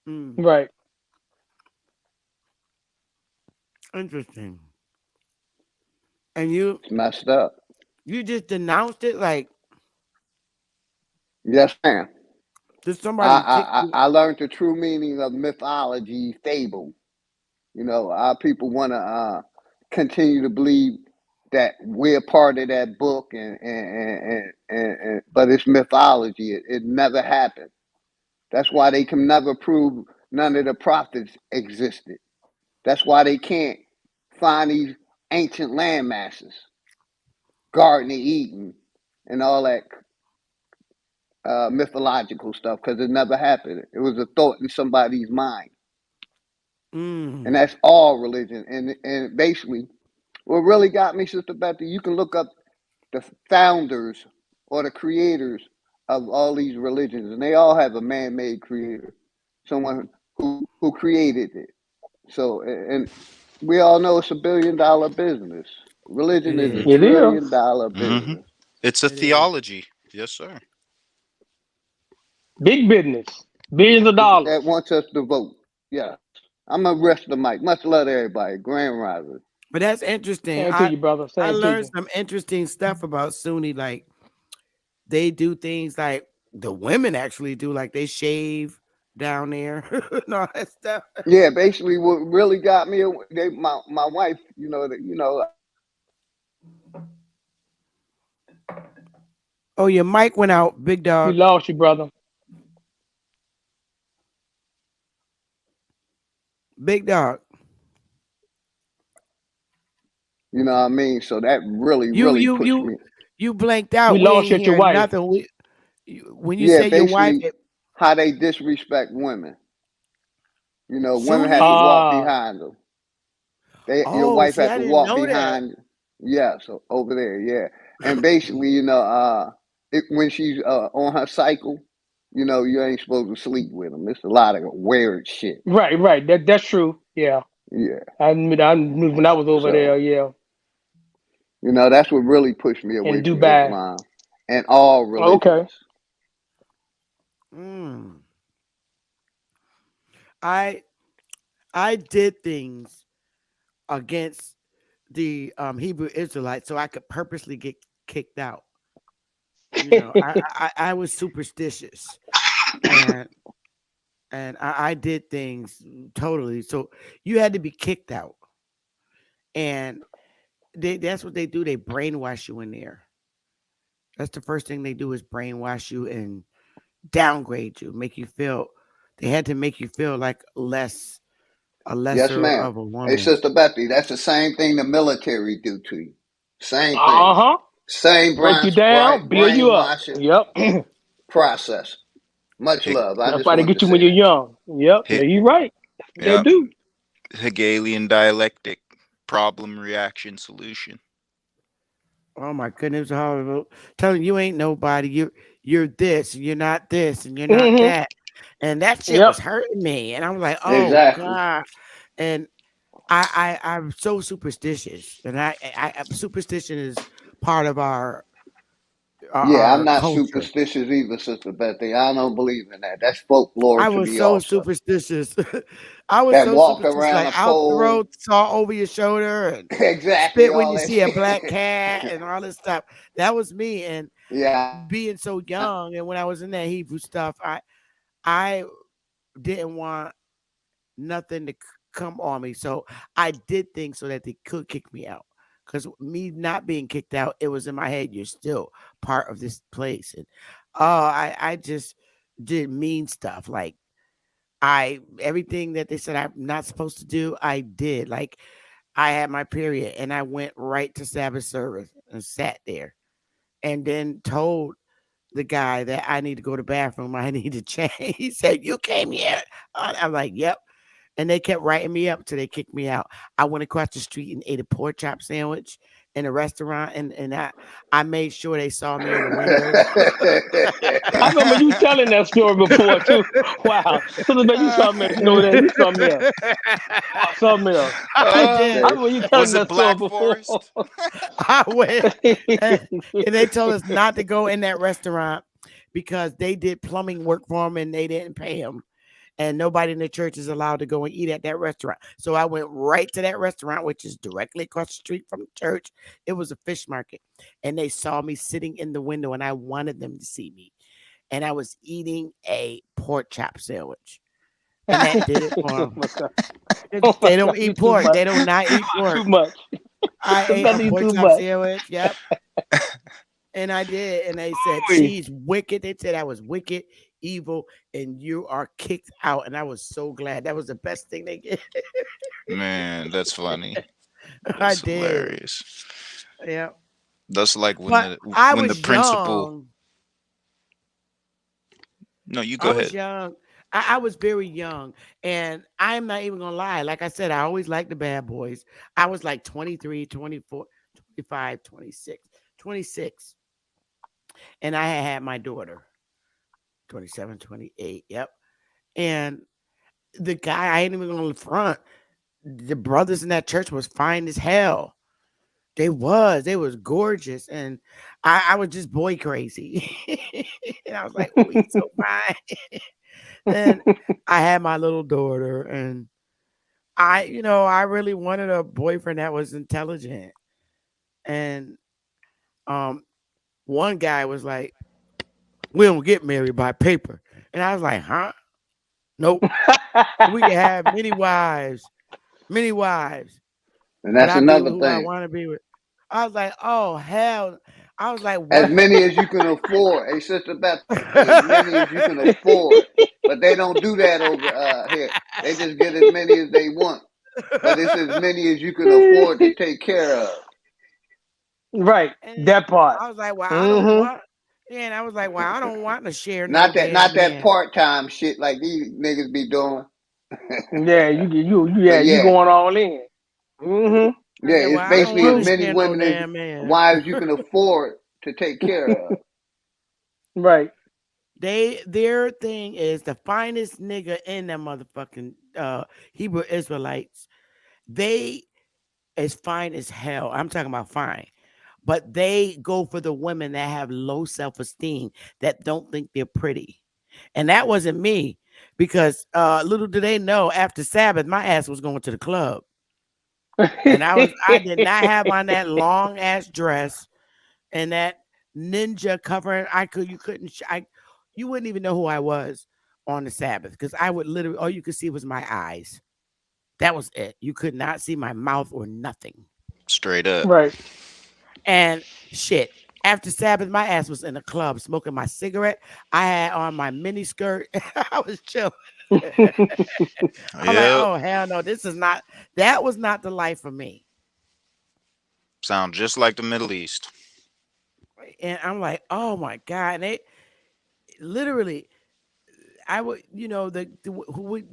A: Mm.
H: Right.
A: Interesting. And you
J: It's messed up.
A: just denounced it, like,
J: Yes, ma'am.
A: did somebody kick you?
J: I learned the true meaning of mythology, fable. You know, our people want to continue to believe that we're part of that book, and but it's mythology. It never happened. That's why they can never prove none of the prophets existed. That's why they can't find these ancient land masses, Garden of Eden, and all that mythological stuff, because it never happened. It was a thought in somebody's mind, and
A: Mm.
J: that's all religion. And basically, what really got me, Sister Bethy, you can look up the founders or the creators of all these religions, and they all have a man-made creator, someone who created it. So, and we all know it's $1 billion business.
A: It
J: Religion is a
A: is.
H: It is.
J: $1 trillion
K: Hmm.
J: business
K: It's a
A: It is.
K: theology. Yes, sir.
H: Big business. Billions of dollars.
J: that wants us to vote. Yeah, I'm gonna rest the mic. Much love to everybody. Grand Rising.
A: But that's interesting.
H: Same to you, brother.
A: I
H: Same to
A: learned
H: you.
A: some interesting stuff about Sunni. Like, they do things like the women actually do, like they shave down there and all that stuff.
J: Yeah, basically, what really got me, my wife,
A: Oh, your mic went out, big
H: We
A: dog.
H: lost you, brother.
A: Big dog.
J: you know what I mean. So that really,
A: You
J: really
A: you
J: pushed
A: you
J: me.
A: you blanked
H: We
A: out. We
H: lost
A: ain't
H: you at your
A: hear
H: wife.
A: nothing. When you
J: Yeah,
A: say your wife,
J: basically, how they disrespect women. You know, women have to
A: Sunnis.
J: walk
H: Ah,
J: behind them. Your
A: Oh,
J: wife
A: see,
J: had
A: I
J: to
A: didn't
J: walk
A: know that.
J: behind. Yeah, so over there, yeah. And basically, when she's on her cycle, you know, you ain't supposed to sleep with them. It's a lot of weird shit.
H: right. That's true. Yeah.
J: Yeah.
H: I knew when I was over
J: So,
H: there, yeah,
J: that's what really pushed me away
H: in
J: from
H: Dubai.
J: Islam and all
H: Okay.
J: religions.
A: I did things against the Hebrew Israelites so I could purposely get kicked out. I was superstitious, and I did things totally. So you had to be kicked out, and that's what they do. They brainwash you in there. That's the first thing they do is brainwash you and downgrade you, make you feel. They had to make you feel like a
J: Yes,
A: lesser
J: ma'am.
A: of a
J: Hey,
A: woman.
J: Sister Bethy, that's the same thing the military do to you. Same thing.
H: Uh-huh.
J: Same
H: Break you down, build you up.
J: brainwashing
H: Yep.
J: process. Much love. I
H: That's
J: just
H: why they
J: wanted to
H: get you
J: say
H: when you're
J: that.
H: young. Yep.
K: He-
H: You're right. They
K: yeah,
H: do.
K: Hegelian dialectic, problem, reaction, solution.
A: Oh my goodness, horrible. Telling you ain't nobody. You're this, and you're not this, and you're not that. And that shit
H: Yep.
A: was hurting me. And I was like, oh
J: Exactly.
A: God. And I'm so superstitious. And superstition is part of our
J: Yeah, I'm
A: our
J: not
A: culture.
J: superstitious either, Sister Bethy. I don't believe in that. That's folklore
A: I
J: to
A: was
J: me
A: so
J: also.
A: superstitious. I was
J: That
A: so
J: walk
A: superstitious,
J: around
A: like
J: a
A: out the
J: pole.
A: road, saw over your shoulder, and
J: Exactly,
A: spit when
J: all
A: you
J: that
A: see a
J: shit.
A: black cat and all this stuff. That was me. And
J: Yeah.
A: being so young, and when I was in that Hebrew stuff, I didn't want nothing to come on me. So I did things so that they could kick me out. Because me not being kicked out, it was in my head. You're still part of this place, and I just did mean stuff. Like everything that they said I'm not supposed to do, I did. Like I had my period, and I went right to Sabbath service and sat there, and then told the guy that I need to go to the bathroom. I need to change. He said, "You came here." I'm like, "Yep." And they kept writing me up till they kicked me out. I went across the street and ate a pork chop sandwich in a restaurant, and I made sure they saw me in the window.
H: I remember you telling that story before too. Wow. So you saw me over there. You saw me else. Oh, something else.
A: I
H: I
A: did.
H: remember you telling
K: Was it
H: that story
K: Black
H: before.
K: Forest?
A: I went, and they told us not to go in that restaurant because they did plumbing work for them and they didn't pay them. And nobody in the church is allowed to go and eat at that restaurant. So I went right to that restaurant, which is directly across the street from the church. It was a fish market. And they saw me sitting in the window, and I wanted them to see me. And I was eating a pork chop sandwich. And that did it for
H: Oh
A: them.
H: my God. Oh my
A: They don't
H: God. You
A: eat
H: too
A: pork.
H: much.
A: They do not eat
H: You too
A: pork.
H: much.
A: I ate a
H: You
A: pork
H: too
A: chop
H: much.
A: sandwich. Yep. And I did. And they said,
H: Ooh.
A: she's wicked. They said I was wicked, evil, and you are kicked out. And I was so glad. That was the best thing they did.
K: Man, that's funny.
A: I
K: That's
A: did.
K: hilarious.
A: Yeah.
K: That's like
A: But I
K: when the
A: was
K: principal.
A: young.
K: No, you go
A: I was
K: ahead.
A: young. I was very young. And I'm not even going to lie. Like I said, I always liked the bad boys. I was like 23, 24, 25, 26, 26. And I had my daughter, 27, 28. Yep. And the guy, I ain't even going to front. The brothers in that church was fine as hell. They was gorgeous. And I was just boy crazy. And I was like, oh, he's so fine. Then I had my little daughter, and I really wanted a boyfriend that was intelligent. And um, one guy was like, we don't get married by paper. And I was like, huh? Nope. We can have many wives,
J: And
A: but
J: that's
A: I be with
J: another
A: who I
J: thing.
A: want to be with. I was like, oh hell. I was like,
J: As
A: what?
J: many as you can afford. Hey, Sister Bethy, as many as you can afford. But they don't do that over here. They just get as many as they want. But it's as many as you can afford to take care of.
H: Right.
A: And
H: That part.
A: I was like, well, I don't
H: Mm-hmm.
A: want. Yeah, and I was like, well, I don't want to share no
J: Not
A: damn
J: that
A: man.
J: part-time shit like these niggas be doing.
H: Yeah,
J: But
H: you
J: yeah.
H: going all in. Mm-hmm.
A: I
J: Yeah,
A: said, well,
J: it's
A: I
H: That's
A: don't
J: basically
A: want
J: as
A: to
H: true.
J: many
A: share no
J: women as
A: damn man.
J: wives you can afford to take care of.
H: Right.
A: Their thing is the finest nigga in them motherfucking Hebrew Israelites they is fine as hell. I'm talking about fine. But they go for the women that have low self-esteem, that don't think they're pretty. And that wasn't me, because little do they know, after Sabbath, my ass was going to the club. And I did not have on that long ass dress and that ninja covering. You wouldn't even know who I was on the Sabbath, because I would literally, all you could see was my eyes. That was it. You could not see my mouth or nothing.
K: Straight up.
H: Right.
A: And shit, after Sabbath, my ass was in the club smoking my cigarette. I had on my mini skirt. I was chilling. I'm like,
K: Yep.
A: oh hell no, that was not the life for me.
K: Sound just like the Middle East.
A: And I'm like, oh my God. And they literally, I would,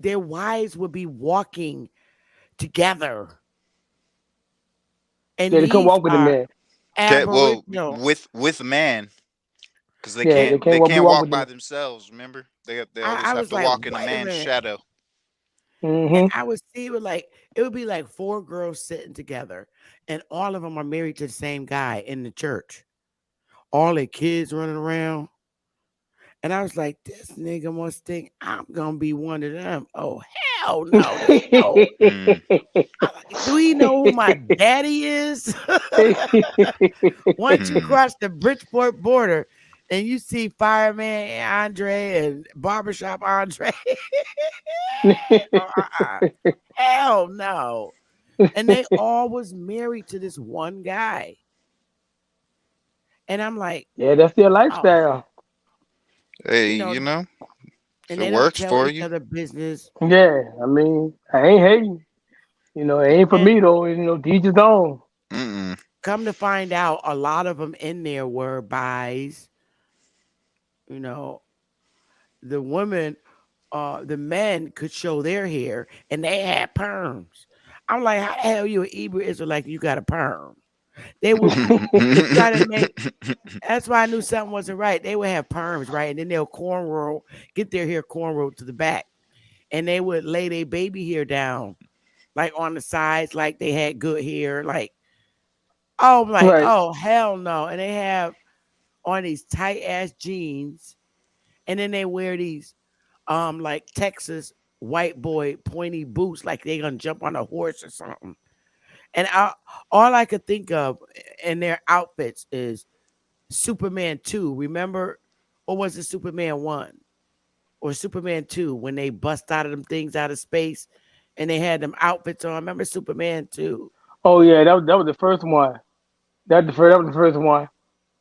A: their wives would be walking together. And
H: Yeah, they couldn't
A: these
H: walk with the
A: are
H: man.
K: Okay, well,
A: aboriginal.
K: with a man, because they
H: Yeah,
K: can't
H: they can't walk with
K: by
H: them.
K: themselves. Remember, they
A: I
K: always have
A: was
K: to
A: like,
K: walk in a
A: wait a
K: man's
A: minute.
K: shadow.
A: And
H: Mm-hmm.
A: I would see it would be like 4 girls sitting together, and all of them are married to the same guy in the church. All their kids running around. And I was like, this nigga must think I'm gonna be one of them. Oh hell no. They know.
K: Mm.
A: Do he know who my daddy is? Once you
K: Hmm.
A: cross the Bridgeport border and you see Fireman Andre and Barbershop Andre, hell no. And they all was married to this one guy. And I'm like,
H: Yeah, that's their
A: oh,
H: lifestyle.
K: Hey,
A: you know,
K: if
A: and
K: it
A: they don't
K: works
A: tell
K: for
A: each
K: you.
A: other business.
H: Yeah, I mean, I ain't hating. It ain't for
A: And
H: me though. To each his own.
K: Mm-mm.
A: come to find out, a lot of them in there were bis. You know, the women, the men could show their hair and they had perms. I'm like, how the hell you an Hebrew Israelite? You got a perm. They would try to make. That's why I knew something wasn't right. They would have perms, right, and then they'll cornrow, get their hair cornrowed to the back, and they would lay their baby hair down, like on the sides, like they had good hair. Like, oh, I'm like,
H: Right.
A: oh hell no. And they have on these tight ass jeans, and then they wear these like Texas white boy pointy boots, like they gonna jump on a horse or something. And all I could think of in their outfits is Superman 2. Remember, or was it Superman 1 or Superman 2 when they bust out of them things out of space and they had them outfits on? Remember Superman 2?
H: Oh yeah, that was the first one. That was the first one.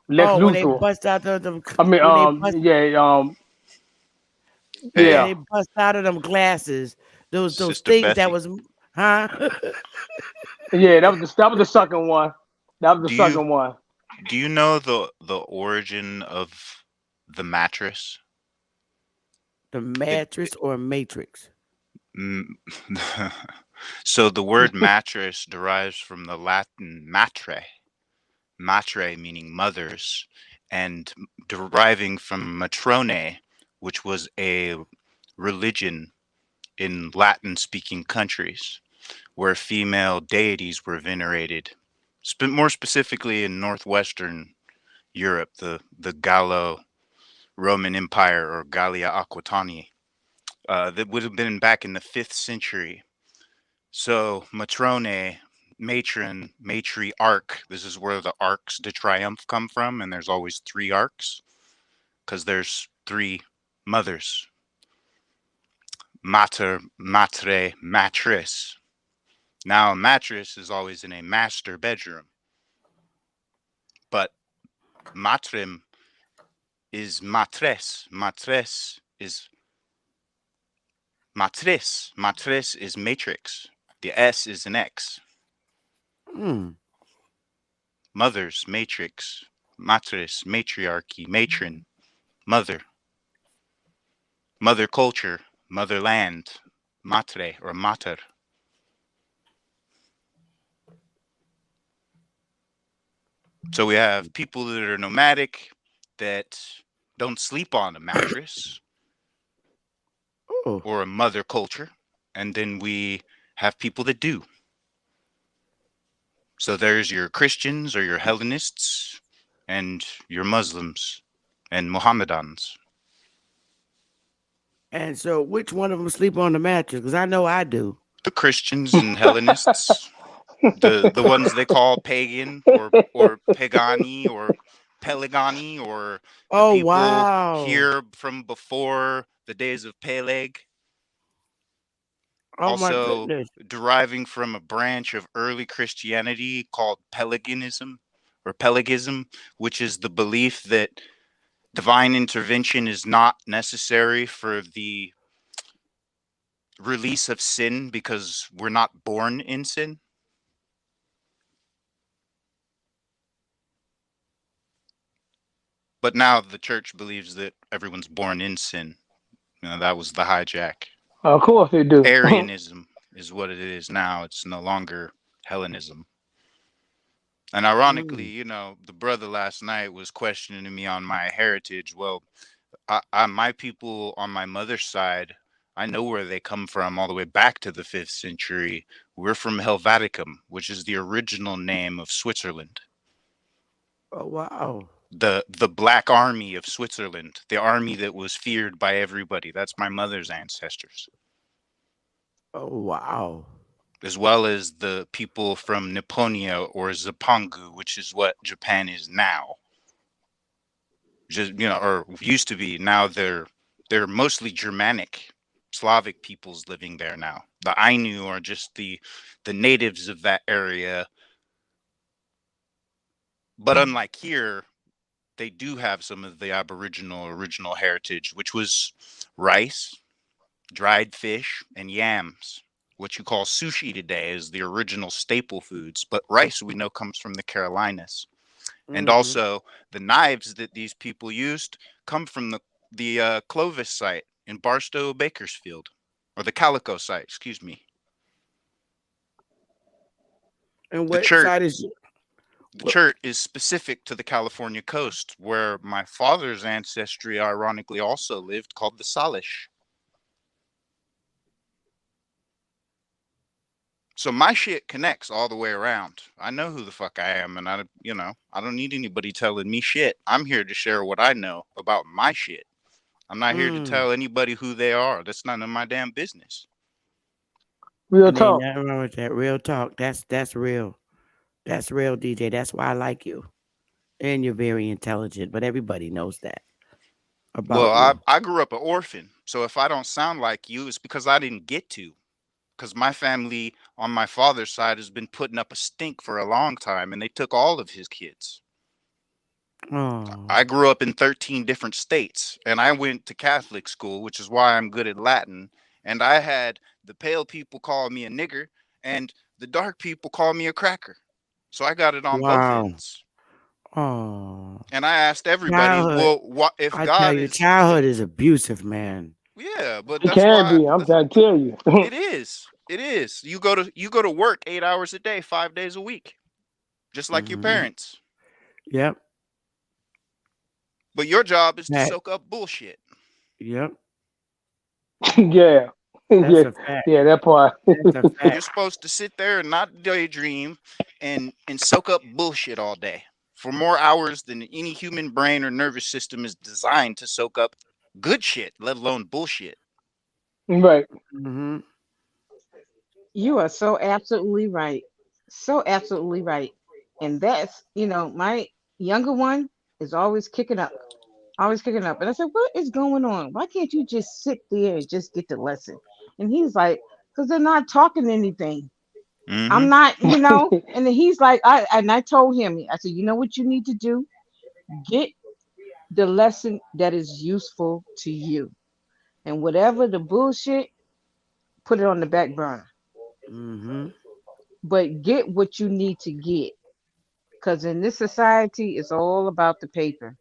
H: Lex
A: Oh, when they
H: Luthor.
A: bust out of them,
H: I mean,
A: when they bust,
H: yeah.
A: when
K: Hey,
A: they bust out of them glasses, those
K: Sister
A: things that
K: Bethy,
A: was, huh?
H: Yeah, that was the second one. That was the
K: do you
H: second one.
K: do you know the origin of the mattress?
A: The
K: It,
A: mattress or matrix?
K: mm, so the word mattress derives from the Latin matre meaning mothers, and deriving from matrone, which was a religion in Latin-speaking countries where female deities were venerated. More specifically in northwestern Europe, the Gallo-Roman Empire or Gallia Aquitania. That would have been back in the 5th century. So matrone, matron, matriarch. This is where the arcs de triomphe come from, and there's always 3 arcs because there's 3 mothers. Mater, matre, mattress. Now a mattress is always in a master bedroom, but matrem is matres. Matres is matrice. Matrice is matrix. The S is an X.
A: Hmm.
K: Mothers, matrix. Matrice, matriarchy, matron, mother. Mother culture, motherland, matre or mater. So we have people that are nomadic that don't sleep on a mattress
A: Oh,
K: or a mother culture. And then we have people that do. So there's your Christians or your Hellenists and your Muslims and Mohammedans.
A: And so, which one of them sleep on the mattress? Because I know I do.
K: The Christians and Hellenists, the ones they call pagan or pagani or peligani, or the
A: Oh
K: people
A: wow!
K: here from before the days of Peleg,
A: Oh my
K: also
A: goodness!
K: deriving from a branch of early Christianity called Pelagianism or Pelagism, which is the belief that divine intervention is not necessary for the release of sin because we're not born in sin. But now the church believes that everyone's born in sin. You know, that was the hijack.
H: Of course they do.
K: Arianism is what it is now. It's no longer Hellenism. And ironically,
A: Mm.
K: you know, the brother last night was questioning me on my heritage. Well, my people on my mother's side, I know where they come from all the way back to the 5th century. We're from Helveticum, which is the original name of Switzerland.
A: Oh wow!
K: The Black Army of Switzerland, the army that was feared by everybody. That's my mother's ancestors,
A: Oh wow!
K: as well as the people from Nipponia or Zipangu, which is what Japan is now. Just, you know, or used to be. Now they're mostly Germanic, Slavic peoples living there now. The Ainu are just the natives of that area. But unlike here, they do have some of the Aboriginal original heritage, which was rice, dried fish, and yams. What you call sushi today is the original staple foods, but rice we know comes from the Carolinas. And
A: Mm-hmm.
K: also the knives that these people used come from the Clovis site in Barstow, Bakersfield, or the Calico site, excuse me.
A: And
K: The
A: what
K: chert
A: side is?
K: the
A: What?
K: chert is specific to the California coast, where my father's ancestry ironically also lived, called the Salish. So my shit connects all the way around. I know who the fuck I am, and I don't need anybody telling me shit. I'm here to share what I know about my shit. I'm not here to
A: Mm.
K: tell anybody who they are. That's none of my damn business.
H: Real
A: And ain't
H: talk.
A: nothing wrong with that. Real talk. That's real. That's real, DJ. That's why I like you. And you're very intelligent. But everybody knows that
K: Well,
A: about you.
K: I grew up an orphan, so if I don't sound like you, it's because I didn't get to. Because my family on my father's side has been putting up a stink for a long time, and they took all of his kids.
A: Oh.
K: I grew up in 13 different states, and I went to Catholic school, which is why I'm good at Latin. And I had the pale people call me a nigger, and the dark people call me a cracker. So I got it on both
A: Wow.
K: ends.
A: Oh.
K: And I asked everybody,
A: Childhood.
K: well, what if
A: I tell
K: God
A: you,
K: is?
A: childhood is abusive, man.
K: Yeah, but
H: It
K: that's
H: can
K: why
H: be. I'm trying to tell you.
K: it is. It is. You go to work 8 hours a day, 5 days a week, just like your
A: Mm-hmm.
K: parents.
A: Yep.
K: But your job is to
A: Fact.
K: soak up bullshit.
A: Yep.
H: Yeah.
A: That's
H: Yeah.
A: a fact.
H: Yeah, that part.
A: That's a
K: You're
A: fact.
K: supposed to sit there and not daydream and soak up bullshit all day for more hours than any human brain or nervous system is designed to soak up good shit, let alone bullshit.
H: Right.
A: Mm-hmm.
I: You are so absolutely right. So absolutely right. And that's, my younger one is always kicking up, always kicking up. And I said, what is going on? Why can't you just sit there and just get the lesson? And he's like, because they're not talking anything. I'm
K: Mm-hmm.
I: not, and then he's like, I told him, I said, you know what you need to do? Get the lesson that is useful to you. And whatever the bullshit, put it on the back burner.
A: Mm-hmm.
I: But get what you need to get. Because in this society, it's all about the paper.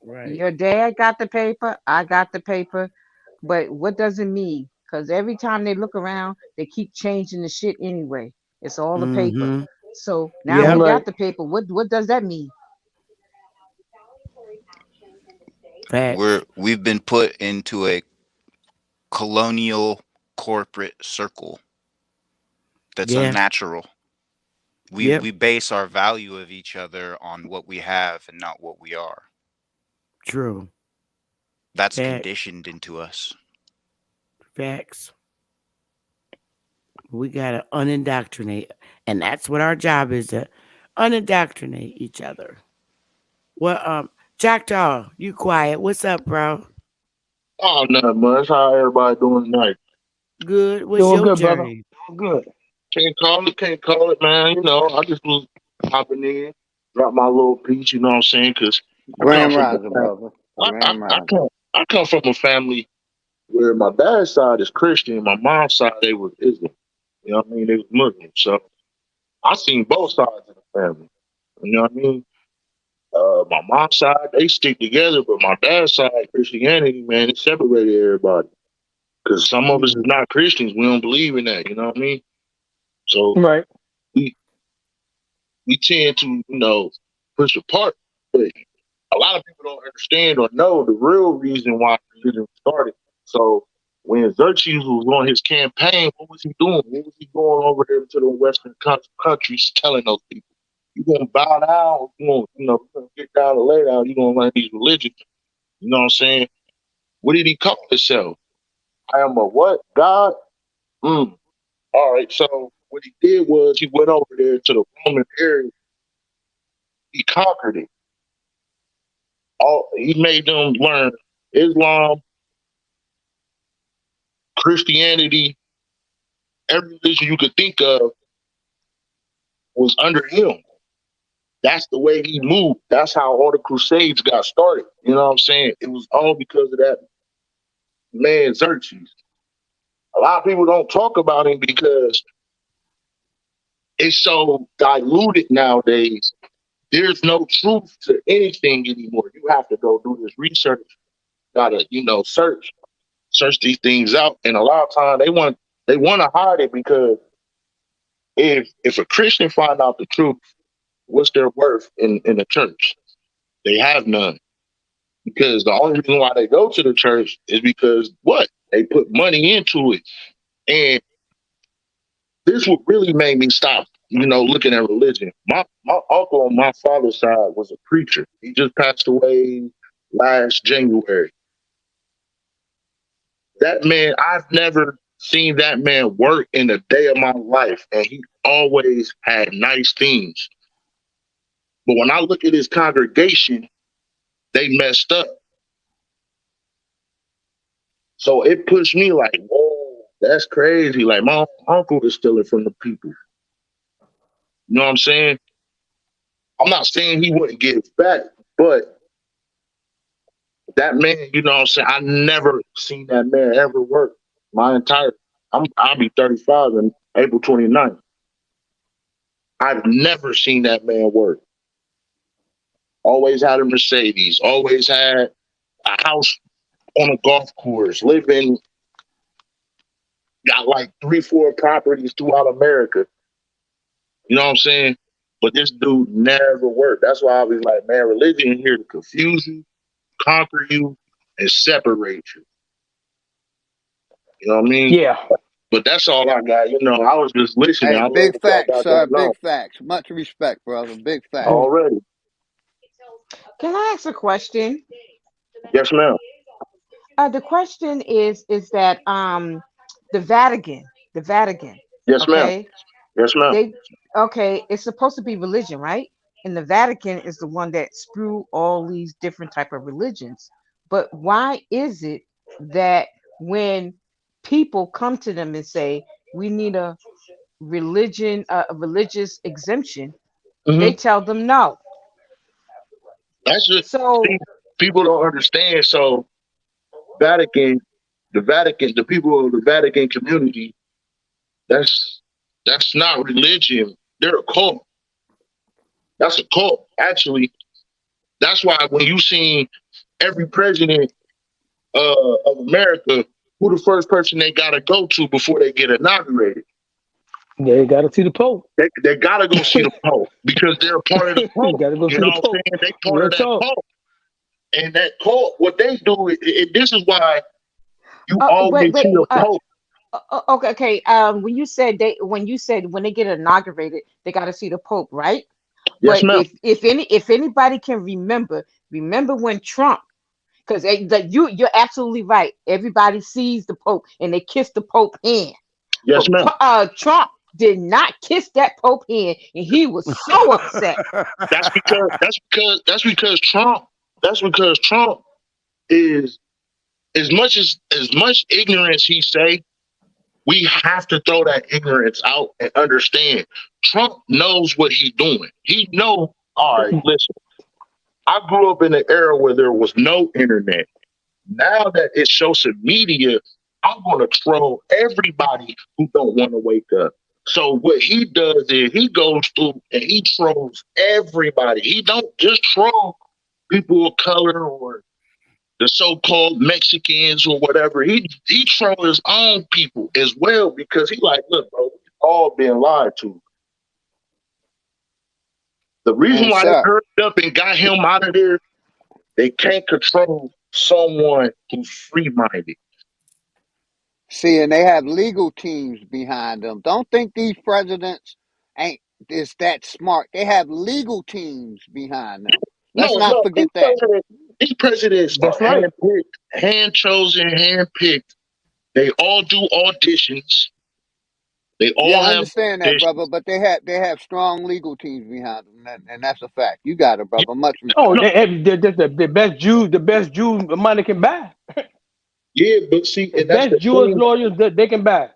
A: Right.
I: Your dad got the paper, I got the paper, but what does it mean? Because every time they look around, they keep changing the shit anyway. It's all the paper.
A: Mm-hmm.
I: So now we
A: Yep.
H: Right.
I: got the paper. What does that mean?
A: Facts.
K: We've been put into a colonial corporate circle that's
A: Yeah.
K: unnatural. We base our value of each other on what we have and not what we are.
A: True.
K: That's
A: Facts.
K: conditioned into us.
A: Facts. We gotta unindoctrinate, and that's what our job is, to unindoctrinate each other. Well, Choctaw, you quiet. What's up, bro?
L: Oh, nothing much. How everybody doing tonight?
A: Good. What's
H: Doing
A: your
H: good, brother.
A: journey?
H: Doing good.
L: Can't call it, man. You know, I just was hopping in, drop my little piece, you know what I'm saying? Because I come
J: Grand
L: from
J: Rising, brother. Grand Rising.
L: I come from a family where my dad's side is Christian, my mom's side, they was Islam. You know what I mean? They was Muslim. So I seen both sides of the family. You know what I mean? My mom's side, they stick together, but my dad's side, Christianity, man, it separated everybody. Because some of us is not Christians. We don't believe in that. You know what I mean? So
H: Right.
L: we tend to, you know, push apart. But a lot of people don't understand or know the real reason why religion started. So when Xerxes was on his campaign, what was he doing? What was he going over there to the Western countries telling those people? You're going to bow down, you're going to get down and lay down, you're going to learn these religions. You know what I'm saying? What did he call himself? I am a what? God? All right, so what he did was he went over there to the Roman area. He conquered it. He made them learn Islam, Christianity, every religion you could think of was under him. That's the way he moved. That's how all the Crusades got started. You know what I'm saying? It was all because of that man Xerxes. A lot of people don't talk about him because it's so diluted nowadays. There's no truth to anything anymore. You have to go do this research. Gotta, search these things out. And a lot of times they want to hide it because if a Christian find out the truth, what's their worth in the church? They have none. Because the only reason why they go to the church is because what? They put money into it. And this would really make me stop, looking at religion. My uncle on my father's side was a preacher. He just passed away last January. That man, I've never seen that man work in a day of my life, and he always had nice things. But when I look at his congregation, they messed up. So it pushed me like, whoa, that's crazy. Like, my uncle is stealing from the people. You know what I'm saying? I'm not saying he wouldn't give back, but that man, you know what I'm saying? I never seen that man ever work my entire, I'll be 35 in April 29th. I've never seen that man work. Always had a Mercedes, always had a house on a golf course, got like 3-4 properties throughout America. You know what I'm saying? But this dude never worked. That's why I was like, man, religion is here to confuse you, conquer you, and separate you. You know what I mean?
H: Yeah.
L: But that's all I got. I was just listening.
J: Hey, big facts, sir. Big facts. Much respect, brother. Big facts.
L: Already.
I: Can I ask a question?
L: Yes, ma'am.
I: The question is that the Vatican.
L: Yes, ma'am. Yes, ma'am.
I: It's supposed to be religion, right? And the Vatican is the one that spew all these different type of religions. But why is it that when people come to them and say we need a religious exemption, they tell them no?
L: That's just people don't understand. So the people of the Vatican community, that's not religion. They're a cult. That's a cult. Actually, that's why when you see every president of America, who the first person they gotta go to before they get inaugurated?
H: They gotta see the Pope.
L: They gotta go see the Pope because they're a part of the Pope.
H: Gotta go see the Pope.
L: They part of that cult. And that cult, what they do, this is why you always see a Pope.
I: Okay. When you said when they get inaugurated, they got to see the Pope, right?
L: Yes,
I: But
L: ma'am.
I: if anybody can remember when Trump, because you're absolutely right. Everybody sees the Pope and they kiss the Pope hand,
L: Yes,
I: but
L: ma'am.
I: Trump did not kiss that Pope hand, and he was so upset.
L: That's because Trump is as much ignorance he say, we have to throw that ignorance out and understand. Trump knows what he's doing. He know, all right, listen, I grew up in an era where there was no internet. Now that it's social media, I'm gonna troll everybody who don't want to wake up. So what he does is he goes through and he trolls everybody. He don't just troll people of color or the so-called Mexicans or whatever. He trolls his own people as well because he like, look, bro, we've all been lied to. The reason
J: And
L: why they
J: sir,
L: hurried up and got him out of there, they can't control someone who's free-minded.
J: see, and they have legal teams behind them. Don't think these presidents ain't is that smart. They have legal teams behind them. Let's
L: No,
J: not
L: no,
J: forget that.
L: these presidents are
H: That's right.
L: handpicked, hand-chosen, handpicked. They all do auditions. They
J: Yeah,
L: all
J: I
L: have
J: understand that, brother,
L: auditions.
J: but they have strong legal teams behind them, and that's a fact. You got it, brother. Much
H: Oh,
J: respect.
L: No,
H: the best Jews money can buy.
L: yeah, but see,
H: The
L: and that's
H: best
L: the
H: Jewish
L: thing.
H: lawyers that they can buy.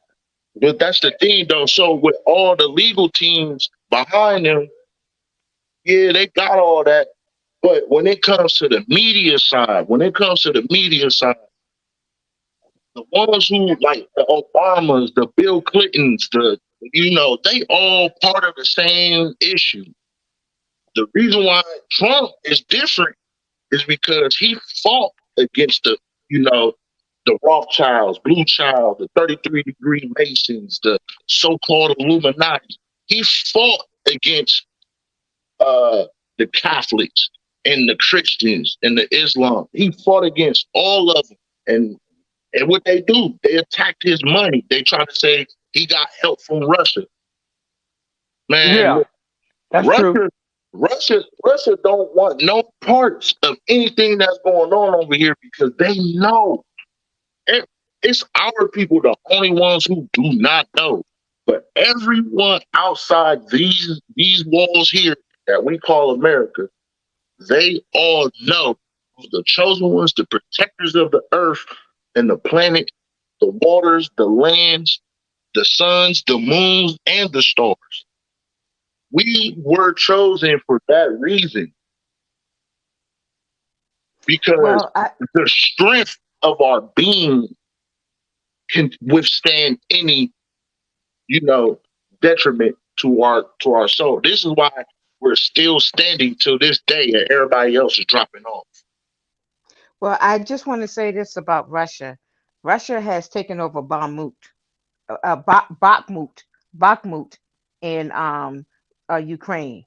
L: But that's the thing, though. So with all the legal teams behind them, yeah, they got all that. But when it comes to the media side, the ones who like the Obamas, the Bill Clintons, they all part of the same issue. The reason why Trump is different is because he fought against the Rothschilds, Blue Child, the 33 degree Masons, the so-called Illuminati. He fought against uh, the Catholics and the Christians and the Islam. He fought against all of them. And what they do, they attacked his money. They try to say he got help from Russia. Man,
H: Yeah,
L: look,
H: that's true.
L: Russia don't want no parts of anything that's going on over here because they know it's our people, the only ones who do not know. But everyone outside these walls here that we call America, they all know who's the chosen ones, the protectors of the earth and the planet, the waters, the lands, the suns, the moons, and the stars. We were chosen for that reason because
I: Well, I
L: the strength of our being can withstand any, you know, detriment to our soul. This is why we're still standing till this day and everybody else is dropping off.
I: I just want to say this about Russia. Russia has taken over Bakhmut in Ukraine.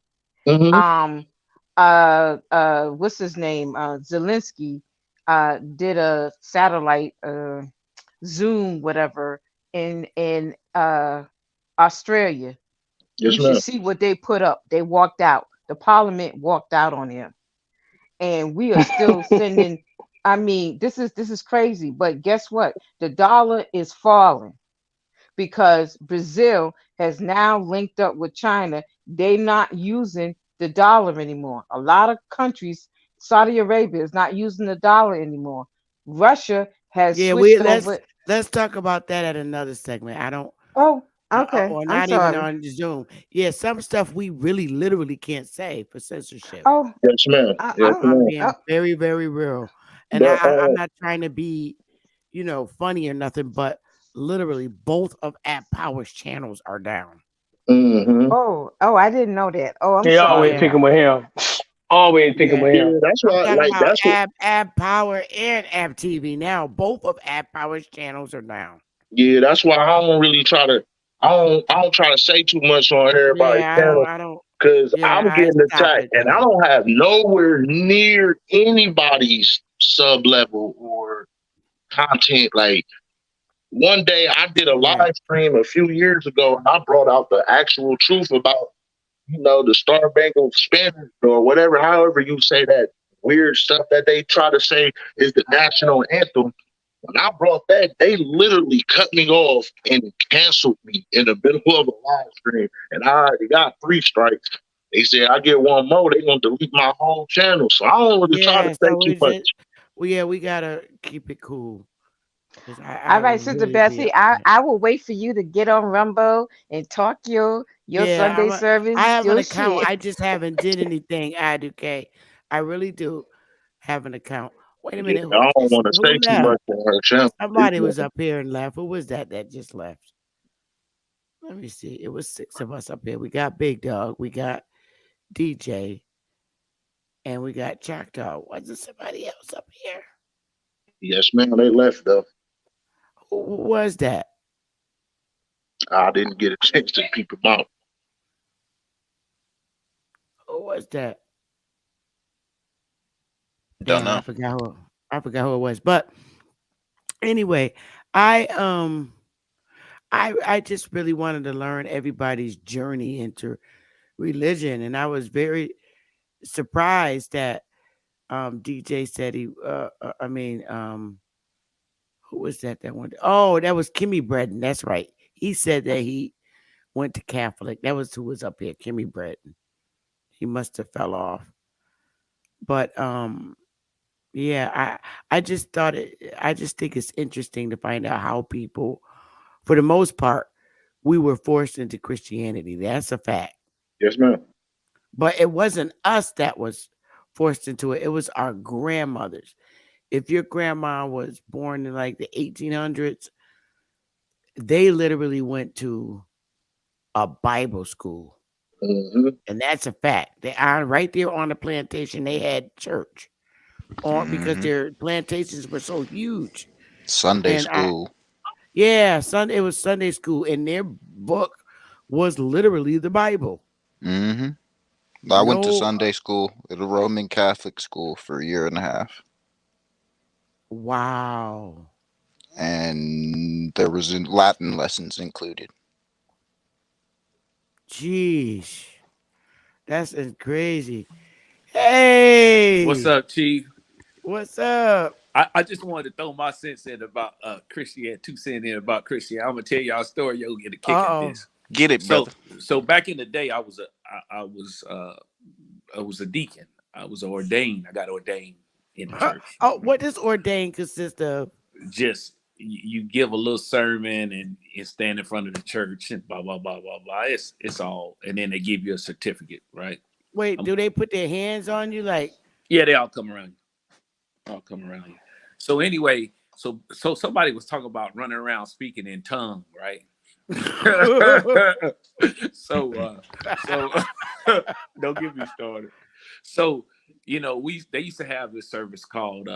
L: Mm-hmm.
I: Um, what's his name? Zelensky did a satellite Zoom, whatever, in Australia. You
L: Yes,
I: should
L: ma'am.
I: see what they put up. They walked out. The parliament walked out on him, and we are still sending. I mean, this is crazy. But guess what? The dollar is falling because Brazil has now linked up with China. They're not using the dollar anymore. A lot of countries, Saudi Arabia is not using the dollar anymore. Russia has
A: Yeah,
I: switched over.
A: let's talk about that at another segment. I don't
I: Oh, okay.
A: or
I: I'm
A: not even
I: sorry.
A: on Zoom. Yeah, some stuff we really literally can't say for censorship.
I: Oh,
L: Yes, ma'am.
I: I,
L: Yes,
I: I,
A: I'm
L: ma'am.
A: being
I: oh,
A: very, very real. And
L: But
A: I'm not trying to be, funny or nothing, but literally both of App Power's channels are down.
L: mm-hmm.
I: I didn't know that. Oh, I'm
H: They always
I: sorry.
A: Yeah.
H: picking with him. Always picking
A: Yeah.
H: with him.
L: Yeah, that's
A: I'm
L: why
A: talking
L: like
A: about
L: that's what
A: App Power and App TV now. Both of App Power's channels are down.
L: yeah, that's why I don't try to say too much on everybody's
A: Yeah,
L: channel
A: I don't
L: because
A: yeah,
L: I'm
A: I
L: getting
A: stop
L: attacked
A: it
L: and I
A: though.
L: don't have nowhere near anybody's sub level or content. Like one day I did a
A: Yeah.
L: live stream a few years ago, and I brought out the actual truth about, the Star Spangled Banner or whatever, however you say that weird stuff that they try to say is the national anthem. When I brought that, they literally cut me off and canceled me in the middle of a live stream. And I already got 3 strikes. They said I get one more, they're gonna delete my whole channel. So I don't really try to
A: Yeah,
L: say
A: so
L: too
A: is
L: much.
A: it? Well, yeah, we gotta keep it cool. 'Cause I
I: All right, Sister
A: really be
I: Bessie, I will wait for you to get on Rumble and talk your
A: yeah.
I: Sunday service,
A: I have an
I: your
A: account.
I: shit.
A: I just haven't did anything. I really do have an account. Wait a
L: Yeah,
A: minute.
L: I don't want to
A: Who
L: say too
A: left?
L: much on her channel.
A: Somebody was up here and left. Who was that just left? Let me see. It was 6 of us up here. We got Big Dog. We got DJ. And we got Choctaw. Wasn't somebody else up here?
L: Yes, ma'am, they left though.
A: Who was that?
L: I didn't get a chance to peep them out.
A: Who was that?
K: Don't
A: Damn,
K: know.
A: I forgot who it was. But anyway, I just really wanted to learn everybody's journey into religion, and I was very surprised that DJ said he. Who was that? That one? Oh, that was Kimmy Breton. That's right. He said that he went to Catholic. That was who was up here, Kimmy Breton. He must have fell off. But yeah, I just thought I just think it's interesting to find out how people, for the most part, we were forced into Christianity. That's a fact.
L: Yes, ma'am.
A: But it wasn't us that was forced into it. It was our grandmothers. If your grandma was born in like the 1800s, they literally went to a Bible school.
L: Mm-hmm.
A: And that's a fact. They are right there on the plantation. They had church on because their plantations were so huge.
K: Sunday
A: And
K: school.
A: it was Sunday school, and their book was literally the Bible.
K: I went to
A: No,
K: Sunday school at a Roman Catholic school for a year and a half.
A: wow.
K: And there was Latin lessons included.
A: Jeez. That's crazy. Hey.
M: What's up, Chief?
A: What's up?
M: I just wanted to throw my sense in about Christianity, 2 cents in about Christianity. I'm gonna tell y'all a story. You'll get a kick at this.
K: Get it, brother.
M: So back in the day, I was a deacon. I was ordained. I got ordained in the church.
A: What does ordained consist of?
M: Just you give a little sermon and you stand in front of the church and blah blah blah blah blah. It's all, and then they give you a certificate, right?
A: Wait, do they put their hands on you? Like,
M: yeah, they all come around you. All come around you. So anyway, so somebody was talking about running around speaking in tongue, right? so don't get me started. So they used to have this service called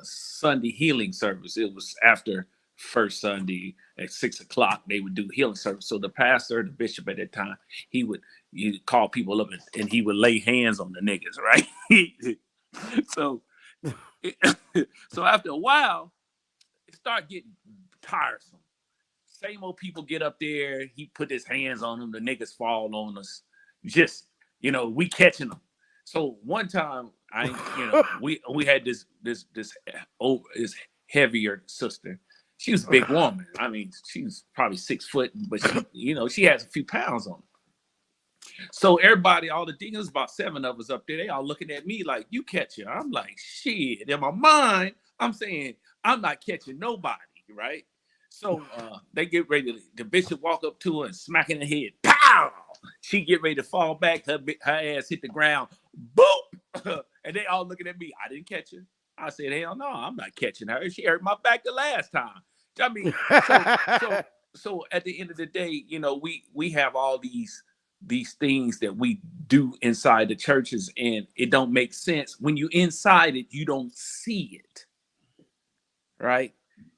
M: Sunday healing service. It was after first Sunday at 6 o'clock. They would do healing service. So the pastor, the bishop at that time, you call people up and he would lay hands on the niggas, right? So after a while, it started getting tiresome. Same old people get up there. He put his hands on them. The niggas fall on us. Just we catching them. So one time, we had this heavier sister. She was a big woman. I mean, she was probably 6 foot, but she has a few pounds on her. So everybody, all the deacons, about 7 of us up there, they all looking at me like, you catch her. I'm like, shit. In my mind, I'm saying, I'm not catching nobody, right? So they get ready the bishop walk up to her and smack in the head. Pow! She get ready to fall back. Her ass hit the ground. Boop! And they all looking at me. I didn't catch her. I said, hell no, I'm not catching her. She hurt my back the last time. I mean, so at the end of the day, we have all these things that we do inside the churches, and it don't make sense. When you inside it, you don't see it, right?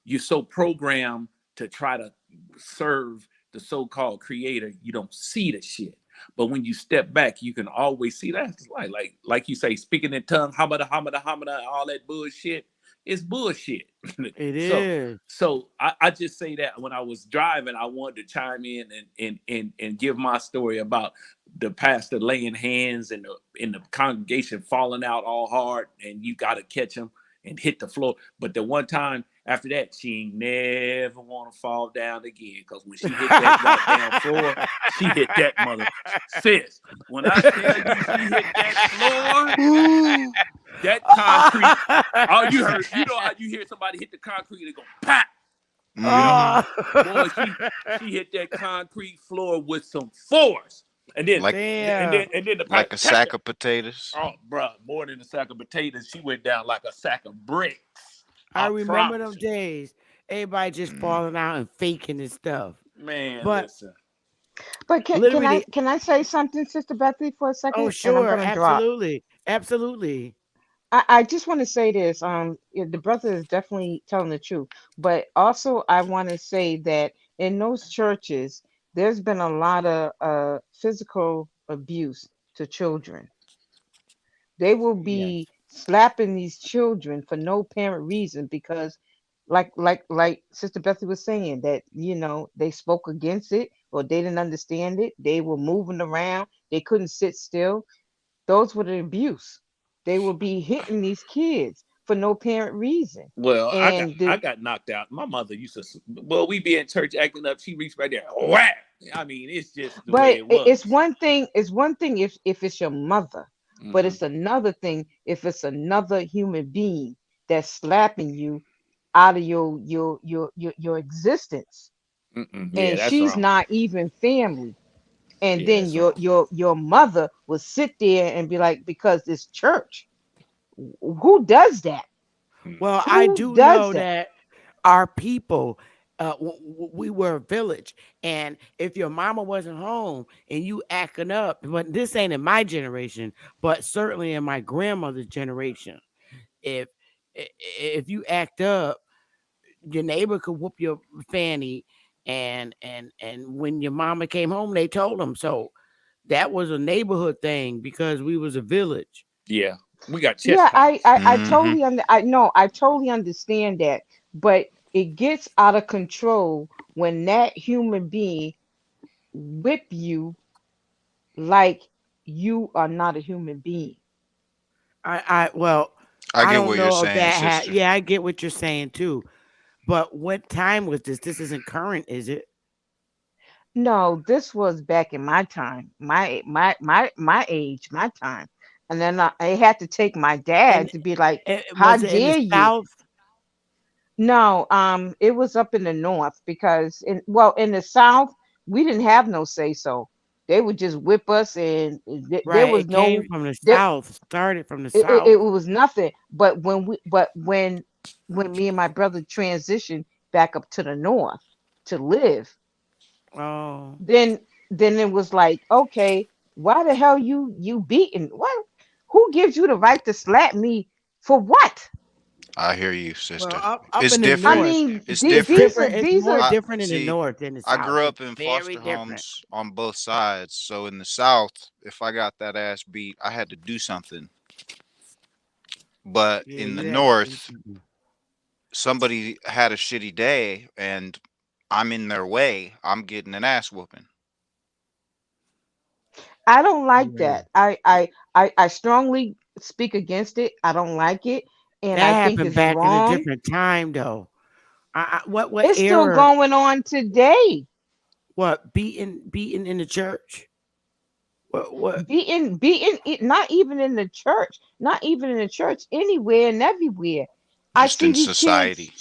M: You're so programmed to try to serve the so-called creator, you don't see the shit. But when you step back, you can always see that. Like you say, speaking in tongue, hamada, hamada, hamada, all that bullshit. It's bullshit.
A: It
M: so
A: is.
M: so I just say that when I was driving, I wanted to chime in and give my story about the pastor laying hands and the congregation falling out all hard, and you got to catch them and hit the floor. But the one time after that, she ain't never want to fall down again, because when she hit that goddamn floor, she hit that mother. Sis, when I tell you she hit that floor, that concrete, all you heard, you know how you hear somebody hit the concrete and they go pop. Boy, she hit that concrete floor with some force. And then,
K: Like-
M: and then the
K: Like a sack of potatoes.
M: Oh, bro, more than a sack of potatoes. She went down like a sack of bricks.
A: I remember them days. Everybody just falling out and faking and stuff.
M: Man,
A: But
M: listen.
I: But can I say something, Sister Bethy, for a second?
A: Oh,
I: And I'm
A: sure,
I: gonna drop.
A: absolutely.
I: I just want to say this. The brother is definitely telling the truth, but also I want to say that in those churches, there's been a lot of physical abuse to children. They will be slapping these children for no apparent reason, because like Sister Bethy was saying, that they spoke against it, or they didn't understand it. They were moving around. They couldn't sit still. Those were the abuse. They will be hitting these kids for no apparent reason.
M: Well,
I: And
M: I got knocked out. My mother used to. Well, we be in church acting up. She reached right there. Whack! I mean, it's just the way it was.
I: it's one thing. It's one thing if it's your mother, but it's another thing if it's another human being that's slapping you out of your existence, and
M: that's
I: she's
M: wrong.
I: not even family. And
M: Yeah,
I: then
M: that's
I: your mother will sit there and be like, because it's church. Who does that?
A: Well,
I: Who
A: I do
I: does
A: know that our people, we were a village, and if your mama wasn't home and you acting up, but this ain't in my generation, but certainly in my grandmother's generation, if you act up, your neighbor could whoop your fanny, and when your mama came home, they told them. So that was a neighborhood thing because we was a village.
M: Yeah, we got chest
I: Yeah,
M: fights.
I: I totally I totally understand that, but it gets out of control when that human being whip you like you are not a human being.
A: Well,
K: I
A: I
K: get
A: don't
K: what you're
A: know if
K: saying,
A: that
K: sister.
A: yeah, I get what you're saying too. But what time was this? This isn't current, is it?
I: No, this was back in my time, my age, my time, and then I had to take my
A: And
I: dad to be like, "How
A: was it in the
I: dare you?"
A: South?
I: No, it was up in the north, because in the south we didn't have no say so. They would just whip us, and there
A: Right.
I: was
A: It came
I: no
A: from the
I: there.
A: South, started from the
I: It
A: South.
I: was nothing. But when me and my brother transitioned back up to the north to live,
A: Oh.
I: then it was like, okay, why the hell you beating? What? Who gives you the right to slap me for what?
K: I hear you,
A: Well,
K: sister.
A: up
K: It's
A: in the
I: I
K: different.
A: north,
I: mean,
K: It's
A: it's
K: different.
A: different. It's
I: these
A: more
I: are
A: different in the
K: See,
A: north than the
K: I
A: South.
K: grew
A: It's
K: up in
A: very
K: foster
A: different.
K: homes on both sides. So in the South, if I got that ass beat, I had to do something. But
A: Yeah,
K: in the
A: you had to do
K: North,
A: something.
K: somebody had a shitty day and I'm in their way, I'm getting an ass whooping.
I: I don't like
A: Yeah.
I: that. I strongly speak against it. I don't like it, and
A: That
I: I think
A: happened
I: it's
A: back in a
I: wrong.
A: different time, though. What
I: It's still
A: era?
I: going on today.
A: What beating in the church? What?
I: Beating it, not even in the church, not even in the church, anywhere and everywhere. I
K: Just
I: see
K: in
I: these kids.
K: society.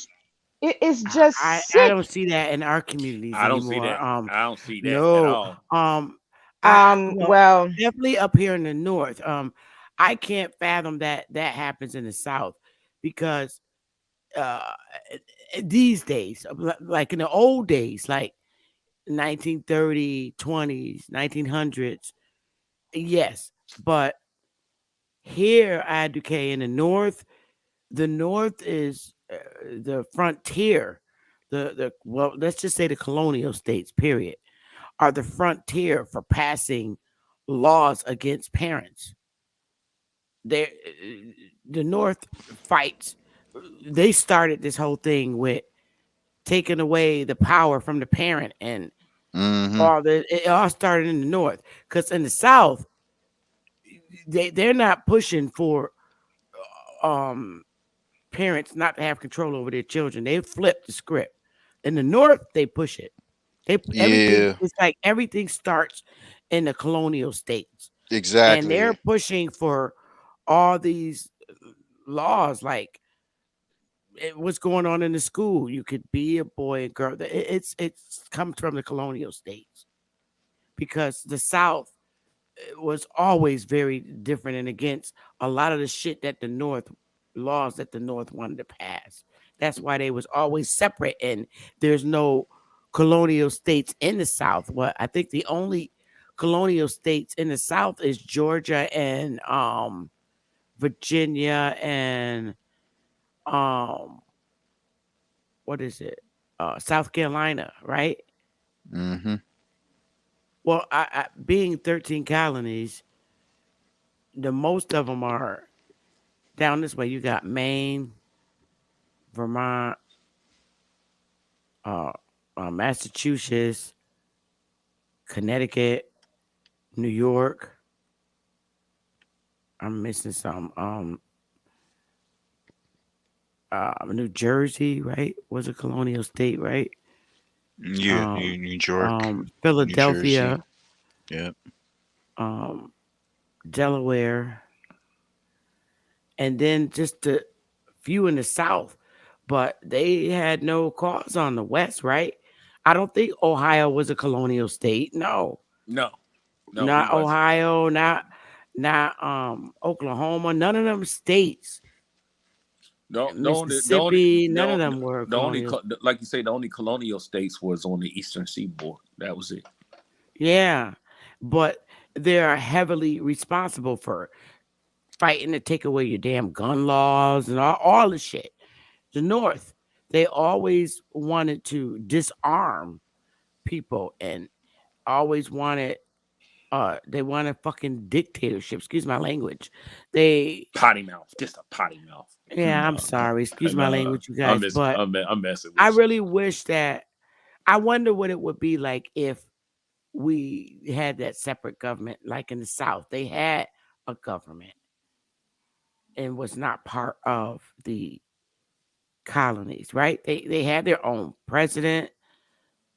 I: It's just
A: I
I: sick.
A: don't see that in our communities
M: I don't see
A: anymore.
M: that. I don't see that at
A: No.
M: all.
A: Well,
I: Well,
A: definitely up here in the north. I can't fathom that happens in the South because uh these days, like in the old days, like 1930, 20s, 1900s, yes, but here I advocate in the north is the frontier, well, let's just say the colonial states, period, are the frontier for passing laws against parents. They The north fights they started this whole thing with taking away the power from the parent, and it all started in the North. Because in the South, they're not pushing for parents not to have control over their children. They flip the script. In the North, they push it. Everything,
K: Yeah,
A: it's like everything starts in the colonial states, and they're
K: exactly.
A: pushing for all these laws, like what's going on in the school. You could be a boy and girl. It's comes from the colonial states, because the South was always very different and against a lot of the shit that the North laws that the North wanted to pass. That's why they was always separate, and there's no colonial states in the South. Well, I think the only colonial states in the South is Georgia and Virginia and um what is it? South Carolina, right?
K: Mm-hmm.
A: Well, being 13 colonies, the most of them are down this way. You got Maine, Vermont, uh, Massachusetts, Connecticut, New York. I'm missing some. New Jersey, right? Was a colonial state, right?
K: Yeah, New York, New Jersey.
A: Philadelphia,
K: Yep.
A: um, Delaware, and then just a few in the South. But they had no cause on the West, right? I don't think Ohio was a colonial state. No,
M: No, he
A: not
M: wasn't.
A: Ohio, not Oklahoma. None of them states.
M: No,
A: Mississippi, none of them were colonial.
M: like you say, the only colonial states was on the Eastern Seaboard. That was it.
A: Yeah, but they're heavily responsible for fighting to take away your damn gun laws and all the shit. The North, they always wanted to disarm people and always wanted they wanted fucking dictatorship. Excuse my language. They
M: Potty mouth, just a potty mouth.
A: Yeah, I'm sorry. Excuse my
M: No,
A: language, you guys, but
M: I'm messing with
A: I
M: you.
A: really wish that I wonder what it would be like if we had that separate government, like in the South. They had a government and was not part of the colonies, right? They had their own president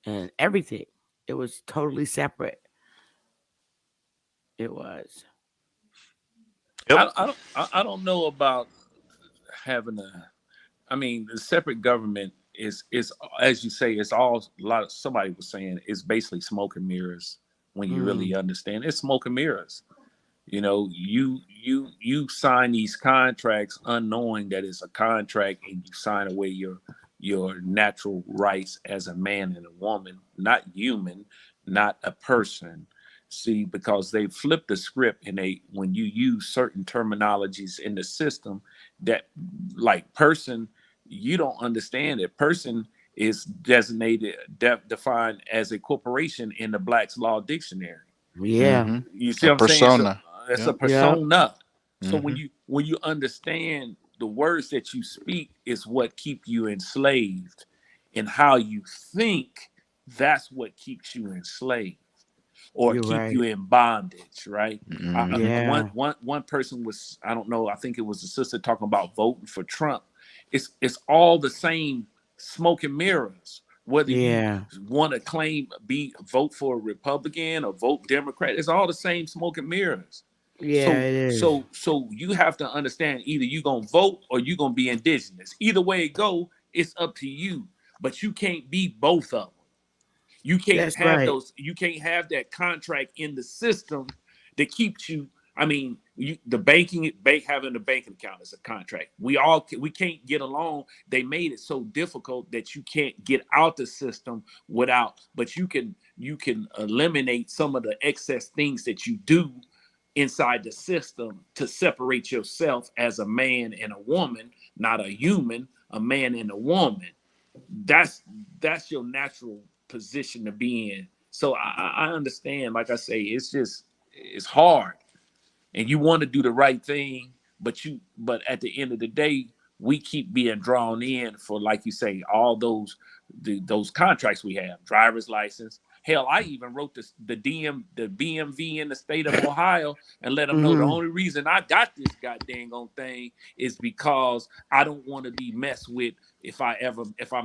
A: and everything. It was totally separate. It was.
K: Yep.
M: I don't know about having I mean, the separate government is as you say, it's all a lot of somebody was saying it's basically smoke and mirrors when you really understand. It's smoke and mirrors. You know, you sign these contracts unknowing that it's a contract, and you sign away your natural rights as a man and a woman, not human, not a person. See, because they flip the script, and when you use certain terminologies in the system, that like person, you don't understand it. Person is designated, defined as a corporation in the Black's Law Dictionary.
A: Yeah.
M: You see
K: A
M: what I'm saying? So,
K: persona.
M: it's a
K: Yep.
M: persona. So
K: Mhm.
M: when you understand the words that you speak is what keep you enslaved, and how you think, that's what keeps you enslaved or
A: You're
M: keep
A: right.
M: you in bondage, right?
A: Yeah.
M: One person was, I don't know, I think it was a sister talking about voting for Trump. It's all the same smoke and mirrors. Whether you
A: Yeah.
M: want to vote for a Republican or vote Democrat, it's all the same smoke and mirrors.
A: Yeah, it is.
M: So you have to understand, either you're gonna vote or you're gonna be indigenous. Either way it go, it's up to you. But you can't be both of them. You can't
A: That's
M: have
A: right.
M: those. You can't have that contract in the system that keeps you. I mean, having the banking account is a contract. We can't get along. They made it so difficult that you can't get out the system without. But you can eliminate some of the excess things that you do inside the system to separate yourself as a man and a woman, not a human, a man and a woman. That's your natural position to be in. So I understand. Like I say, it's hard, and you want to do the right thing, but at the end of the day, we keep being drawn in for, like you say, all those contracts we have, driver's license. Hell, I even wrote the BMV in the state of Ohio and let them know the only reason I got this goddamn thing is because I don't want to be messed with if I'm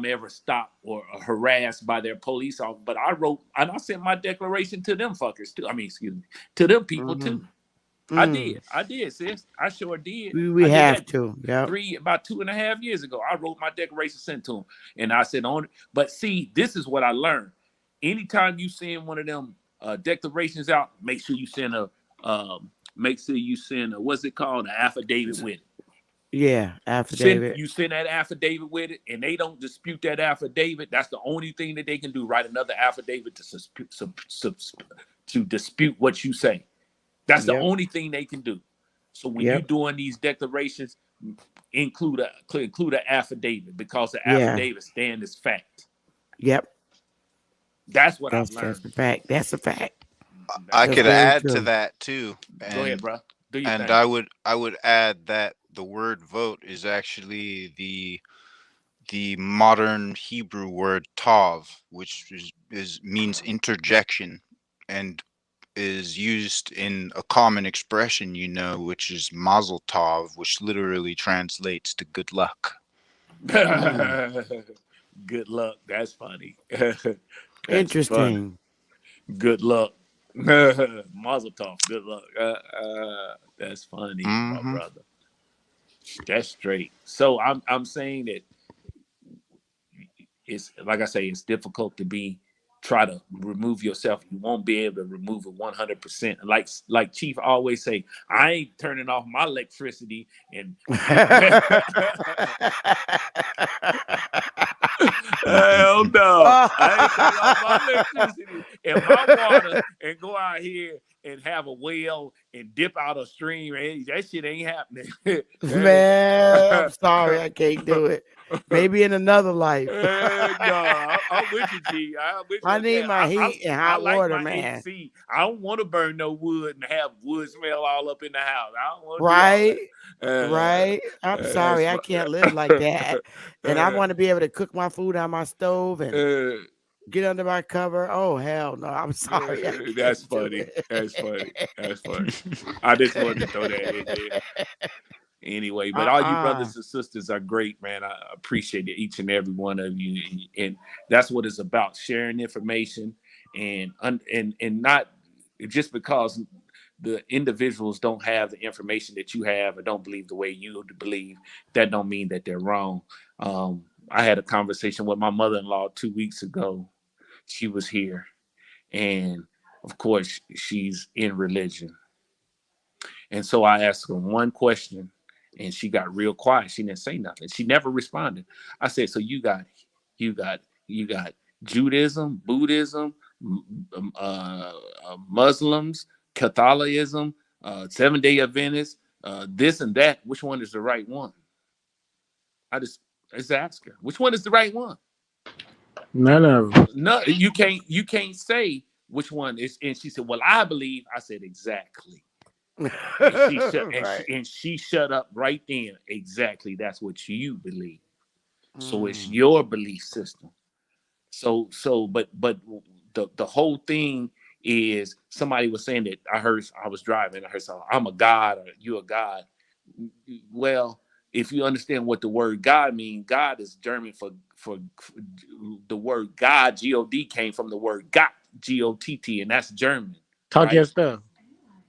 M: ever stopped or harassed by their police officer. But I wrote and I sent my declaration to them fuckers too. I mean, excuse me, to them people too. I did, sis. I sure did.
A: We have to. Yeah.
M: About 2.5 years ago, I wrote my declaration, sent to them, and I said But see, this is what I learned. Anytime you send one of them declarations out, make sure you send what's it called, an affidavit with it.
A: Yeah, affidavit.
M: You send that affidavit with it, and they don't dispute that affidavit. That's the only thing that they can do. Write another affidavit to dispute what you say. That's the only thing they can do. So when you're doing these declarations, include an affidavit, because the affidavit stands as fact.
A: Yep.
M: That's what I've learned.
A: That's the fact. That's a fact.
K: I could add to that too.
M: Go ahead, bro. Do your thing.
K: I would add that the word vote is actually the modern Hebrew word tov, which means interjection, and is used in a common expression, which is mazel tov, which literally translates to good luck.
M: Good luck. That's funny. That's
A: interesting.
M: Funny. Good luck. Mazel tov. Good luck. That's funny, my brother. That's straight. So I'm saying that it's, like I say, it's difficult to try to remove yourself. You won't be able to remove it 100%. Like Chief always say, I ain't turning off my electricity and hell no. I ain't turning off my electricity and my water and go out here and have a well and dip out a stream. That shit ain't happening.
A: Man, I'm sorry, I can't do it. Maybe in another life.
M: No, I'm with you, G.
A: I need my heat and hot water, man.
M: AC. I don't want to burn no wood and have wood smell all up in the house. I don't want to
A: Right. I'm sorry, I can't live like that. And I want to be able to cook my food on my stove and get under my cover. Oh, hell no. I'm sorry.
M: That's funny. That's funny. That's funny. I just wanted to throw that in there. Anyway, but all you brothers and sisters are great, man. I appreciate each and every one of you, and that's what it's about: sharing information, and not just because the individuals don't have the information that you have or don't believe the way you believe. That don't mean that they're wrong. I had a conversation with my mother-in-law 2 weeks ago. She was here, and of course, she's in religion, and so I asked her one question. And she got real quiet. She didn't say nothing. She never responded. I said, so you got Judaism, Buddhism, Muslims, Catholicism, Seventh-day Adventists, this and that. Which one is the right one? I just ask her, which one is the right one?
N: None of them.
M: No, you can't say which one is. And she said, well, I believe. I said, exactly. And she shut up right then. Exactly, that's what you believe. So it's your belief system. But the whole thing is, somebody was saying that I was driving. I heard something, I'm a god or you a god. Well, if you understand what the word God means, God is German for the word God. God came from the word Gott, Gott, and that's German.
N: Talk your stuff.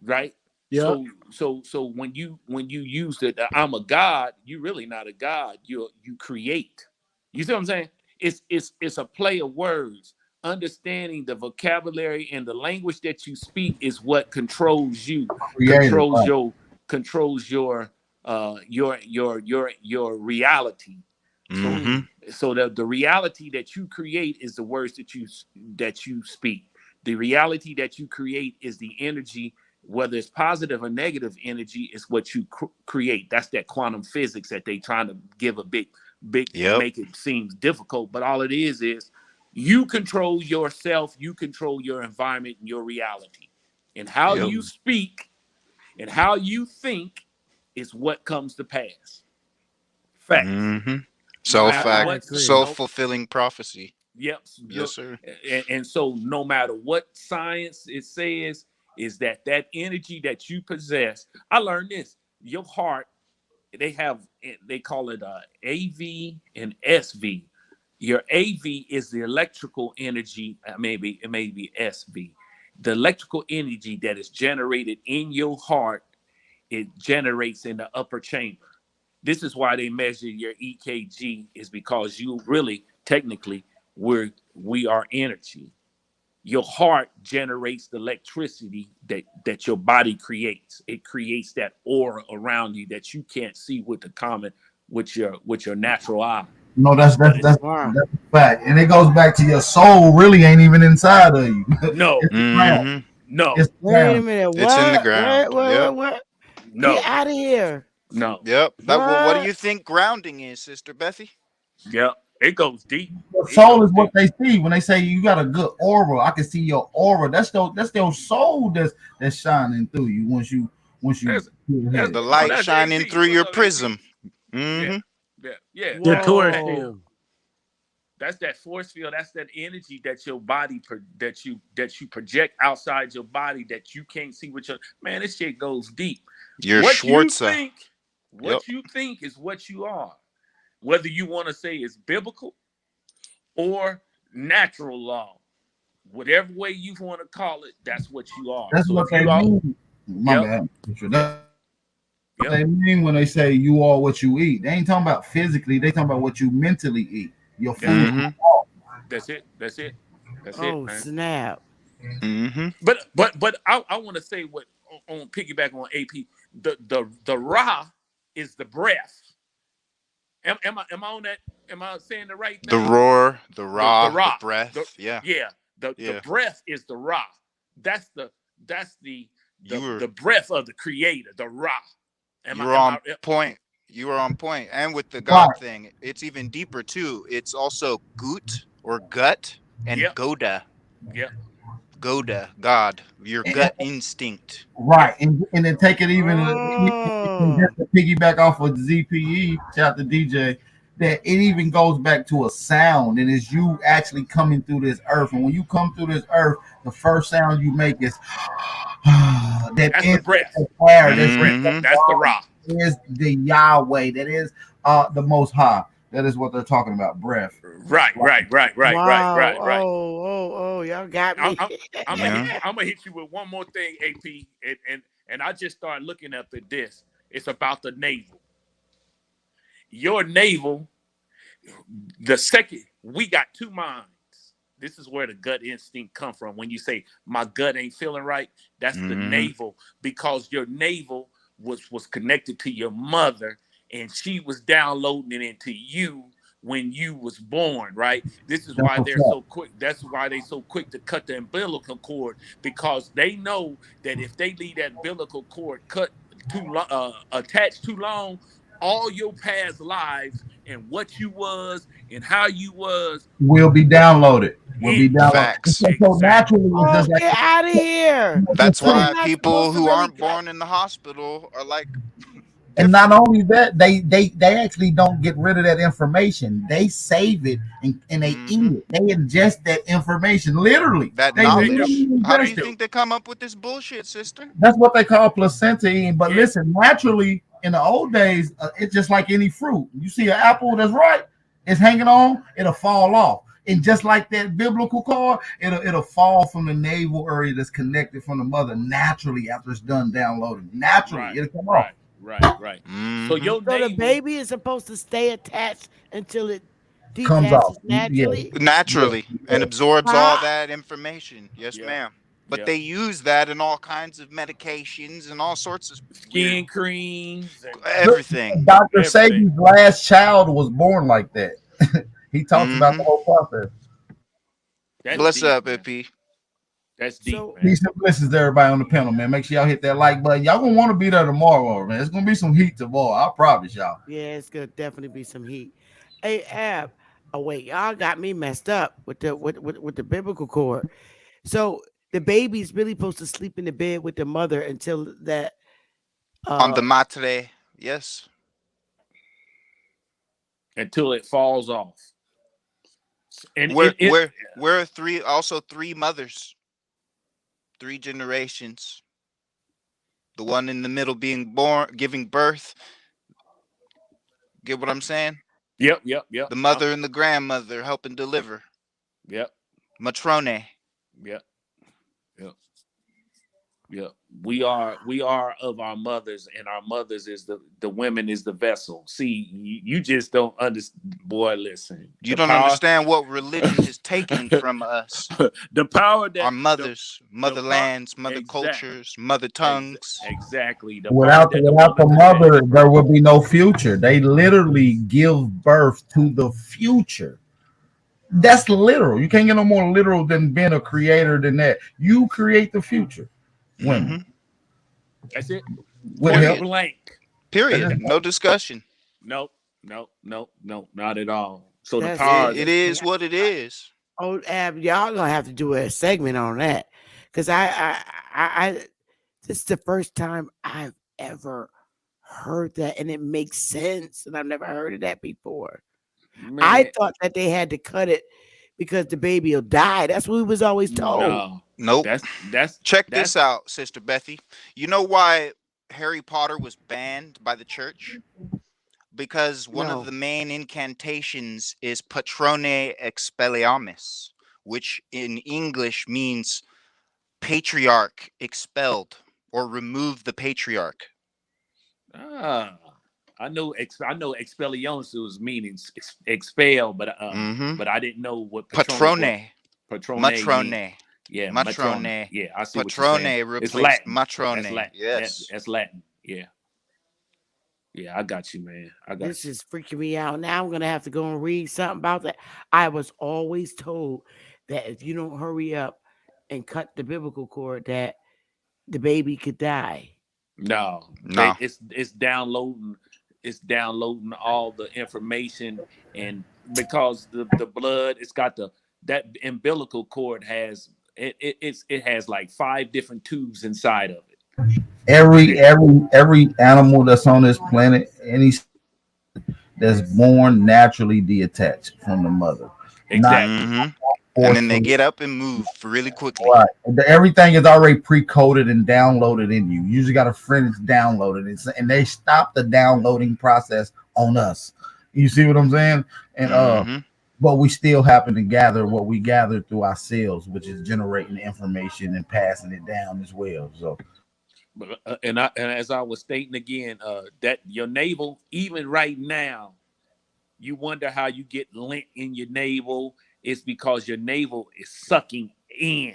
M: Right.
N: Yeah.
M: So when you use it, I'm a god, you're really not a god. You create. You see what I'm saying? It's a play of words. Understanding the vocabulary and the language that you speak is what controls you. Controls your reality. So the reality that you create is the words that you speak. The reality that you create is the energy. Whether it's positive or negative energy, is what you create. That's that quantum physics that they trying to give a big make it seem difficult. But all it is you control yourself, you control your environment and your reality. And how you speak and how you think is what comes to pass. Facts.
K: Self-fulfilling prophecy.
M: Yep.
K: Yes, sir.
M: And so no matter what science it says, is that energy that you possess. I learned this. Your heart, they call it AV and SV. Your AV is the electrical energy, maybe it may be SV. The electrical energy that is generated in your heart, it generates in the upper chamber. This is why they measure your EKG, is because you really, technically, we are energy. Your heart generates the electricity that your body creates. It creates that aura around you that you can't see with your natural eye.
F: No, that's a fact, and it goes back to your soul. Really, ain't even inside of you.
M: No,
F: it's the ground.
M: No.
F: It's the
A: Wait a
F: ground.
A: minute. What?
K: It's in the ground.
A: What?
M: No.
A: Get out of here.
M: No.
K: Yep. What do you think grounding is, Sister Bethy?
M: Yep. It goes deep.
F: The soul is what they see when they say you got a good aura. I can see your aura. That's your soul that's shining through you once you
K: the light shining through your prism.
M: Yeah.
N: Your Taurus field.
M: That's that force field. That's that energy that your body that you project outside your body that you can't see with your man. This shit goes deep.
K: Your Schwarzer.
M: What you think is what you are. Whether you want to say it's biblical or natural law, whatever way you want to call it, that's what you are.
F: That's what they mean. My bad. They mean when they say you are what you eat. They ain't talking about physically. They talking about what you mentally eat. Your food.
M: That's it. That's it,
A: Oh,
M: man.
A: snap.
M: But I want to say what on piggyback on AP. The Ra is the breath. Am I on that? Am I saying the right thing?
K: The roar, the Ra, the breath.
M: The breath is the Ra. That's the breath of the Creator, the Ra.
K: You were on point. You were on point. And with the God thing, it's even deeper too. It's also gut or gut and Goda.
M: Yeah.
K: Goda, God, your gut instinct.
F: Right. And then take it even just to piggyback off of ZPE, shout out to DJ, that it even goes back to a sound, and it's you actually coming through this earth. And when you come through this earth, the first sound you make is
M: that's the breath.
F: That's
M: the Ra.
F: Is the Yahweh. That is the Most High. That is what they're talking about. Breath.
M: Right.
A: Oh, y'all got me.
M: I'm gonna hit you with one more thing, AP, and I just started looking up at this. It's about the navel. Your navel. The second we got two minds. This is where the gut instinct come from. When you say my gut ain't feeling right, that's the navel, because your navel was connected to your mother, and she was downloading it into you when you was born, right? This is why they're so quick. That's why they so quick to cut the umbilical cord, because they know that if they leave that umbilical cord attached too long, all your past lives and what you was and how you was
F: will be downloaded.
K: Facts.
F: So naturally,
A: get out of here.
K: That's why people who aren't born in the hospital are like.
F: And not only that, they actually don't get rid of that information. They save it and they eat it. They ingest that information literally.
K: That knowledge. How do you think they come up with this bullshit, sister?
F: That's what they call placenta eating. But listen, naturally, in the old days, it's just like any fruit. You see an apple that's ripe, it's hanging on, it'll fall off. And just like that biblical cord, it'll fall from the navel area that's connected from the mother naturally after it's done downloading. Naturally, it'll come off.
M: Right. So
A: the baby is supposed to stay attached until it
F: comes
A: detaches
F: off
A: naturally.
K: And absorbs all that information. Yes, ma'am. But they use that in all kinds of medications and all sorts of
M: skin creams,
K: everything.
F: Dr. Sabi's last child was born like that. He talks about the whole process.
K: Bless up, AP.
M: That's deep.
F: Peace and blessings to everybody on the panel, man. Make sure y'all hit that like button. Y'all gonna want to be there tomorrow, man. It's gonna be some heat tomorrow. I promise y'all.
A: Yeah, it's gonna definitely be some heat. Hey, Ab. Oh wait, y'all got me messed up with the biblical cord. So the baby's really supposed to sleep in the bed with the mother until that
K: on the matre. Yes.
M: until it falls off. And
K: we're three mothers, 3 generations. The one in the middle being born, giving birth. Get what I'm saying?
M: Yep.
K: The mother and the grandmother helping deliver.
M: Yep.
K: Matrone.
M: Yep. We are of our mothers, and our mothers is the women is the vessel. See, you just don't understand, boy. Listen,
K: you don't understand what religion has taken from us.
M: The power that
K: our mothers, motherlands, mother cultures, mother tongues.
M: Exactly.
F: Without the mother, there would be no future. They literally give birth to the future. That's literal. You can't get no more literal than being a creator than that. You create the future. Women.
M: That's it.
K: Period.
M: Blank.
K: Period. No discussion.
M: Nope, not at all. So
A: That's
M: the power.
K: It is what it is.
A: Oh, Ab, y'all gonna have to do a segment on that, because I this is the first time I've ever heard that, and it makes sense, and I've never heard of that before.
M: Man.
A: I thought that they had to cut it because the baby will die. That's what we was always told.
K: Nope.
M: That's
K: Check this out, Sister Bethy. You know why Harry Potter was banned by the church? Because one of the main incantations is Patrone Expelliarmus, which in English means patriarch expelled, or remove the patriarch.
M: I know Expelliarmus was meaning expel, but I didn't know what
K: Patrone.
M: Matrone. Yeah,
K: matrone.
M: Yeah, I see
K: Patrone
M: what you're
K: replaced matrone.
M: Yes, that's Latin. Yeah, I got you, man.
A: This is freaking me out. Now I'm gonna have to go and read something about that. I was always told that if you don't hurry up and cut the biblical cord, that the baby could die.
M: No. It's downloading. It's downloading all the information, and because the blood, it's got that umbilical cord has it has like 5 different tubes inside of it.
F: Every animal that's on this planet, that's born naturally detached from the mother.
M: Exactly.
K: And then they get up and move really quickly.
F: Right. Everything is already pre-coded and downloaded in you. You usually got a friend that's downloaded, and they stop the downloading process on us. You see what I'm saying? And but we still happen to gather what we gather through ourselves, which is generating information and passing it down as well. So,
M: and as I was stating again, that your navel, even right now, you wonder how you get lint in your navel. It's because your navel is sucking in.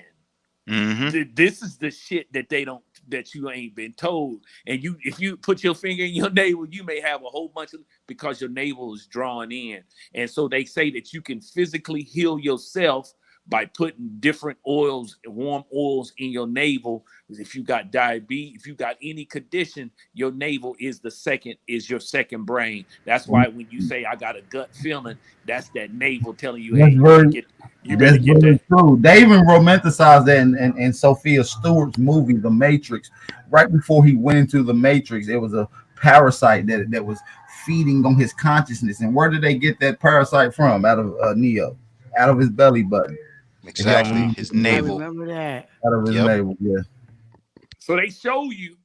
M: This is the shit that you ain't been told. And if you put your finger in your navel, you may have a whole bunch of, because your navel is drawn in. And so they say that you can physically heal yourself by putting different oils, warm oils in your navel. If you got diabetes, if you got any condition, your navel is your second brain. That's why when you say I got a gut feeling, that's that navel telling you, hey, you better get that.
F: True. They even romanticized that in Sophia Stewart's movie, The Matrix. Right before he went into the Matrix, there was a parasite that was feeding on his consciousness. And where did they get that parasite from? Out of Neo, out of his belly button.
K: Exactly, his navel.
A: I remember that.
F: Out of his navel, yeah.
M: So they show you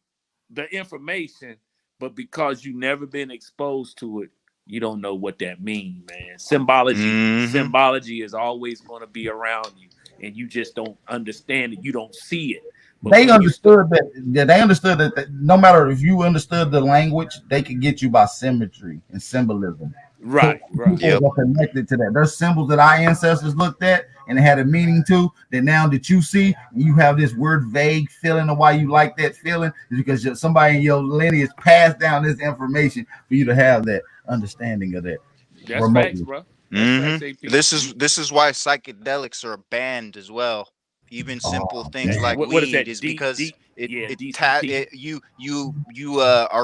M: the information, but because you never been exposed to it, you don't know what that means, man. Symbology is always going to be around you, and you just don't understand it. You don't see it. But
F: They understood that no matter if you understood the language, they could get you by symmetry and symbolism.
M: Right.
F: People are connected to that. There's symbols that our ancestors looked at and it had a meaning to, that now that you see, you have this weird vague feeling of why you like that feeling, is because somebody in your lineage passed down this information for you to have that understanding of that.
M: That's facts, bro.
K: This is why psychedelics are banned as well. Even simple things like weed is because you are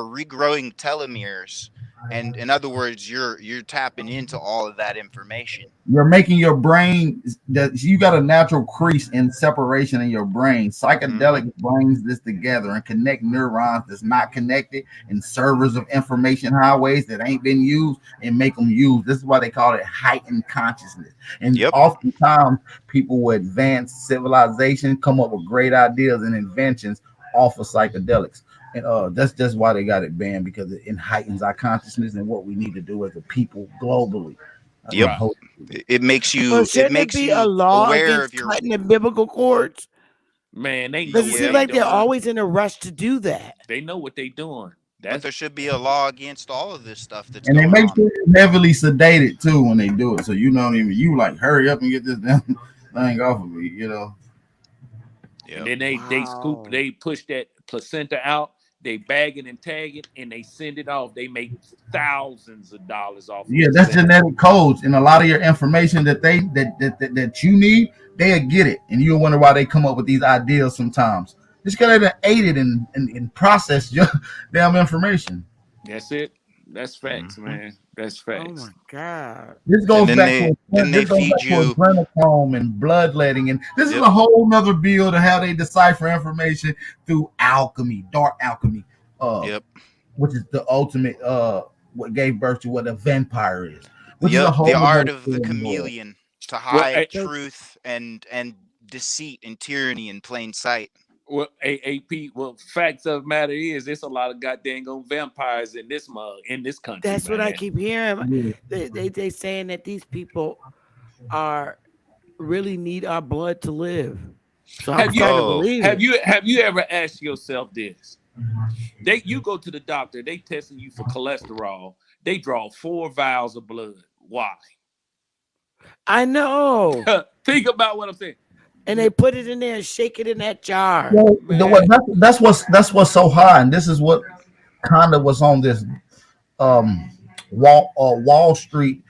K: regrowing telomeres And in other words, you're tapping into all of that information.
F: You're making your brain that you got a natural crease in separation in your brain. Psychedelic brings this together and connect neurons that's not connected and servers of information highways that ain't been used and make them use. This is why they call it heightened consciousness. And oftentimes people with advanced civilization come up with great ideas and inventions off of psychedelics. And that's just why they got it banned, because it heightens our consciousness and what we need to do as a people globally.
K: Yep. It makes
A: Well,
K: you
A: shouldn't it be a law
K: aware of
A: against
K: your
A: cutting the biblical cords?
M: Man, they know
A: Because it
M: what
A: seems
M: they
A: like they're
M: doing.
A: always in a rush to do that.
M: They know what they doing.
K: But there should be a law against all of this stuff that's
F: And they
K: going
F: make
K: on.
F: sure you're heavily sedated too when they do it. So you know what I mean? You like hurry up and get this damn thing off of me, you know.
M: And then they scoop, they push that placenta out, they bag it and tag it, and they send it off. They make thousands of dollars off.
F: Yeah, that's genetic codes, and a lot of your information that you need, they'll get it, and you'll wonder why they come up with these ideas sometimes. Just because they aided and processed your damn information.
M: That's it. That's facts, man. That's facts.
A: Oh my God.
F: This goes back to adrenochrome and bloodletting, and this is a whole nother bill to how they decipher information through alchemy, dark alchemy. Which is the ultimate what gave birth to what a vampire is. Which is a whole
K: the art
F: other
K: of the chameleon to hide truth and deceit and tyranny in plain sight.
M: Well, AP, well, facts of the matter is, there's a lot of goddamn vampires in this country.
A: That's what I
M: man.
A: keep hearing. They saying that these people really need our blood to live. So I'm starting to believe it.
M: Have you ever asked yourself this? You go to the doctor, they testing you for cholesterol. They draw 4 vials of blood. Why?
A: I know.
M: Think about what I'm saying.
A: And they put it in there and shake it in that jar.
F: Well, that's what's so high, and this is what kind of was on this Wall Street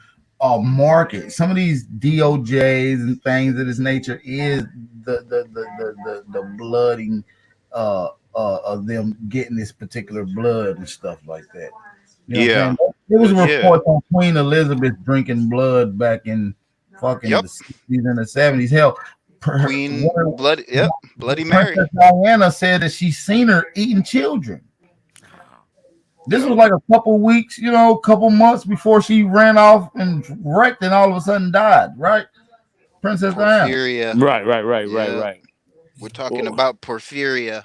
F: market. Some of these DOJs and things of this nature is the blooding of them getting this particular blood and stuff like that. You know there was a report on Queen Elizabeth drinking blood back in fucking the 60s and the 70s. Hell,
K: Bloody Mary.
F: Princess Diana said that she seen her eating children. This was like a couple weeks, couple months before she ran off and wrecked and all of a sudden died, right? Princess
K: Porphyria.
F: Diana.
M: Right.
K: We're talking about porphyria.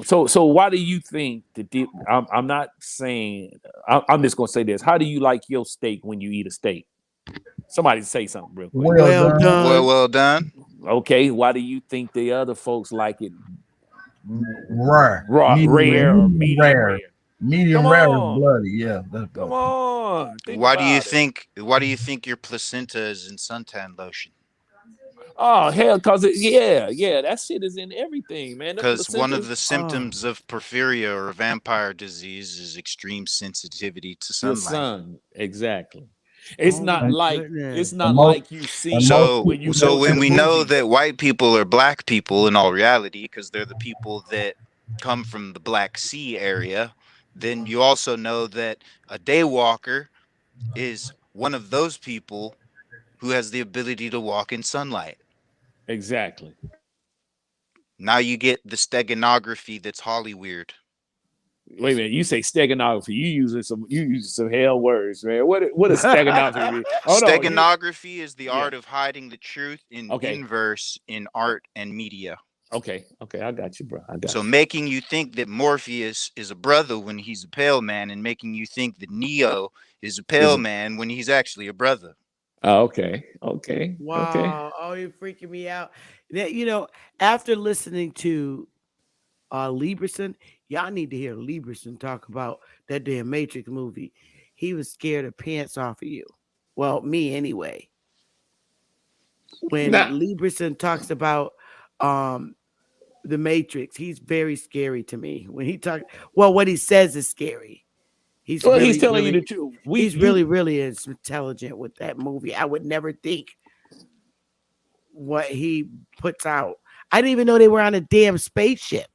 M: So why do you think that I'm not saying, I'm just going to say this. How do you like your steak when you eat a steak? Somebody say something real quick.
K: Well done. Well done.
M: Okay, why do you think the other folks like it
F: rare,
M: medium rare?
F: Medium rare is bloody, yeah.
M: Come on.
K: Why do you think your placenta is in suntan lotion?
M: Oh hell, cause that shit is in everything, man.
K: Because one of the symptoms of porphyria or vampire disease is extreme sensitivity to sunlight.
M: The sun, exactly. It's not like you see.
K: So when we know that white people are black people in all reality, because they're the people that come from the Black Sea area, then you also know that a daywalker is one of those people who has the ability to walk in sunlight.
M: Exactly.
K: Now you get the steganography that's Hollyweird.
M: Wait a minute, you say steganography. You using some hell words, man. What is steganography mean?
K: Steganography is the art of hiding the truth in inverse in art and media.
M: Okay, I got you, bro.
K: So making you think that Morpheus is a brother when he's a pale man, and making you think that Neo is a pale man when he's actually a brother.
M: Oh, okay.
A: Wow. Oh, you're freaking me out. After listening to Lieberson, y'all need to hear Lieberson talk about that damn Matrix movie. He was scared of pants off of you. Well, me anyway. When Lieberson talks about the Matrix, he's very scary to me. When he talks, what he says is scary. He's
M: telling you the truth.
A: He's really intelligent with that movie. I would never think what he puts out. I didn't even know they were on a damn spaceship.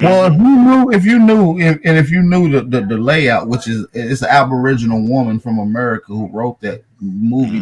F: Well, if you knew the layout, which is it's an Aboriginal woman from America who wrote that movie,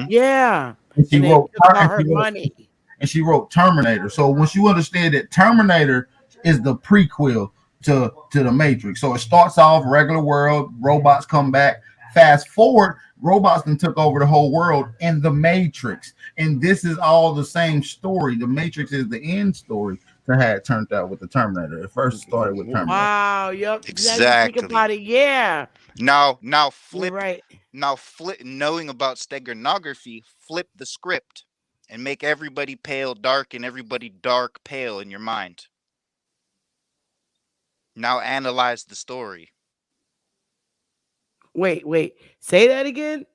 A: Yeah,
F: and
A: and they took all her money.
F: and she wrote Terminator. So once you understand that Terminator is the prequel to the Matrix, so it starts off regular world, robots come back. Fast forward, robots then took over the whole world in the Matrix, and this is all the same story. The Matrix is the end story to how it turned out with the Terminator. It first started with Terminator.
A: Wow, yep.
K: Exactly.
A: Now you think about it, yeah.
K: Now flip.
A: You're right.
K: Now flip. Knowing about steganography, flip the script and make everybody pale dark and everybody dark pale in your mind. Now analyze the story.
A: Wait. Say that again.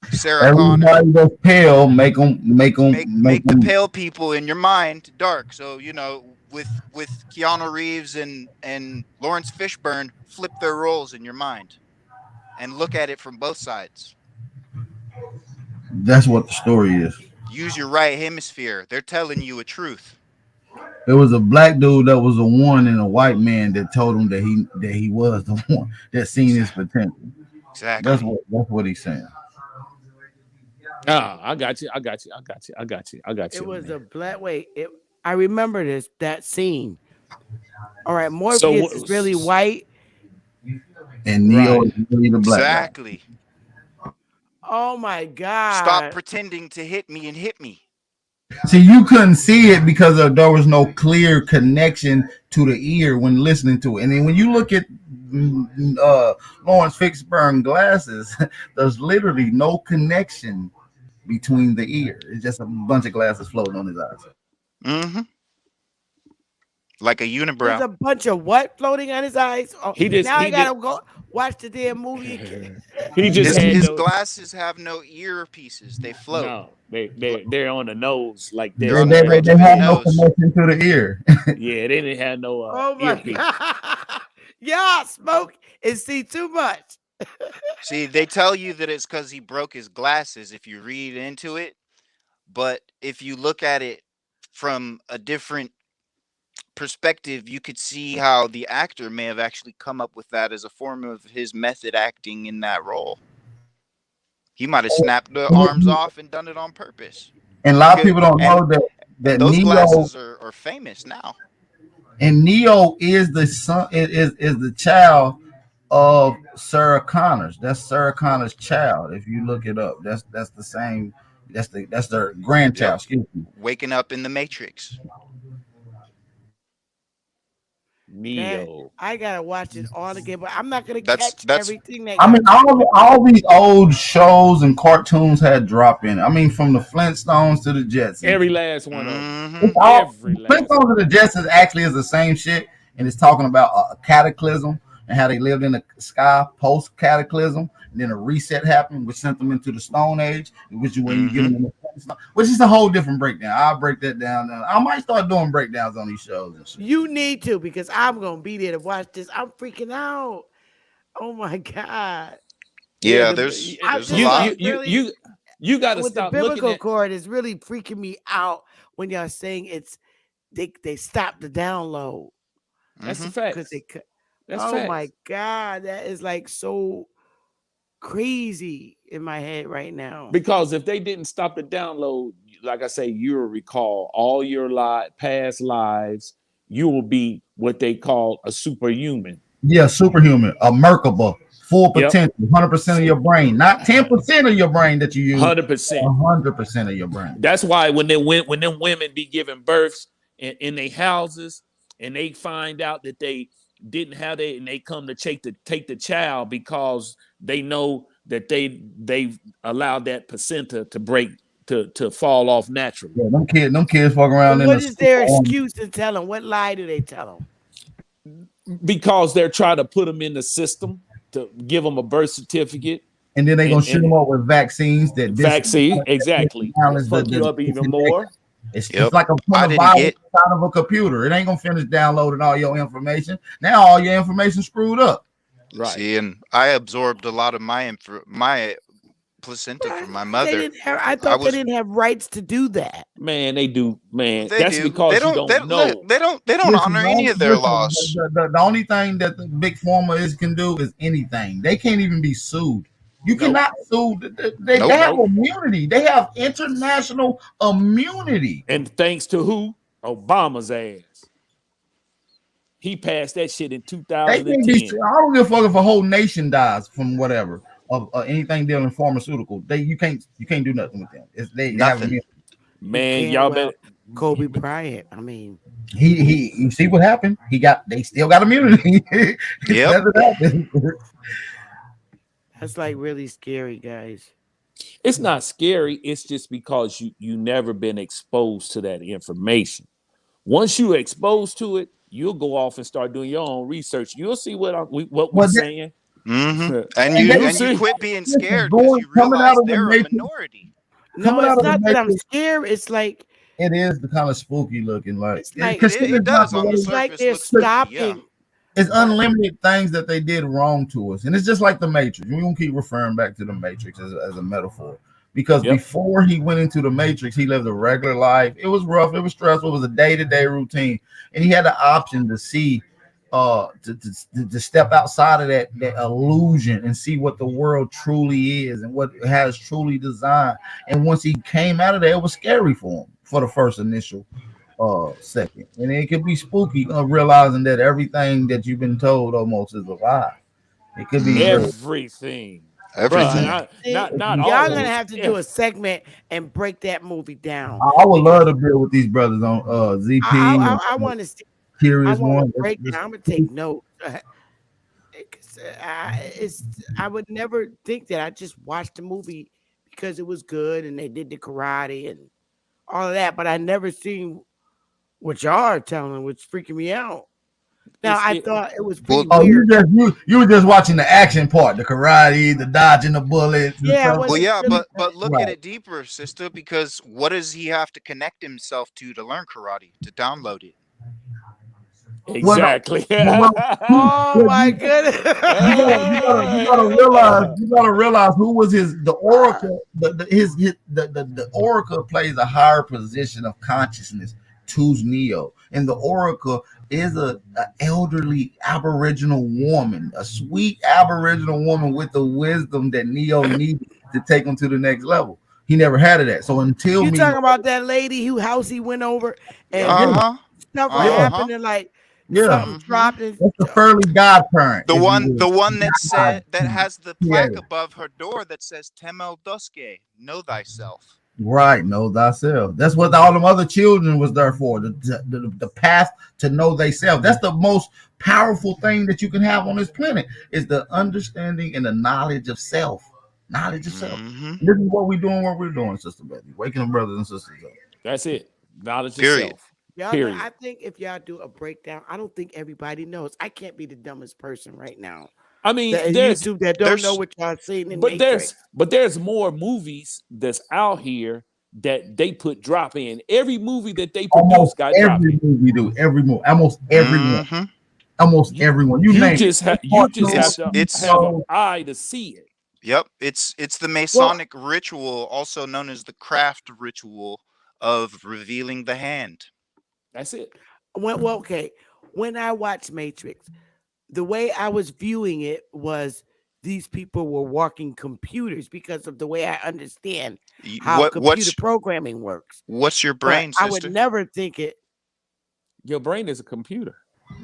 K: Sarah
F: Everybody
K: Connor.
F: that's pale, make
K: the pale people in your mind dark. So with Keanu Reeves and Lawrence Fishburne, flip their roles in your mind and look at it from both sides.
F: That's what the story is.
K: Use your right hemisphere. They're telling you a truth.
F: There was a black dude that was a one and a white man that told him that he was the one that seen his potential.
K: Exactly.
F: That's what he's saying.
N: I got you.
A: It was a black I remember that scene. All right, Morpheus is really white.
F: And Neo is really the black guy.
K: Exactly.
A: Oh my God.
K: Stop pretending to hit me and hit me.
F: See, you couldn't see it because there was no clear connection to the ear when listening to it. And then when you look at Lawrence Fishburne glasses, there's literally no connection between the ear. It's just a bunch of glasses floating on his eyes.
K: Mm-hmm. Like a unibrow.
A: There's a bunch of what floating on his eyes? Oh, I gotta go watch the damn movie again.
K: His glasses have no earpieces. They float.
N: No, they're on the nose, like
F: they have no connection to the ear.
N: Yeah, they didn't have no
A: oh my
N: earpiece.
A: God. Y'all smoke and see too much.
K: See, they tell you that it's because he broke his glasses if you read into it. But if you look at it from a different perspective, you could see how the actor may have actually come up with that as a form of his method acting in that role. He might have snapped the arms off and done it on purpose.
F: And a lot of people don't know that
K: those
F: Neo,
K: glasses are famous now.
F: And Neo is the son, is the child of Sarah Connors. That's Sarah Connors' child. If you look it up, that's the same. That's their grandchild. Excuse me.
K: Waking up in the Matrix.
N: Neo.
A: I gotta watch it all again, but I'm not gonna catch everything that.
F: I mean, all these old shows and cartoons had drop in it. I mean, from the Flintstones to the Jetsons.
N: Every last one of them.
F: Flintstones to the Jetsons actually is the same shit, and it's talking about a cataclysm and how they lived in the sky post cataclysm, and then a reset happened, which sent them into the Stone Age, which is when you get them in the, which is a whole different breakdown. I'll break that down. I might start doing breakdowns on these shows and shit.
A: You need to, because I'm gonna be there to watch this. I'm freaking out. Oh my God.
K: Yeah, there's a lot.
N: You got to stop
A: the biblical
N: looking at
A: chord is really freaking me out when y'all saying it's they stopped the download.
N: That's a fact.
A: Oh my God, that is like so crazy in my head right now.
N: Because if they didn't stop the download, like I say, you'll recall all your past lives. You will be what they call a superhuman.
F: Yeah, superhuman, a Merkaba, full potential, 100% of your brain, not 10% of your brain that you use.
N: 100%.
F: 100% of your brain.
N: That's why when them women be giving births in their houses, and they find out that they didn't have it, and they come to take the child because they know that they've allowed that placenta to break to fall off naturally.
F: Yeah, them kids walk around.
A: What is their excuse to tell them? What lie do they tell them?
N: Because they're trying to put them in the system to give them a birth certificate,
F: and then they're gonna shoot them up with vaccines.
N: Exactly. Fuck you up even more.
F: It's like a virus out of a computer. It ain't gonna finish downloading all your information. Now all your information screwed up.
K: Right. See, and I absorbed a lot of my placenta from my
A: They
K: mother.
A: didn't have, I thought they didn't have rights to do that.
N: Man, they do. Man,
K: They
N: that's
K: do.
N: because
K: They
N: you
K: don't.
N: don't know.
K: They don't
F: Listen,
K: honor any of their laws.
F: The only thing that the big pharma can do is anything. They can't even be sued. You cannot sue. They have immunity. They have international immunity.
N: And thanks to who? Obama's ass. He passed that shit in
F: They can't be
N: 2010.
F: sued. I don't give a fuck if a whole nation dies from whatever of anything dealing in pharmaceutical. You can't do nothing with them. They have immunity.
N: Man, y'all better.
A: Kobe Bryant. I mean,
F: you see what happened? They still got immunity.
K: Yep.
A: That's like really scary, guys.
N: It's not scary. It's just because you never been exposed to that information. Once you're exposed to it, you'll go off and start doing your own research. You'll see what we're saying.
K: And you quit being scared because you realize they're a minority.
A: No, it's not that I'm scared. It's like
F: it is the kind of spooky looking, like
A: it's like
K: it does on the surface.
A: It's like they're stopping.
F: It's unlimited things that they did wrong to us, and it's just like the Matrix. We won't keep referring back to the Matrix as a metaphor, because before he went into the Matrix, he lived a regular life. It was rough, it was stressful, it was a day-to-day routine, and he had the option to see, to step outside of that illusion and see what the world truly is and what it has truly designed. And once he came out of there, it was scary for him for the first initial second, and it could be spooky realizing that everything that you've been told almost is a lie. It could be
N: everything.
K: Everything.
N: Not
A: y'all gonna have to do a segment and break that movie down.
F: I would love to build with these brothers on ZP.
A: I want to see.
F: Curious one.
A: Break down. I'm gonna take notes. I would never think that. I just watched the movie because it was good and they did the karate and all of that, but I never seen what y'all are telling, which freaking me out. Now I thought it was pretty weird.
F: You were just watching the action part, the karate, the dodging the bullets.
A: Yeah,
K: well, yeah, but look at it deeper, sister. Because what does he have to connect himself to learn karate, to download it?
N: Exactly.
A: Oh my goodness!
F: You gotta realize who was the oracle. The oracle plays a higher position of consciousness to Neo, and the oracle is a elderly Aboriginal woman, a sweet Aboriginal woman with the wisdom that Neo needed to take him to the next level. He never had that. So until
A: you talking about that lady whose house he went over and stuff happened and like something dropped.
F: That's the Furley godparent.
K: The one that said that has the plaque above her door that says "Temel Doske," know thyself.
F: Right, know thyself. That's what all them other children was there for. The path to know thyself. That's the most powerful thing that you can have on this planet, is the understanding and the knowledge of self. Knowledge of self. This is what we're doing, Sister Bethy. Waking up brothers and sisters up.
N: That's it. Knowledge of self.
A: Y'all, I think if y'all do a breakdown, I don't think everybody knows. I can't be the dumbest person right now.
N: I mean,
A: there's YouTube that don't know what y'all seen in Matrix.
N: There's more movies that's out here that they put drop in. Every movie that they produce got drop in.
F: Every movie, almost everyone. Almost everyone. You name
N: just
F: it.
N: You just have to have an eye to see it.
K: Yep, it's the Masonic ritual, also known as the craft ritual of revealing the hand.
N: That's it.
A: Okay. When I watched Matrix, the way I was viewing it was these people were walking computers because of the way I understand how computer programming works.
K: What's your brain, sister?
A: I would never think it.
N: Your brain is a computer.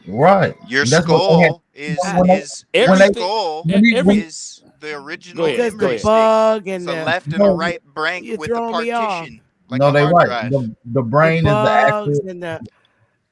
F: Right.
K: Your skull is the original memory
A: bug
K: and
A: the
K: left and a right bank with the partition. Like
F: no, they're right. The brain is the actual
A: and the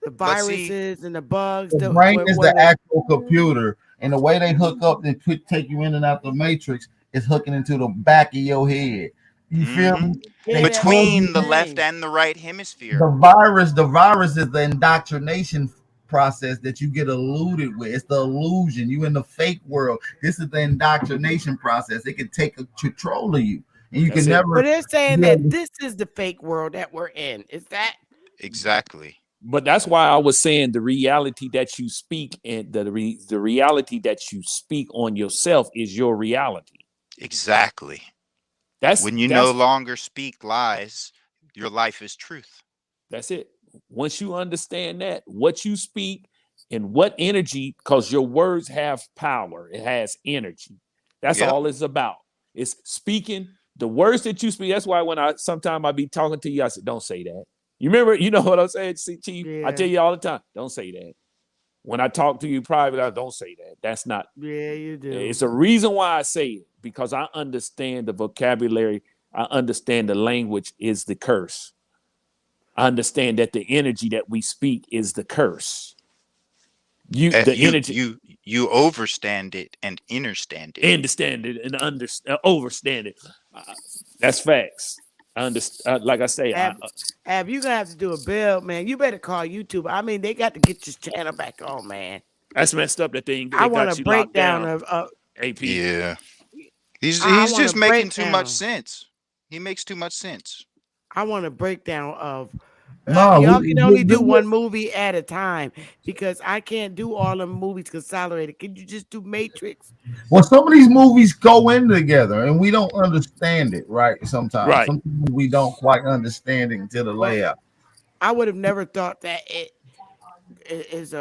A: viruses and the bugs.
F: The brain is the actual computer, and the way they hook up and take you in and out the matrix is hooking into the back of your head. You feel me?
K: Between the left and the right hemisphere.
F: The virus is the indoctrination process that you get eluded with. It's the illusion. You in the fake world. This is the indoctrination process. It can take control of you. And you can never.
A: But they're saying that this is the fake world that we're in. Is that
K: exactly?
N: But that's why I was saying the reality that you speak and the reality that you speak on yourself is your reality.
K: Exactly. When you no longer speak lies, your life is truth.
N: That's it. Once you understand that, what you speak and what energy, because your words have power, it has energy. That's all it's about. It's speaking the words that you speak. That's why when sometimes I be talking to you, I said, don't say that. You remember, you know what I'm saying, Chief?
A: Yeah.
N: I tell you all the time, don't say that. When I talk to you private, I don't say that. That's not.
A: Yeah, you do.
N: It's a reason why I say it, because I understand the vocabulary. I understand the language is the curse. I understand that the energy that we speak is the curse.
K: You overstand it and understand it.
N: Understand it and overstand it. That's facts. I understand. Like I say,
A: Ab, you're gonna have to do a bill, man. You better call YouTube. I mean, they got to get your channel back on, man.
N: That's messed up. That thing.
A: I want a breakdown of
N: AP.
K: Yeah, he's just making too much sense. He makes too much sense.
A: I want a breakdown of. Y'all can only do one movie at a time because I can't do all the movies consolidated. Can you just do Matrix?
F: Well, some of these movies go in together and we don't understand it, right? Sometimes we don't quite understand it until the layout.
A: I would have never thought that it is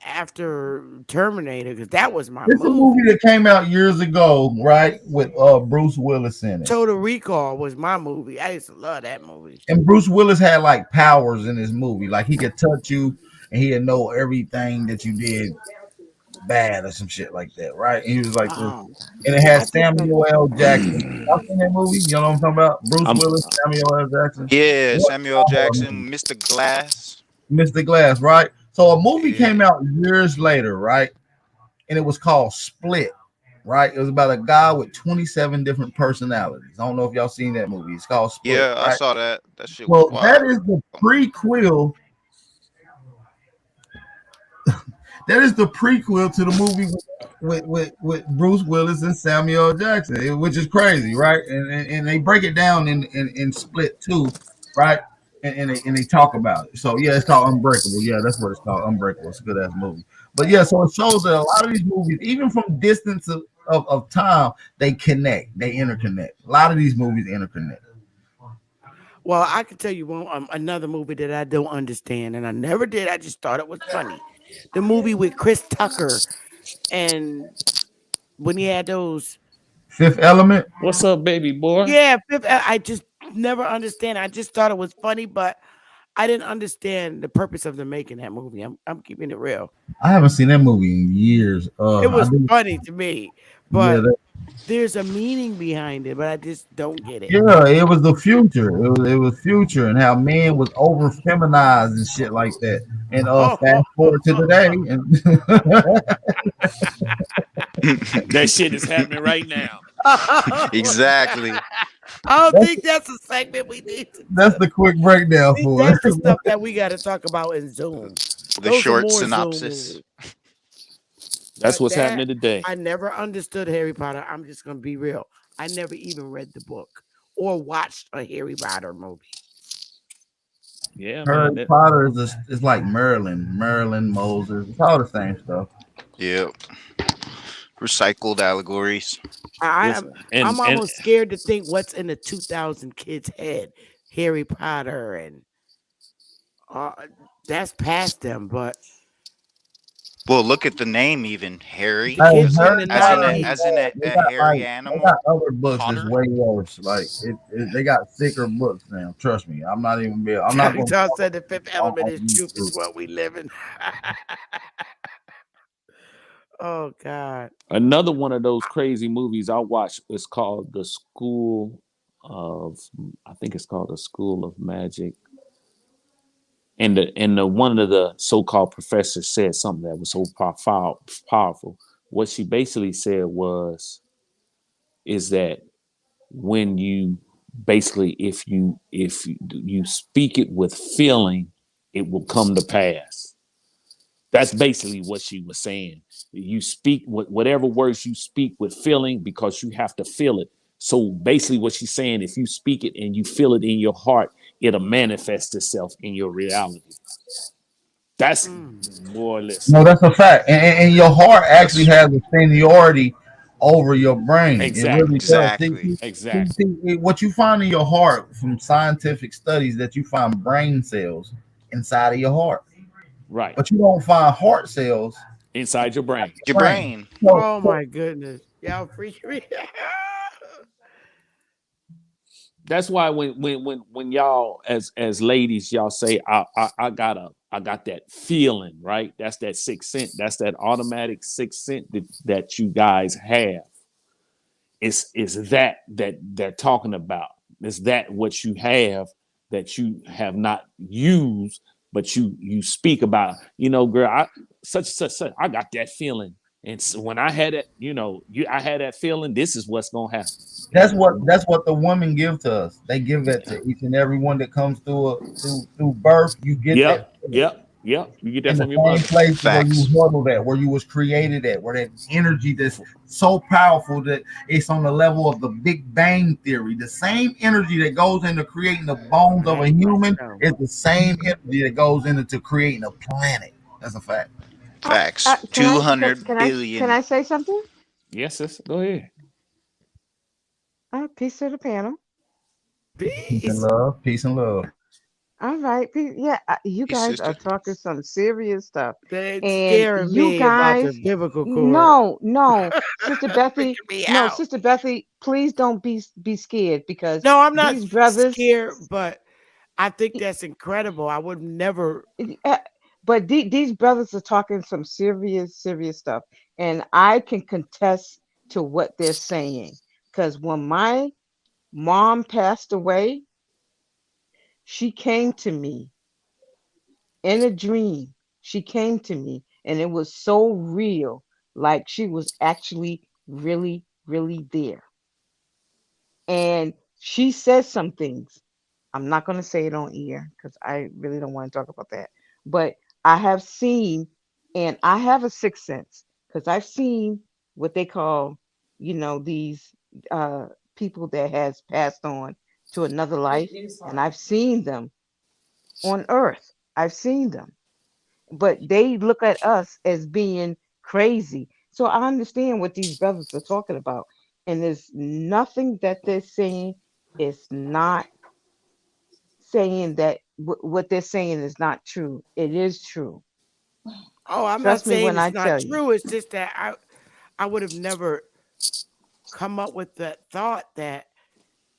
A: after Terminator, because that was my
F: movie. It's a movie that came out years ago, right? With Bruce Willis in it.
A: Total Recall was my movie. I used to love that movie.
F: And Bruce Willis had like powers in his movie. Like he could touch you and he'd know everything that you did bad or some shit like that, right? And he was like this. And it had Samuel L. Jackson. Y'all seen that movie? You know what I'm talking about? Bruce Willis, Samuel L. Jackson.
K: Yeah, Samuel L. Jackson, Mr. Glass.
F: Mr. Glass, right? So a movie came out years later, right? And it was called Split, right? It was about a guy with 27 different personalities. I don't know if y'all seen that movie. It's called Split.
K: Yeah,
F: right?
K: I saw that. That shit
F: was
K: wild.
F: That is the prequel. That is the prequel to the movie with Bruce Willis and Samuel L. Jackson, which is crazy, right? And they break it down in Split 2, right? And they talk about it. So yeah, it's called Unbreakable. Yeah, that's what it's called, Unbreakable. It's a good ass movie. But yeah, so it shows that a lot of these movies, even from distance of time, they connect, they interconnect. A lot of these movies interconnect.
A: Well, I can tell you another movie that I don't understand, and I never did. I just thought it was funny. The movie with Chris Tucker, and when he had those
F: Fifth Element.
N: What's up, baby boy?
A: Yeah, I just never understand. I just thought it was funny, but I didn't understand the purpose of them making that movie. I'm keeping it real.
F: I haven't seen that movie in years.
A: It was funny to me, but there's a meaning behind it, but I just don't get it.
F: Yeah, it was the future. It was future and how men was over feminized and shit like that. And fast forward to today, and
N: that shit is happening right now.
K: Exactly.
A: I don't think that's a segment we need.
F: That's the quick breakdown for
A: that's the stuff that we got to talk about in Zoom.
K: The short synopsis.
N: That's what's happening today.
A: I never understood Harry Potter. I'm just gonna be real. I never even read the book or watched a Harry Potter movie.
N: Yeah,
F: Harry Potter is like Merlin, Moses. It's all the same stuff.
K: Yeah. Recycled allegories.
A: I'm almost scared to think what's in the 2000 kids' head. Harry Potter, and that's past them, but.
K: Well, look at the name, even Harry,
F: as
K: in a hairy animal.
F: They got other books that's way worse. Like they got thicker books now. Trust me, I'm not even. I'm not.
A: Tom said the fifth element is truth is what we live in. Oh God!
N: Another one of those crazy movies I watched is called The School of. I think it's called The School of Magic. And the one of the so-called professors said something that was so powerful. What she basically said is that when you basically if you speak it with feeling, it will come to pass. That's basically what she was saying. You speak whatever words you speak with feeling, because you have to feel it. So basically what she's saying, if you speak it and you feel it in your heart, it'll manifest itself in your reality. That's more or less.
F: No, that's a fact. And your heart actually has a seniority over your brain. It really
N: Exactly.
F: does.
K: Exactly.
N: Exactly.
F: What you find in your heart from scientific studies that you find brain cells inside of your heart,
N: Right.
F: but you don't find heart cells
N: Inside your brain.
K: Your
F: brain.
K: brain.
A: Oh my goodness. Y'all freaking me.
N: That's why when y'all as ladies y'all say I got that feeling, right? That's that sixth sense. That's that automatic sixth sense that you guys have. It's that they're talking about. It's that what you have that you have not used, but you speak about. You know, girl, I such I got that feeling, and so when I had it, I had that feeling. This is what's gonna happen.
F: That's what the women give to us. They give that to each and every one that comes through birth. You get that
N: Yep, yep, yep. You get that
F: in the
N: from your
F: same
N: mother.
F: place where you
K: Facts.
F: huddled at, where you was created at, where that energy that's so powerful that it's on the level of the Big Bang Theory. The same energy that goes into creating the bones of a human is the same energy that goes into creating a planet. That's a fact.
K: Facts.
I: Can I
K: 200
I: can
K: billion.
I: I say something?
N: Yes, sis. Go ahead.
I: Peace to the panel.
F: Peace and
A: Peace.
F: love. Peace and love.
I: All right, yeah, you
K: Hey,
I: guys are
K: sister.
I: talking some serious stuff,
A: They
I: and
A: scaring
I: you
A: me about the
I: guys,
A: biblical core.
I: no, Sister Bethy,
A: Freaking me
I: no,
A: out.
I: Sister Bethy, please don't be scared because
A: No, I'm not
I: these brothers,
A: scared, but I think that's incredible. I would never.
I: uh, but these brothers are talking some serious stuff, and I can contest to what they're saying because when my mom passed away, she came to me in a dream. She came to me and it was so real, like she was actually really there. And she said some things. I'm not going to say it on air because I really don't want to talk about that. But I have seen, and I have a sixth sense because I've seen what they call, these uh, people that has passed on to another life, and I've seen them on Earth. I've seen them, but they look at us as being crazy. So I understand what these brothers are talking about, and there's nothing that they're saying is not saying that what they're saying is not true. It is true.
A: Oh, I'm not
I: Trust me
A: saying
I: when
A: it's
I: I
A: not
I: tell you.
A: true. It's just that I would have never come up with that thought that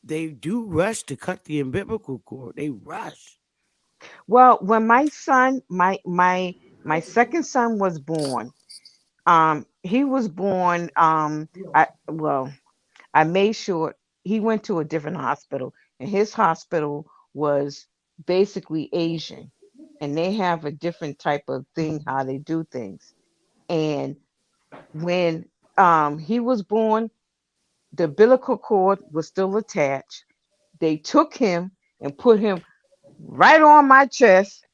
A: they do rush to cut the umbilical cord. They rush.
I: Well, when my son, my second son was born, he was born, I made sure he went to a different hospital, and his hospital was basically Asian, and they have a different type of thing how they do things. And when he was born, the umbilical cord was still attached. They took him and put him right on my chest.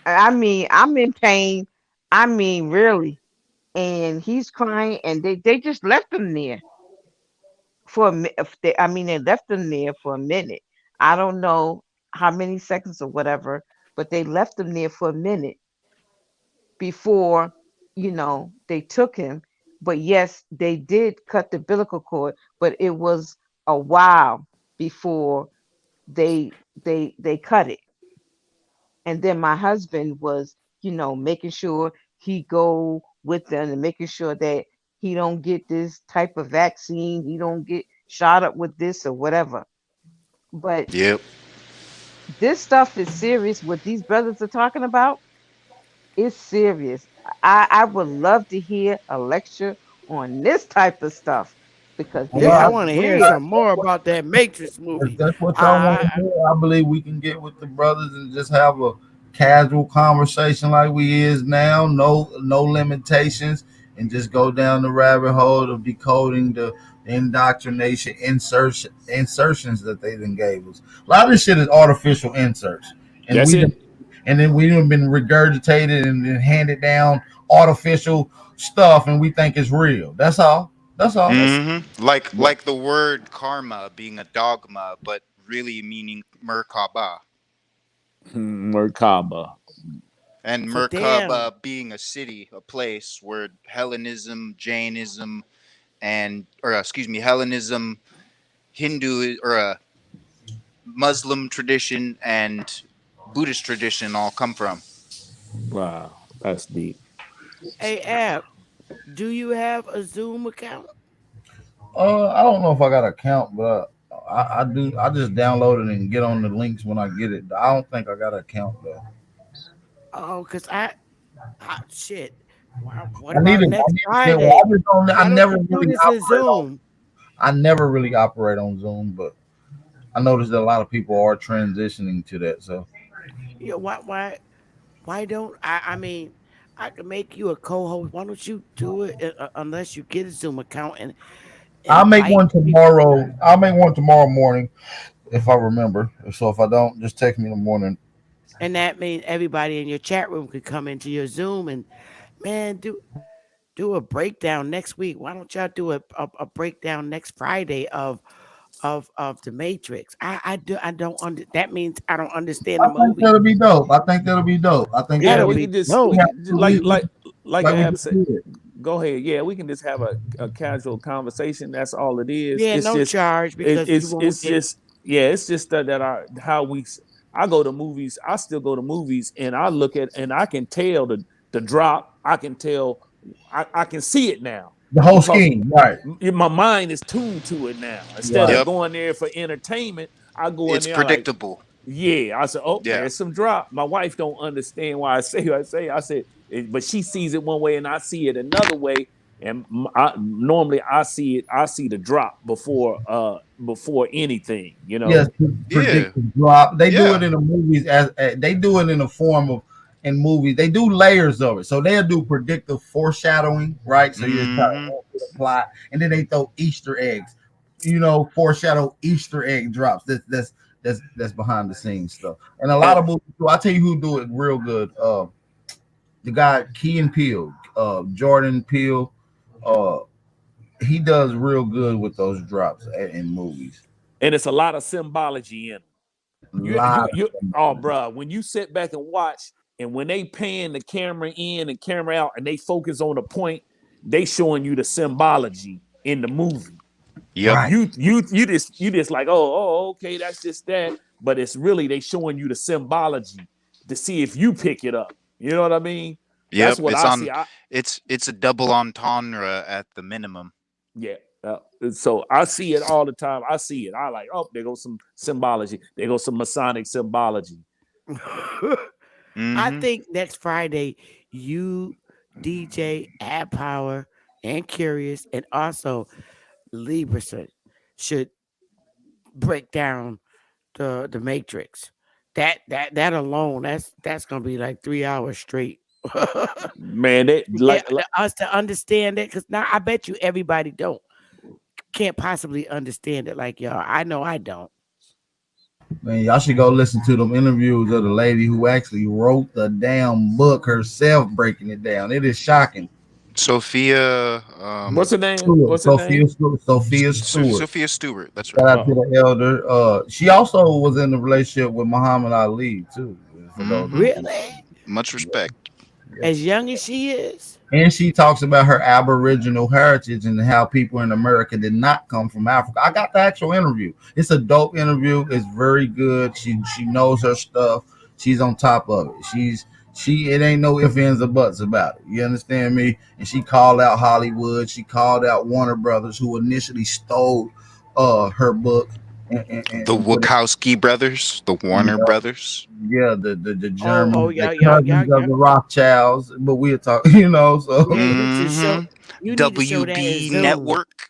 I: I mean, I'm in pain. I mean, really. And he's crying, and they just left him there for a I mean, they left him there for a minute. I don't know how many seconds or whatever, but they left him there for a minute before, they took him. But yes, they did cut the umbilical cord, but it was a while before they cut it. And then my husband was, making sure he go with them and making sure that he don't get this type of vaccine, he don't get shot up with this or whatever. But
K: Yep.
I: this stuff is serious. What these brothers are talking about is serious. I would love to hear a lecture on this type of stuff because
F: Well,
I: this
A: Yeah, I
I: is
A: want to hear
I: real.
A: some more about that Matrix
F: if
A: movie.
F: that's what y'all want
A: I,
F: to do, I believe we can get with the brothers and just have a casual conversation like we is now. No limitations, and just go down the rabbit hole of decoding the indoctrination insertions that they then gave us. A lot of this shit is artificial inserts, and
N: That's
F: we
N: it.
F: and then we have been regurgitated and then handed down artificial stuff, and we think it's real. That's all. That's all.
N: That's
K: Like the word karma being a dogma, but really meaning Merkaba,
N: Merkaba.
K: and
A: damn.
K: Merkaba being a city, a place where Hellenism, Jainism, and Hellenism, Hindu or Muslim tradition, and Buddhist tradition all come from.
N: Wow, that's deep.
A: Hey, Ab, do you have a Zoom account?
O: I don't know if I got an account, but I do. I just download it and get on the links when I get it. I don't think I got an account though.
A: Oh, because shit. What
O: I need
A: about
O: to.
A: next
O: Well,
A: Friday?
O: I
A: Why don't
O: never
A: you do
O: really
A: this in
O: operate on.
A: Zoom?
O: I never really operate on Zoom, but I noticed that a lot of people are transitioning to that. So
A: Yeah, why don't I mean, I can make you a co-host. Why don't you do it unless you get a Zoom account and
O: I'll make
A: invite
O: one
A: people?
O: tomorrow. I'll make one tomorrow morning if I remember. So if I don't, just text me in the morning.
A: And that means everybody in your chat room could come into your Zoom and man, do a breakdown next week. Why don't y'all do a breakdown next Friday of the Matrix? I don't under that means I don't understand
O: I
A: the
O: think
A: movie.
O: that'll be dope. I think that'll be dope. I think
N: Yeah,
O: that'll
A: That'll
N: we
O: be.
A: be
N: can just
A: dope.
N: we can like
O: We
N: Ab
O: just
N: said.
O: did.
N: Go ahead. Yeah, we can just have a casual conversation. That's all it is.
A: Yeah,
N: It's
A: no
N: just
A: charge because you won't
N: it's
A: get
N: just yeah. It's just that I go to movies. I still go to movies, and I look at and I can tell the drop. I can tell. I can see it now
O: The whole
N: because
O: scheme, right?
N: my mind is tuned to it now. Instead
O: Right.
N: of
K: Yep,
N: going there for entertainment, I go in
K: it's
N: there like,
K: predictable.
N: yeah. I said, oh,
K: Yeah.
N: there's some drop. My wife don't understand why I say what I say. I said, but she sees it one way and I see it another way. And normally I see it. I see the drop before anything. You
O: Yes,
N: know.
O: to
K: Yeah.
O: predict the drop. They do
K: Yeah.
O: it in the movies as they do it in the form of in movies. They do layers of it. So they'll do predictive foreshadowing, right? So you're trying
K: Mm-hmm.
O: to the plot, and then they throw Easter eggs. Foreshadow Easter egg drops. That's behind the scenes stuff. And a lot
K: And
O: of movies. I'll tell you who do it real good. The guy Key and Peele, Jordan Peele. Uh, he does real good with those drops in movies.
N: And it's a lot of symbology in them.
O: Lot
N: Oh, bro, when you sit back and watch, and when they pan the camera in and camera out, and they focus on the point, they showing you the symbology in the movie.
K: yep.
O: right.
N: You just like, oh, okay, that's just that, but it's really they showing you the symbology to see if you pick it up. You know what I mean? That's
K: Yep.
N: what
K: It's
N: I
K: on.
N: see.
K: It's a double entendre at the minimum.
N: Yeah. So I see it all the time. I see it. I like, oh, there goes some symbology. There goes some Masonic symbology.
A: I
K: Mm-hmm.
A: think next Friday, you, DJ, Ad Power, and Curious, and also Liberson should break down the Matrix. That alone, that's gonna be like 3 hours straight.
N: Man, they
A: To get
N: like
A: us to understand it, because now I bet you everybody can't possibly understand it like y'all. I know I don't.
O: Man, y'all should go listen to them interviews of the lady who actually wrote the damn book herself, breaking it down. It is shocking.
K: Sophia.
N: what's her name?
O: Stewart,
N: What's her name?
O: Sophia Stewart.
K: Sophia Stewart. That's
O: Shout
K: right.
O: out to the elder. She also was in a relationship with Muhammad Ali too. For those,
K: Mm-hmm.
A: Really?
K: Much respect.
A: As young as she is.
O: and she talks about her Aboriginal heritage and how people in America did not come from Africa. I got the actual interview. It's a dope interview. It's very good. She knows her stuff. She's on top of it. It ain't no ifs, ands, or buts about it. You understand me? And she called out Hollywood. She called out Warner Brothers, who initially stole her book
K: The
O: and put it.
K: Wachowski brothers, the Warner
O: Yeah,
K: brothers.
O: yeah, the
A: Oh,
O: Germans, the
A: yeah.
O: cousins of the Rothschilds. But we'll talk, so
A: You need to show.
K: Mm-hmm.
A: You need to show that in
K: WB
A: Zoom.
K: Network,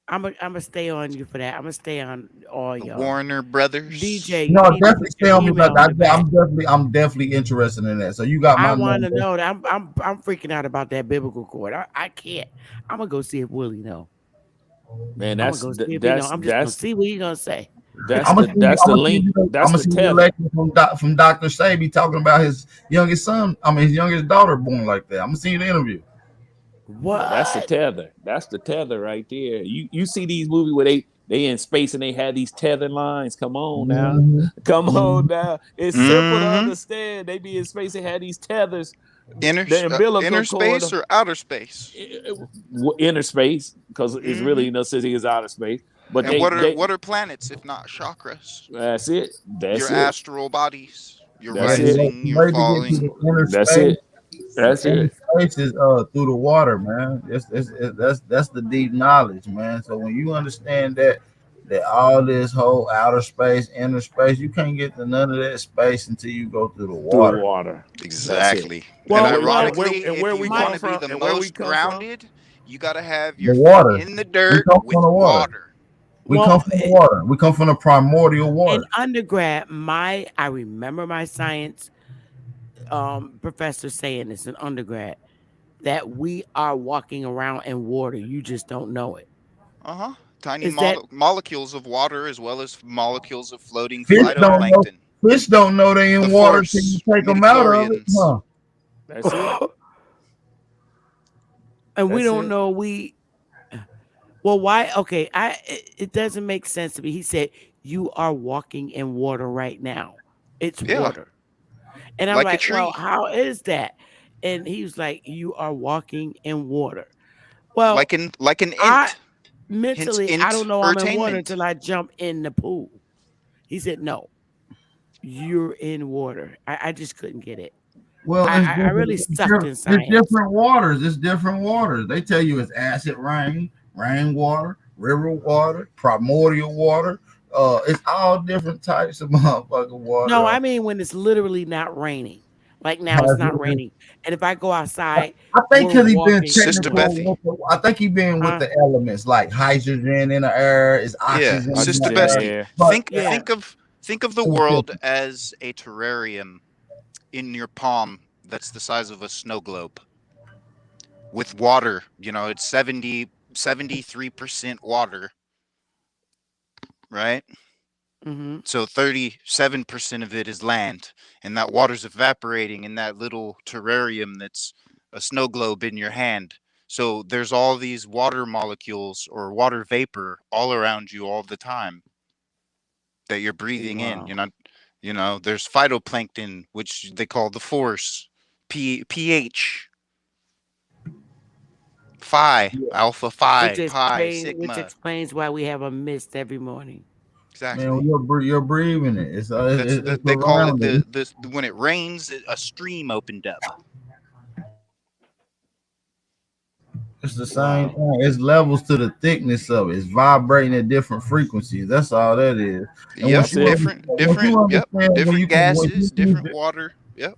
A: I'm gonna stay on you for that. I'm gonna stay on all
K: the
A: y'all.
K: Warner brothers.
A: DJ, you
O: no,
A: need to
O: definitely
A: put
O: stay
A: your
O: on me
A: email
O: about
A: in
O: that.
A: the back.
O: I'm definitely interested in that. So you got
A: I
O: my
A: want to
O: number.
A: know that. I'm freaking out about that biblical court. I can't. I'm gonna go see if Willie know.
N: Man,
A: I'm gonna go see if he know. I'm just gonna see what he gonna say.
N: that's the link.
O: I'm
N: That's
O: gonna
N: the
O: see you a
N: tether.
O: lecture from Dr. Sabi talking about his youngest son. His youngest daughter born like that. I'm gonna see you the interview.
N: Yeah, that's the
A: What?
N: tether. That's the tether right there. You see these movies where They in space and they had these tethered lines. Come on now.
O: Mhm.
N: Come on now. It's simple to
K: Mm-hmm.
N: understand. They be in space, they had these tethers,
K: Inner
N: the umbilical
K: inner
N: cord,
K: space or outer space?
N: inner space, because it's
K: Mm-hmm.
N: really no such thing as outer space. But
K: And
N: they
K: what are planets if not chakras?
N: that's it.
K: Your
N: That's it.
K: astral bodies, your
O: Yeah,
N: That's
O: the
N: it.
K: rising, your
O: way to get to
K: falling.
O: the inner
N: That's
O: space,
N: it. That's
O: inner
N: it.
O: space is through the water, man. That's the deep knowledge, man. So when you understand that all this whole outer space, inner space, you can't get to none of that space until you go through the
N: Through the
O: water.
N: water. That's it.
K: Exactly. And
N: And
K: ironically, if
N: where
K: you
N: we
K: want
N: come
K: to be
N: from
K: the
N: and where we
K: most
N: come from.
K: grounded, you got to have
O: The
K: your feet
O: water.
K: in the
O: We
K: dirt
O: come from
K: with
O: the water.
K: water.
O: We come
A: Well,
O: from the water. We come from the primordial
A: in
O: water.
A: undergrad, I remember my science professor saying this in undergrad, that we are walking around in water. You just don't know it.
K: Uh-huh. Tiny
A: Is that
K: molecules of water as well as molecules of floating
O: Fish don't know.
K: phytoplankton.
O: Fish don't know they
K: The
O: in water till you
K: force,
O: take them out of it,
K: midichlorians.
O: huh?
N: That's it.
A: and we
N: That's
A: don't
N: it.
A: know well, why? Okay, it doesn't make sense to me. He said you are walking in water right now. It's
K: Yeah,
A: water. And I'm
K: like a
A: like, well,
K: tree.
A: how is that? And he was like, you are walking in water. Well,
K: Like an
A: I
K: int. Hence
A: mentally, I don't know I'm in water
K: entertainment.
A: until I jump in the pool. He said, no, you're in water. I just couldn't get it.
O: Well,
A: I really sucked in
O: it's
A: science.
O: different waters. It's different waters. They tell you it's acid rain, rainwater, river water, primordial water. It's all different types of motherfucking
A: No,
O: water.
A: I mean when it's literally not raining. Like now it's not
O: I
A: raining. And if I go outside,
O: think
A: we're
O: because he been
A: walking.
K: Sister
O: technical.
K: Bethy.
O: I think he been with
A: Huh?
O: the elements like hydrogen in the air, is
K: Yeah,
O: oxygen in
K: Sister
O: the
N: Oxygen in the
O: air.
K: Bestie.
N: air.
O: But
A: Yeah.
K: Think of the world as a terrarium in your palm that's the size of a snow globe with water. You know, it's 73% water, right?
A: Mm-hmm.
K: So 37% of it is land, and that water's evaporating in that little terrarium that's a snow globe in your hand. So there's all these water molecules or water vapor all around you all the time that you're breathing in.
A: Wow.
K: You're not, you know, there's phytoplankton, which they call the force, pH, phi, alpha, phi, pi,
A: Which
K: sigma.
A: explains why we have a mist every morning.
K: Exactly.
O: man, you're breathing it. It's
K: They call it
O: around it.
K: the when it rains, a stream opened up.
O: It's the same
A: Wow.
O: thing. It's levels to the thickness of it. It's vibrating at different frequencies. That's all that is. And
K: Yep,
N: That's it.
K: different gases,
O: when
K: different water. Yep,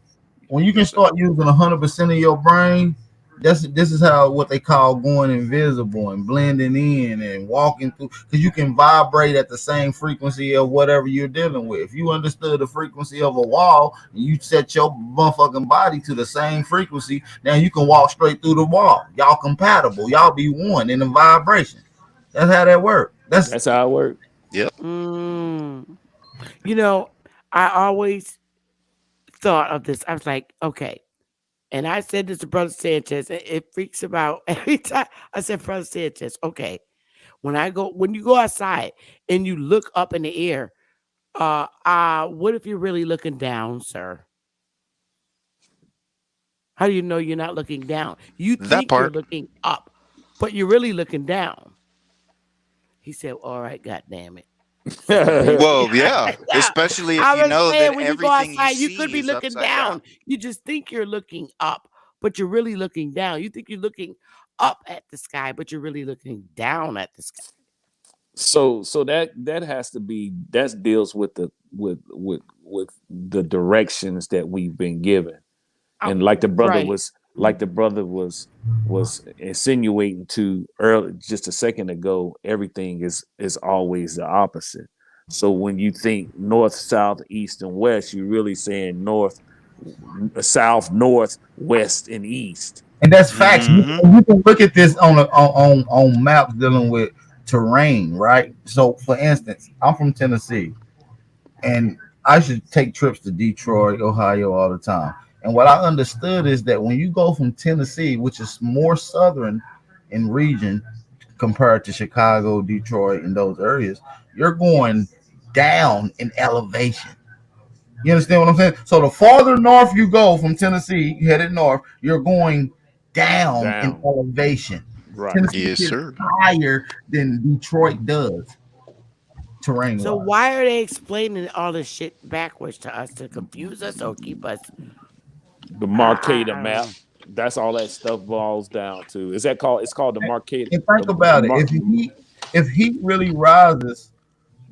O: you can
K: yes, sir.
O: start using 100% of your brain, this is how what they call going invisible and blending in and walking through, because you can vibrate at the same frequency of whatever you're dealing with. If you understood the frequency of a wall and you set your motherfucking body to the same frequency, now you can walk straight through the wall. Y'all compatible. Y'all be one in the vibration. That's how that works.
N: That's how it works.
K: Yep.
A: Mm. You know, I always thought of this. I was like, okay. And I said this to Brother Sanchez. It freaks him out every time. I said, Brother Sanchez, okay. When you go outside and you look up in the air, what if you're really looking down, sir? How do you know you're not looking down? You
K: That
A: think you're
K: part.
A: looking up, but you're really looking down. He said, all right, God damn it. Sister Betsy.
K: Well, yeah, especially if
A: I
K: you
A: was
K: know that
A: saying when you go
K: everything you
A: outside, you could
K: see
A: be
K: is
A: looking
K: upside down.
A: down. You just think you're looking up, but you're really looking down. You think you're looking up at the sky, but you're really looking down at the sky.
N: So that has to be, that deals with the with the directions that we've been given. And like the brother
A: Right.
N: was insinuating to early just a second ago, everything is always the opposite. So when you think north, south, east, and west, you're really saying north, south, north, west, and east.
O: And that's facts.
K: Mm-hmm.
O: You can look at this on maps dealing with terrain, right? So, for instance, I'm from Tennessee, and I should take trips to Detroit, Ohio all the time. And what I understood is that when you go from Tennessee, which is more southern in region compared to Chicago, Detroit, and those areas, you're going down in elevation. You understand what I'm saying? So the farther north you go from Tennessee, headed north, you're going down in elevation.
N: Right.
O: Tennessee
K: Yes,
O: is
K: sir.
O: higher than Detroit does terrain.
A: So why are they explaining all this shit backwards to us to confuse us or keep us?
N: The Mercator map. That's all that stuff boils down to. Is that called? It's called the Mercator.
O: And think about it. If heat really rises,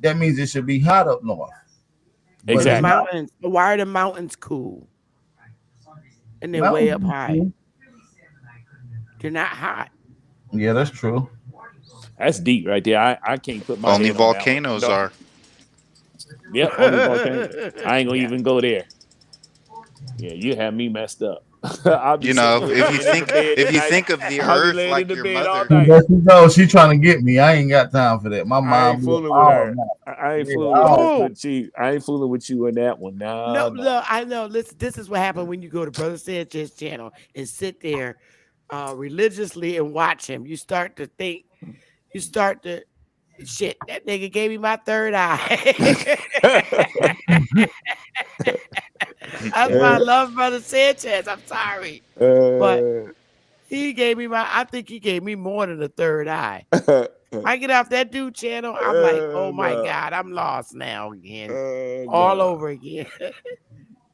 O: that means it should be hot up north.
N: Exactly.
A: Mountains. Why are the mountains cool? And they're way up high. They're not hot.
O: Yeah, that's true.
N: That's deep right there. I can't put my
K: Only
N: head on that
K: volcanoes
N: one. No.
K: are.
N: Yep, only volcanoes. I ain't gonna even go there. Yeah, you have me messed up.
K: You know, if you think of the earth like your mother.
O: You know, she's trying to get me. I ain't got time for that. My mom.
N: I ain't fooling with her. I ain't fooling with you. I ain't fooling with you in that one. No,
A: I know. Listen, this is what happened when you go to Brother Sanchez channel and sit there religiously and watch him. You start to think. You start to. Shit, that nigga gave me my third eye. That's why I love Brother Sanchez. I'm sorry. But he gave me I think he gave me more than a third eye. I get off that dude channel, I'm like, oh my God, I'm lost now again. All over again.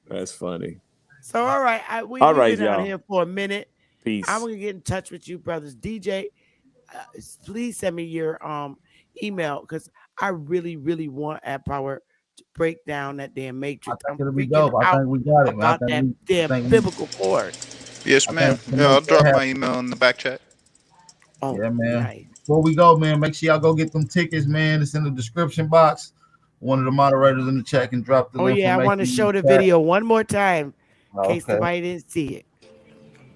N: That's funny.
A: So, all right. We've been out here for a minute.
N: Peace.
A: I'm going to get in touch with you, brothers. DJ, please send me your email because I really, really want AdPower to break down that damn matrix. I'm freaking
O: dope. I think we got it, man.
A: about that damn biblical cord.
K: Yes, ma'am. Yeah, I'll drop my email in the back chat.
A: Oh,
O: yeah, man.
A: Nice.
O: Before we go, man, make sure y'all go get them tickets, man. It's in the description box. One of the moderators in the chat can drop the link.
A: Oh, yeah, I want to show the video one more time in case somebody didn't see it.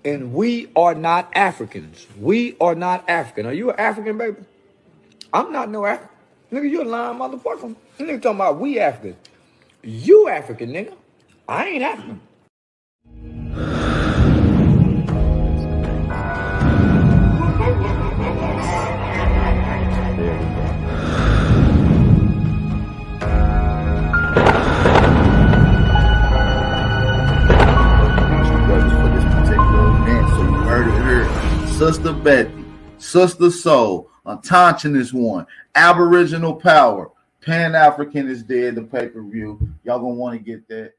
E: And we are not Africans. We are not African. Are you an African, baby? I'm not no African. Nigga, you a lying motherfucker. You nigga talking about we African. You African, nigga. I ain't African.
F: For this particular event, so you heard it here. Sister Bethy, Sister Soul, Autochthonous one, Aboriginal Power, Pan-Africanist dead, the pay-per-view. Y'all gonna want to get that.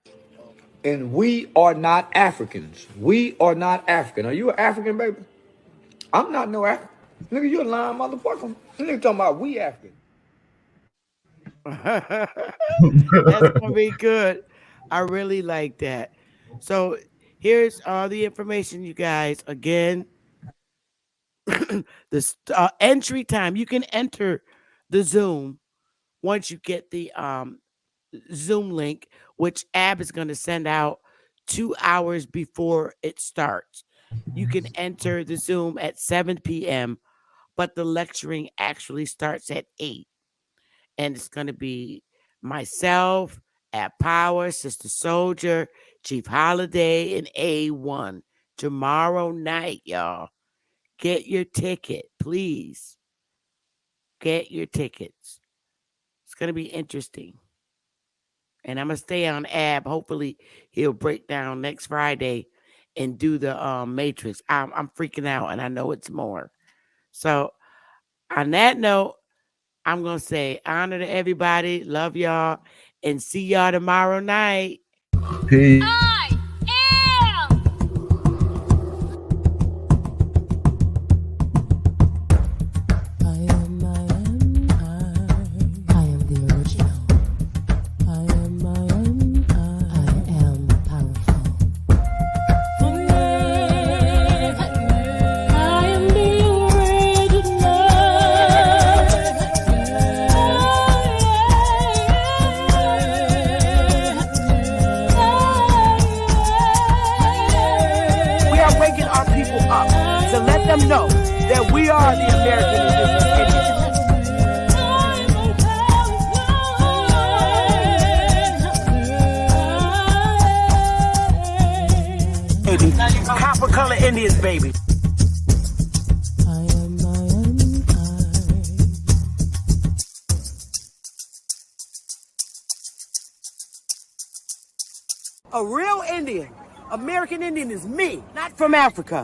E: And we are not Africans. We are not African. Are you an African, baby? I'm not no African. Nigga, you a lying motherfucker. You nigga talking about we African.
A: That's gonna be good. I really like that. So here's all the information, you guys. Again, the entry time. You can enter the Zoom once you get the Zoom link, which Ab is going to send out 2 hours before it starts. You can enter the Zoom at 7 p.m., but the lecturing actually starts at 8. And it's going to be myself, AdPower, Sister SOULJAH, Chief Holiday, and A1 tomorrow night, y'all. Get your ticket, please. Get your tickets. It's going to be interesting. And I'm going to stay on Ab. Hopefully, he'll break down next Friday and do the Matrix. I'm freaking out, and I know it's more. So, on that note, I'm going to say honor to everybody. Love y'all. And see y'all tomorrow night.
O: Peace.
A: Them know that we are the American indigenous baby. Copper color Indians, baby. A real Indian, American Indian, is me, not from Africa.